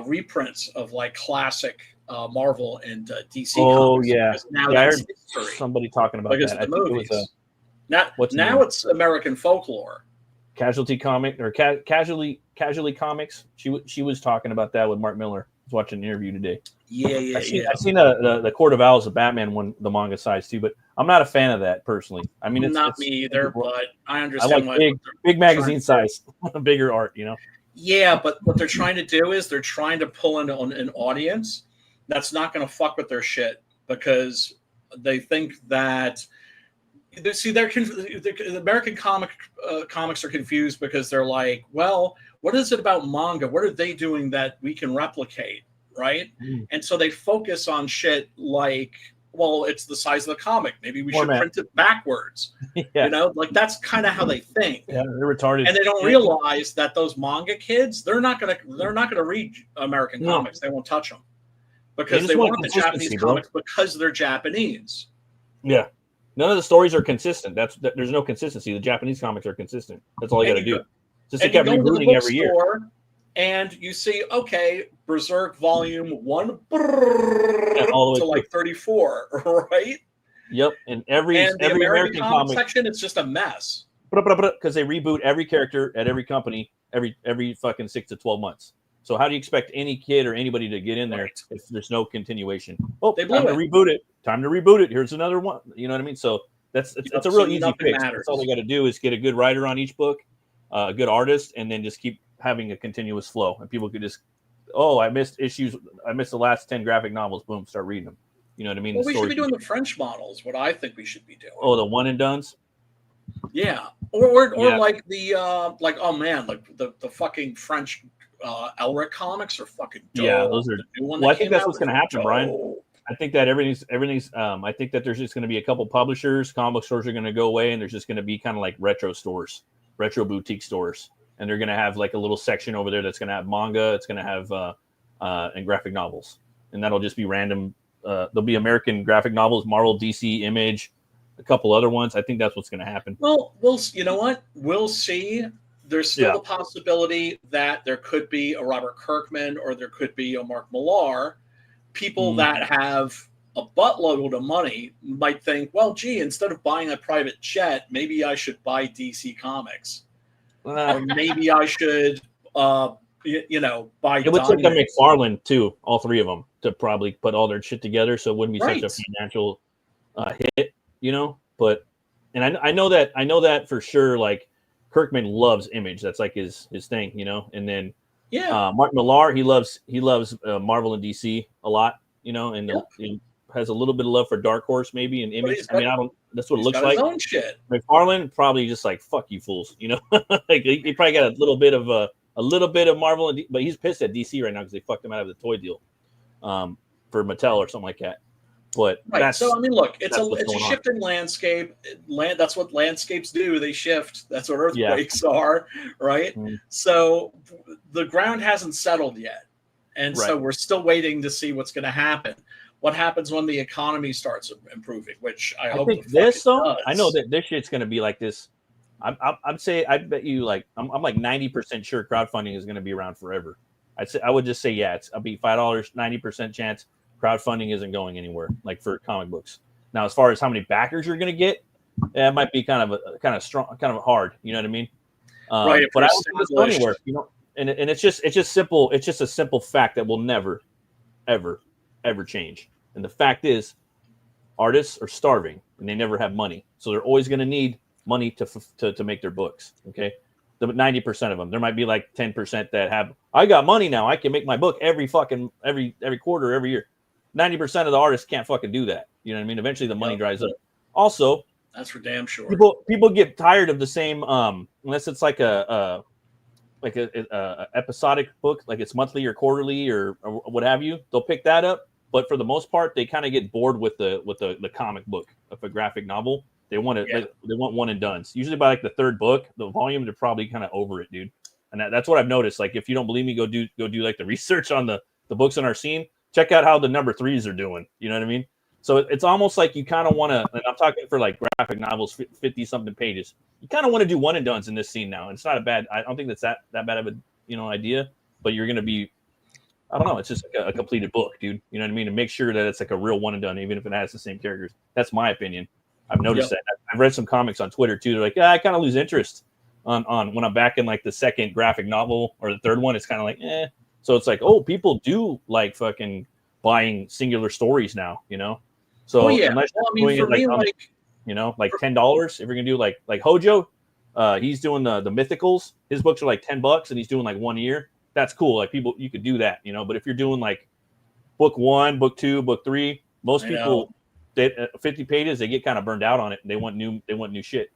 reprints of like classic Marvel and DC comics. Yeah. Now I that's heard history somebody talking about because that. of I the think movies. it was now it's American folklore. Casualty Comic or Casualty Comics. She was talking about that with Mark Miller. I was watching an interview today. I've seen the Court of Owls of Batman one, the manga size too, but I'm not a fan of that personally. I mean, it's not me either, but I understand. I like big magazine size, bigger art. Yeah, but what they're trying to do is they're trying to pull in an audience that's not going to fuck with their shit because they think that. See, the American comics are confused because they're like, well, what is it about manga? What are they doing that we can replicate, right? And so they focus on shit like, well, it's the size of the comic. Maybe we should print it backwards. Like that's kind of how they think. Yeah, they're retarded, and they don't realize that those manga kids, they're not gonna read American comics. They won't touch them because they want the Japanese comics because they're Japanese. Yeah. None of the stories are consistent. There's no consistency. The Japanese comics are consistent. That's all you got to do. Just to keep rebooting every year. And you see, okay, Berserk Volume 1 all the way to like 34, right? Yep. And every American comic section, it's just a mess. Because they reboot every character at every company every fucking 6 to 12 months. So how do you expect any kid or anybody to get in there if there's no continuation? Oh, time to reboot it. Time to reboot it. Here's another one. You know what I mean? So it's a real easy fix. That's all they got to do is get a good writer on each book, a good artist, and then just keep having a continuous flow. And people could just, I missed issues. I missed the last 10 graphic novels. Boom, start reading them. You know what I mean? Well, we should be doing the French models. What I think we should be doing. Oh, the one and dones. Yeah, or like the the fucking French Elric comics are fucking dope. Yeah, those are. Well, I think that's what's going to happen, Brian. I think that everything's. I think that there's just going to be a couple publishers, comic stores are going to go away, and there's just going to be kind of like retro stores, retro boutique stores, and they're going to have like a little section over there that's going to have manga, it's going to have and graphic novels, and that'll just be random. There'll be American graphic novels, Marvel, DC, Image, a couple other ones. I think that's what's going to happen. Well, you know what? We'll see. There's still the possibility that there could be a Robert Kirkman or there could be a Mark Millar. People that have a buttload of money might think, well, gee, instead of buying a private jet, maybe I should buy DC Comics. Or maybe I should, buy It would take a McFarlane, too, all three of them, to probably put all their shit together so it wouldn't be such a financial hit, But, and I know that for sure, like, Kirkman loves Image. That's like his thing, And then Mark Millar, he loves Marvel and DC a lot, and he has a little bit of love for Dark Horse maybe and Image. That's what it looks like. His own shit. McFarlane probably just like fuck you fools, like he probably got a little bit of Marvel, but he's pissed at DC right now because they fucked him out of the toy deal for Mattel or something like that. But so I mean, look, it's a shifting landscape. That's what landscapes do. They shift. That's what earthquakes are, right? So the ground hasn't settled yet, and so we're still waiting to see what's going to happen. What happens when the economy starts improving? Which I hope think this though. I know that this shit's going to be like this. I'd say I bet you like I'm like 90% sure crowdfunding is going to be around forever. I would just say I'll be $5, 90% chance. Crowdfunding isn't going anywhere, like for comic books. Now, as far as how many backers you're going to get, it might be kind of strong, kind of hard. You know what I mean? Right. But I don't think it's going anywhere. And it's just simple. It's just a simple fact that will never, ever, ever change. And the fact is, artists are starving and they never have money, so they're always going to need money to make their books. Okay. The 90% of them, there might be like 10% that have. I got money now. I can make my book every quarter, every year. 90% of the artists can't fucking do that. You know what I mean? Eventually the money dries up. Also, that's for damn sure. People get tired of the same unless it's like a episodic book, like it's monthly or quarterly or what have you. They'll pick that up, but for the most part, they kind of get bored with the comic book of a graphic novel, They want it. They want one and done. Usually by like the third book, the volume, they're probably kind of over it, dude. And that's what I've noticed. Like, if you don't believe me, go do like the research on the books in our scene. Check out how the number 3s are doing. You know what I mean? So it's almost like you kind of want to, and I'm talking for like graphic novels, 50 something pages. You kind of want to do one and dones in this scene now. And it's not a bad. I don't think that's that bad of a idea. But you're going to be, I don't know. It's just like a completed book, dude. You know what I mean? And make sure that it's like a real one and done, even if it has the same characters. That's my opinion. I've noticed that. I've read some comics on Twitter too. They're like, I kind of lose interest on when I'm back in like the second graphic novel or the third one. It's kind of like, eh. So it's like, oh, people do like fucking buying singular stories now, you know? So unless you're doing it like, you know, like $10, if you're gonna do like Hojo, he's doing the mythicals. His books are like $10 and he's doing like 1 year. That's cool. Like people, you could do that, you know. But if you're doing like book 1, book 2, book 3, most people, 50 pages, they get kind of burned out on it. And they want new shit.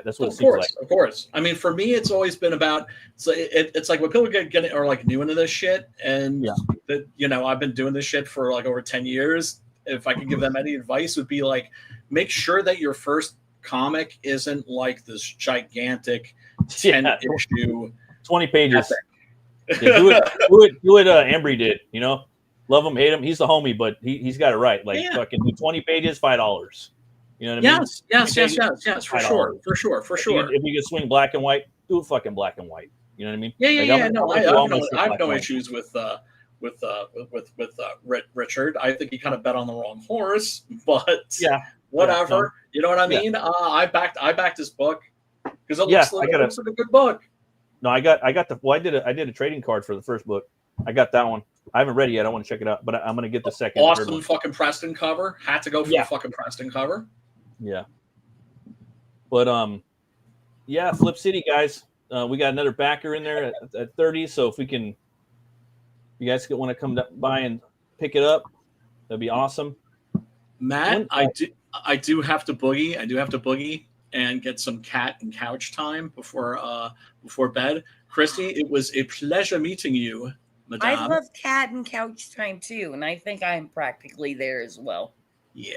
That's what it seems like. Of course. I mean, for me, it's always been about. So it's like when people get are like new into this shit, and that, you know, I've been doing this shit for like over 10 years. If I could give them any advice, would be like, make sure that your first comic isn't like this gigantic 10 issue, 20 pages. Yeah, do it. Embry did. You know, love him, hate him. He's the homie, but he's got it right. Like fucking do 20 pages, $5. You know what I mean? Yes, for sure. If you could swing black and white, do it fucking black and white. You know what I mean? I have no issues with Richard. I think he kind of bet on the wrong horse, but whatever. You know what I mean? I backed his book because it looks like a good book. No, I did a trading card for the first book. I got that one. I haven't read it yet. I want to check it out, but I'm gonna get the second. Awesome fucking Preston cover. Had to go for the fucking Preston cover. Yeah. But Flip City guys, we got another backer in there at 30. So if you guys want to come by and pick it up, that'd be awesome. Matt, I do have to boogie. I do have to boogie and get some cat and couch time before bed. Christy, it was a pleasure meeting you, madame. I love cat and couch time too, and I think I'm practically there as well. Yeah.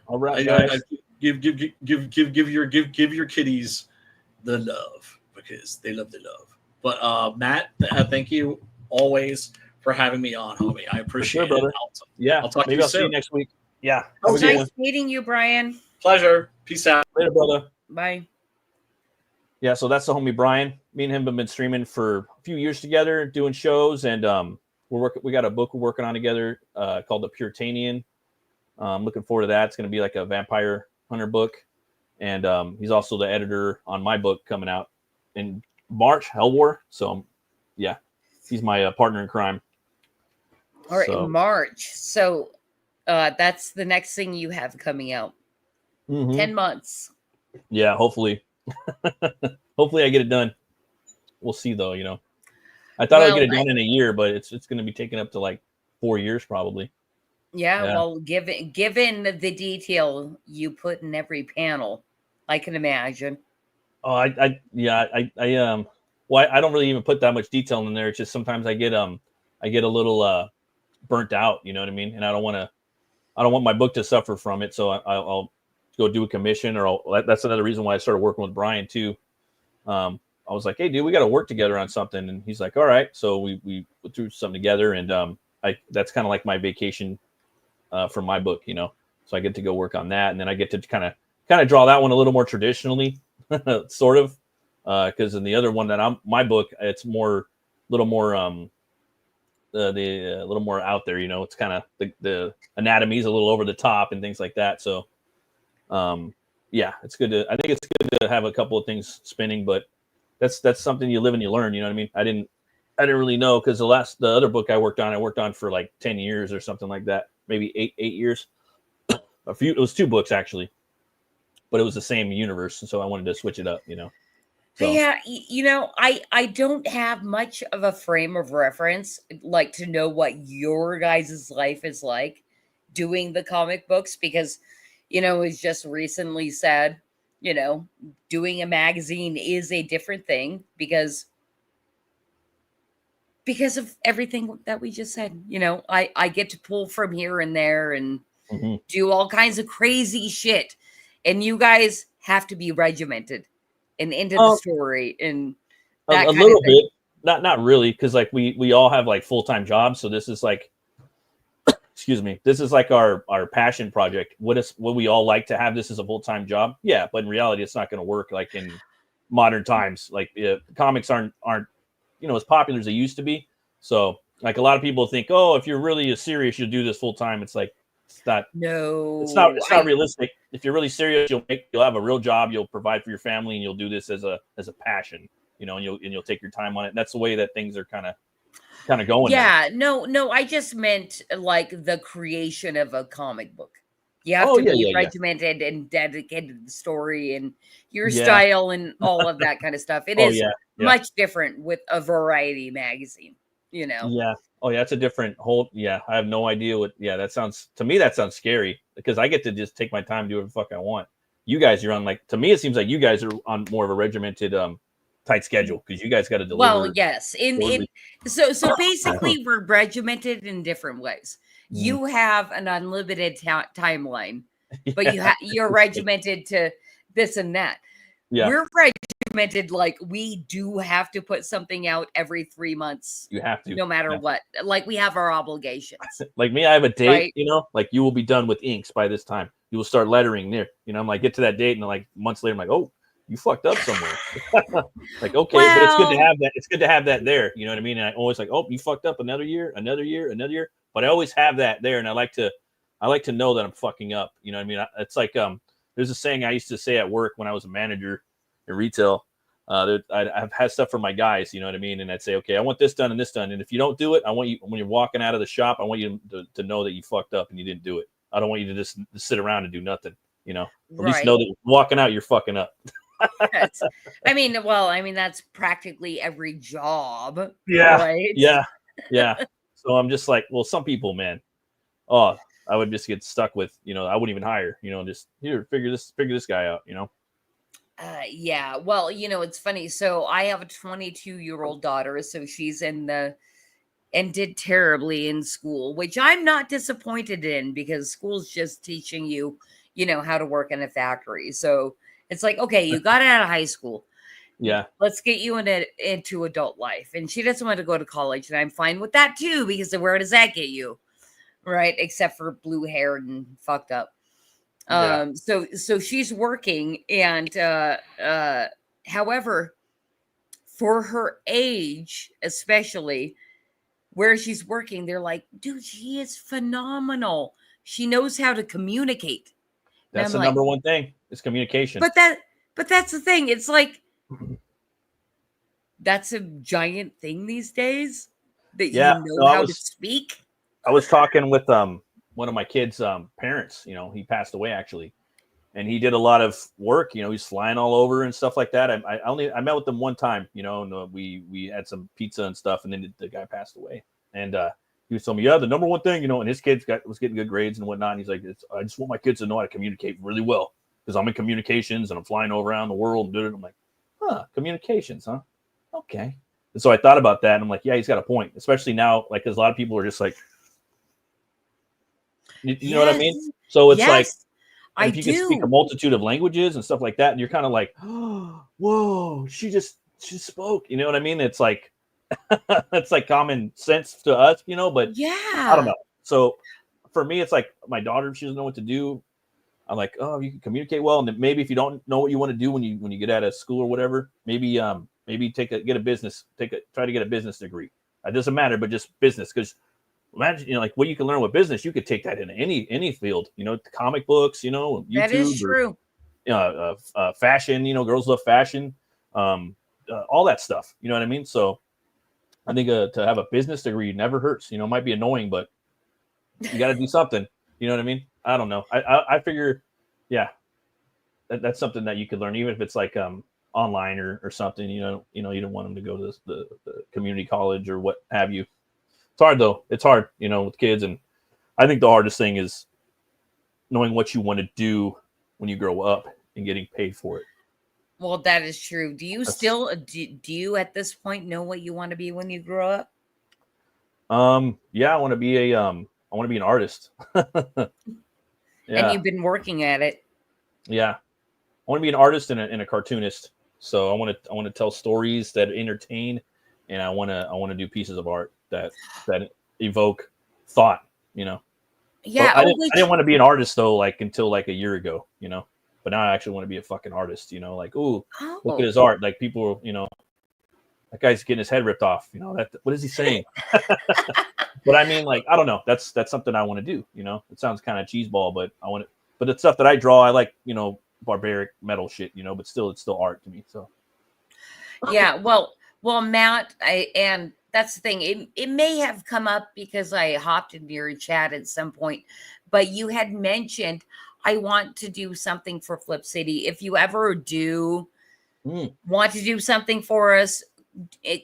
All right, guys. Give your kitties the love because they love the love. But Matt, thank you always for having me on, homie. I appreciate it. Brother. I'll talk to you soon. See you next week. Yeah. It was nice meeting you, Brian. Pleasure. Peace out. Later, brother. Bye. Yeah, so that's the homie Brian. Me and him have been streaming for a few years together, doing shows, and we got a book we're working on together called The Puritanian. Looking forward to that. It's going to be like a vampire hunter book. And he's also the editor on my book coming out in March, Hell War. So, yeah, he's my partner in crime. All right, March. So that's the next thing you have coming out. 10 months. Yeah, hopefully. Hopefully I get it done. We'll see, though, you know. I thought I'd get it done in a year, but it's going to be taken up to like 4 years probably. Yeah, well, given the detail you put in every panel, I can imagine. Oh, I don't really even put that much detail in there. It's just sometimes I get a little burnt out, you know what I mean? And I don't want my book to suffer from it, so I'll go do a commission, or that's another reason why I started working with Brian too. I was like, hey, dude, we got to work together on something, and he's like, all right. So we threw something together, and that's kind of like my vacation. For my book, you know, so I get to go work on that, and then I get to kind of draw that one a little more traditionally, sort of, because in the other one my book, it's a little more out there, you know. It's kind of the anatomy is a little over the top and things like that. So, it's good I think it's good to have a couple of things spinning, but that's something you live and you learn. You know what I mean? I didn't really know because the other book I worked on for like 10 years or something like that. Maybe eight years. It was 2 books actually, but it was the same universe, and so I wanted to switch it up, you know. So. Yeah, you know, I don't have much of a frame of reference, like to know what your guys' life is like doing the comic books, because, you know, it's just recently said, you know, doing a magazine is a different thing because of everything that we just said. You know, I get to pull from here and there and do all kinds of crazy shit. and you guys have to be regimented and into the story and a that kind little of thing. bit. Not really, because like we all have like full-time jobs, so this is like, excuse me, this is like our passion project. Would we all like to have this as a full-time job? Yeah, but in reality, it's not going to work like in modern times. Like comics aren't as popular as they used to be. So like a lot of people think, oh, if you're really serious, you'll do this full time. It's like it's not realistic. If you're really serious, you'll have a real job. You'll provide for your family, and you'll do this as a passion. And you'll take your time on it. And that's the way that things are kind of going. Yeah, now. No, I just meant like the creation of a comic book. You have to be regimented and dedicated to the story and your style and all of that kind of stuff. It is much different with a variety magazine, Yeah. Oh, yeah. It's a different whole. Yeah. I have no idea what. Yeah. That sounds scary because I get to just take my time, do whatever the fuck I want. You guys are on to me, it seems like you guys are on more of a regimented, tight schedule because you guys got to deliver. Well, yes. So basically we're regimented in different ways. You have an unlimited timeline, but you're regimented to this and that. Yeah. We're regimented, like we do have to put something out every 3 months. You have to, no matter what. Like we have our obligations. Like me, I have a date. Right? Like you will be done with inks by this time. You will start lettering there. I'm like get to that date, and like months later, I'm like, oh, you fucked up somewhere. Like okay, but it's good to have that. It's good to have that there. You know what I mean? And I always like, oh, you fucked up another year. But I always have that there, and I like to know that I'm fucking up. You know what I mean? It's like there's a saying I used to say at work when I was a manager in retail. I've had stuff for my guys. You know what I mean? And I'd say, okay, I want this done and this done, and if you don't do it, I want you when you're walking out of the shop, I want you to know that you fucked up and you didn't do it. I don't want you to just sit around and do nothing. At least know that you're walking out, you're fucking up. I mean, that's practically every job. Yeah. Right? Yeah. So I'm just like, well, some people, man, I would just get stuck with, I wouldn't even hire, just here, figure this guy out, Yeah. Well, it's funny. So I have a 22-year-old daughter. So she's and did terribly in school, which I'm not disappointed in because school's just teaching you, how to work in a factory. So it's like, okay, you got out of high school. Yeah. Let's get you into adult life. And she doesn't want to go to college. And I'm fine with that too, because where does that get you? Right. Except for blue hair and fucked up. So she's working and, however, for her age, especially where she's working, they're like, dude, she is phenomenal. She knows how to communicate. That's the number one thing is communication. But that's the thing. It's like, that's a giant thing these days that you know how to speak. I was talking with one of my kids' parents. He passed away actually, and he did a lot of work. He's flying all over and stuff like that. I met with him one time. And we had some pizza and stuff, and then the guy passed away. And he was telling me, the number one thing, and his kids was getting good grades and whatnot. And he's like, I just want my kids to know how to communicate really well because I'm in communications and I'm flying over around the world and doing it. I'm like, communications, huh? Okay. And so I thought about that, and I'm like, yeah, he's got a point, especially now, like, because a lot of people are just like, you know what I mean? So it's like, if you can speak a multitude of languages and stuff like that, and you're kind of like, oh, whoa, she spoke. You know what I mean? It's like, it's like common sense to us, but I don't know. So for me, it's like my daughter, she doesn't know what to do. I'm like, oh, you can communicate well, and then maybe if you don't know what you want to do when you get out of school or whatever, maybe try to get a business degree. It doesn't matter, but just business, because imagine like what you can learn with business, you could take that in any field. Comic books, YouTube. That is true. Fashion, girls love fashion, all that stuff. You know what I mean? So I think to have a business degree never hurts. It might be annoying, but you got to do something. You know what I mean? I don't know. I figure, that's something that you could learn, even if it's like online or something. You don't want them to go to the community college or what have you. It's hard though. It's hard, with kids, and I think the hardest thing is knowing what you want to do when you grow up and getting paid for it. Well, that is true. Do you still do you at this point know what you want to be when you grow up? Yeah, I want to be an artist. And you've been working at it. Yeah, I want to be an artist and a cartoonist. So I want to tell stories that entertain, and I want to do pieces of art that evoke thought. Yeah. Yeah. I didn't want to be an artist though, like until like a year ago. But now I actually want to be a fucking artist. Like, ooh, look at his art. Like people, that guy's getting his head ripped off. What is he saying? But I mean, like, I don't know. That's something I want to do. It sounds kind of cheeseball, but I want it. But it's stuff that I draw. I like, barbaric metal shit. But it's still art to me. So. Yeah. Well, Matt, and that's the thing. It may have come up because I hopped into your chat at some point, but you had mentioned I want to do something for Flip City. If you ever do want to do something for us,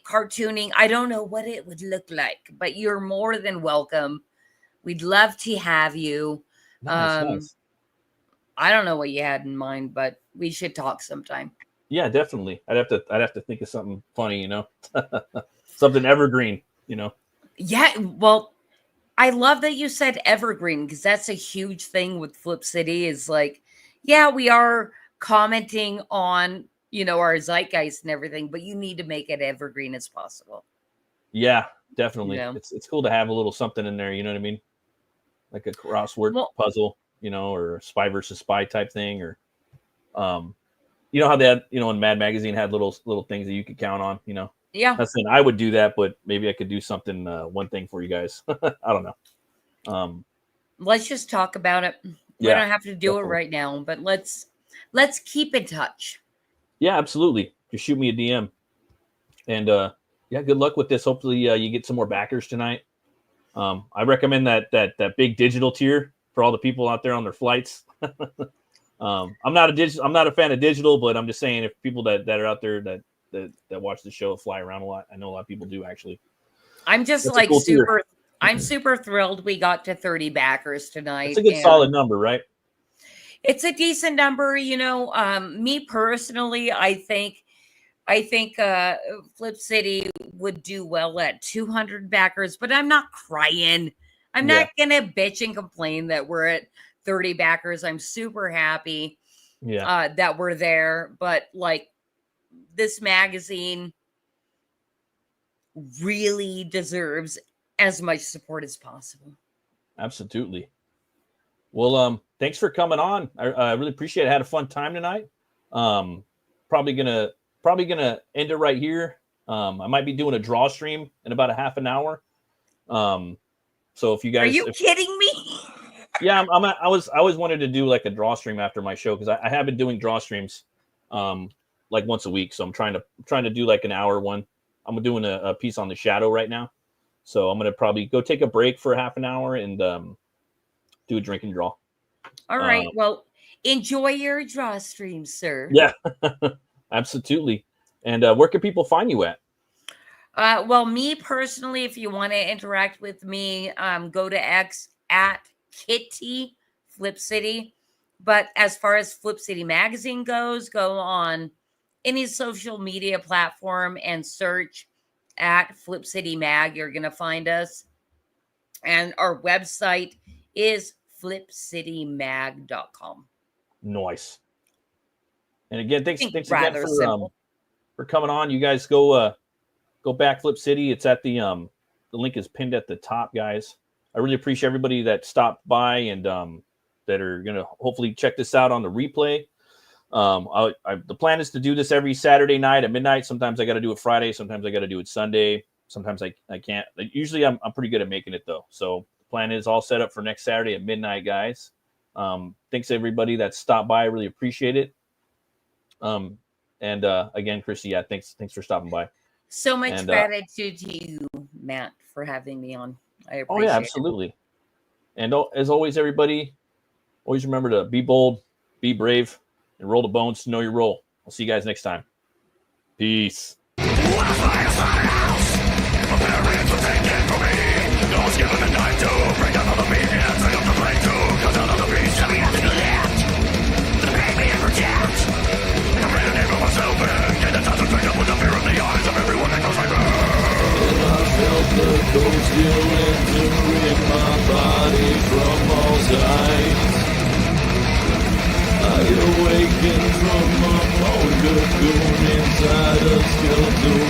cartooning, I don't know what it would look like, but you're more than welcome. We'd love to have you. Nice. I don't know what you had in mind, but we should talk sometime. Yeah, definitely. I'd have to think of something funny, something evergreen, Yeah, well, I love that you said evergreen because that's a huge thing with Flip City is like, yeah, we are commenting on, our zeitgeist and everything, but you need to make it evergreen as possible. Yeah, definitely. It's cool to have a little something in there, you know what I mean? Like a crossword puzzle, or a spy versus spy type thing, or how they had, in Mad Magazine had little things that you could count on, Yeah. That's saying I would do that, but maybe I could do something, one thing for you guys. I don't know. Let's just talk about it. We don't have to do it right now, but let's keep in touch. Yeah, absolutely. Just shoot me a DM. And good luck with this. Hopefully you get some more backers tonight. I recommend that big digital tier for all the people out there on their flights. I'm not a fan of digital, but I'm just saying if people that are out there that watch the show fly around a lot. I know a lot of people do actually. I'm just That's like cool super. tier. I'm super thrilled we got to 30 backers tonight. It's a good solid number, right? It's a decent number, me personally, I think Flip City would do well at 200 backers, but I'm not crying. I'm not gonna bitch and complain that we're at 30 backers. I'm super happy that we're there, but like this magazine really deserves as much support as possible. Absolutely. Well, thanks for coming on. I really appreciate it. I had a fun time tonight. Probably gonna end it right here. I might be doing a draw stream in about a half an hour. So if you guys, are you kidding me? Yeah, I always wanted to do like a draw stream after my show because I have been doing draw streams, like once a week. So I'm trying to do like an hour one. I'm doing a piece on the shadow right now. So I'm gonna probably go take a break for half an hour and do a drink and draw. All right. Well, enjoy your draw stream, sir. Yeah, absolutely. And where can people find you at? Well, me personally, if you want to interact with me, go to X at Kitty Flip City. But as far as Flip City Magazine goes, go on any social media platform and search at Flip City Mag. You're going to find us. And our website is flipcitymag.com. Nice. And again, thanks again for coming on. You guys go back Flip City. It's at the link is pinned at the top, guys. I really appreciate everybody that stopped by and that are gonna hopefully check this out on the replay. The plan is to do this every Saturday night at midnight. Sometimes I got to do it Friday. Sometimes I got to do it Sunday. Sometimes I can't. Usually I'm pretty good at making it though. So the plan is all set up for next Saturday at midnight, guys. Thanks everybody that stopped by. I really appreciate it. And again, Christy, thanks for stopping by. So much gratitude to you, Matt, for having me on. I appreciate it. Absolutely. And as always, everybody, always remember to be bold, be brave, and roll the bones to know your role. I'll see you guys next time. Peace. The cold still entering my body from all sides. I cocoon inside a skeleton.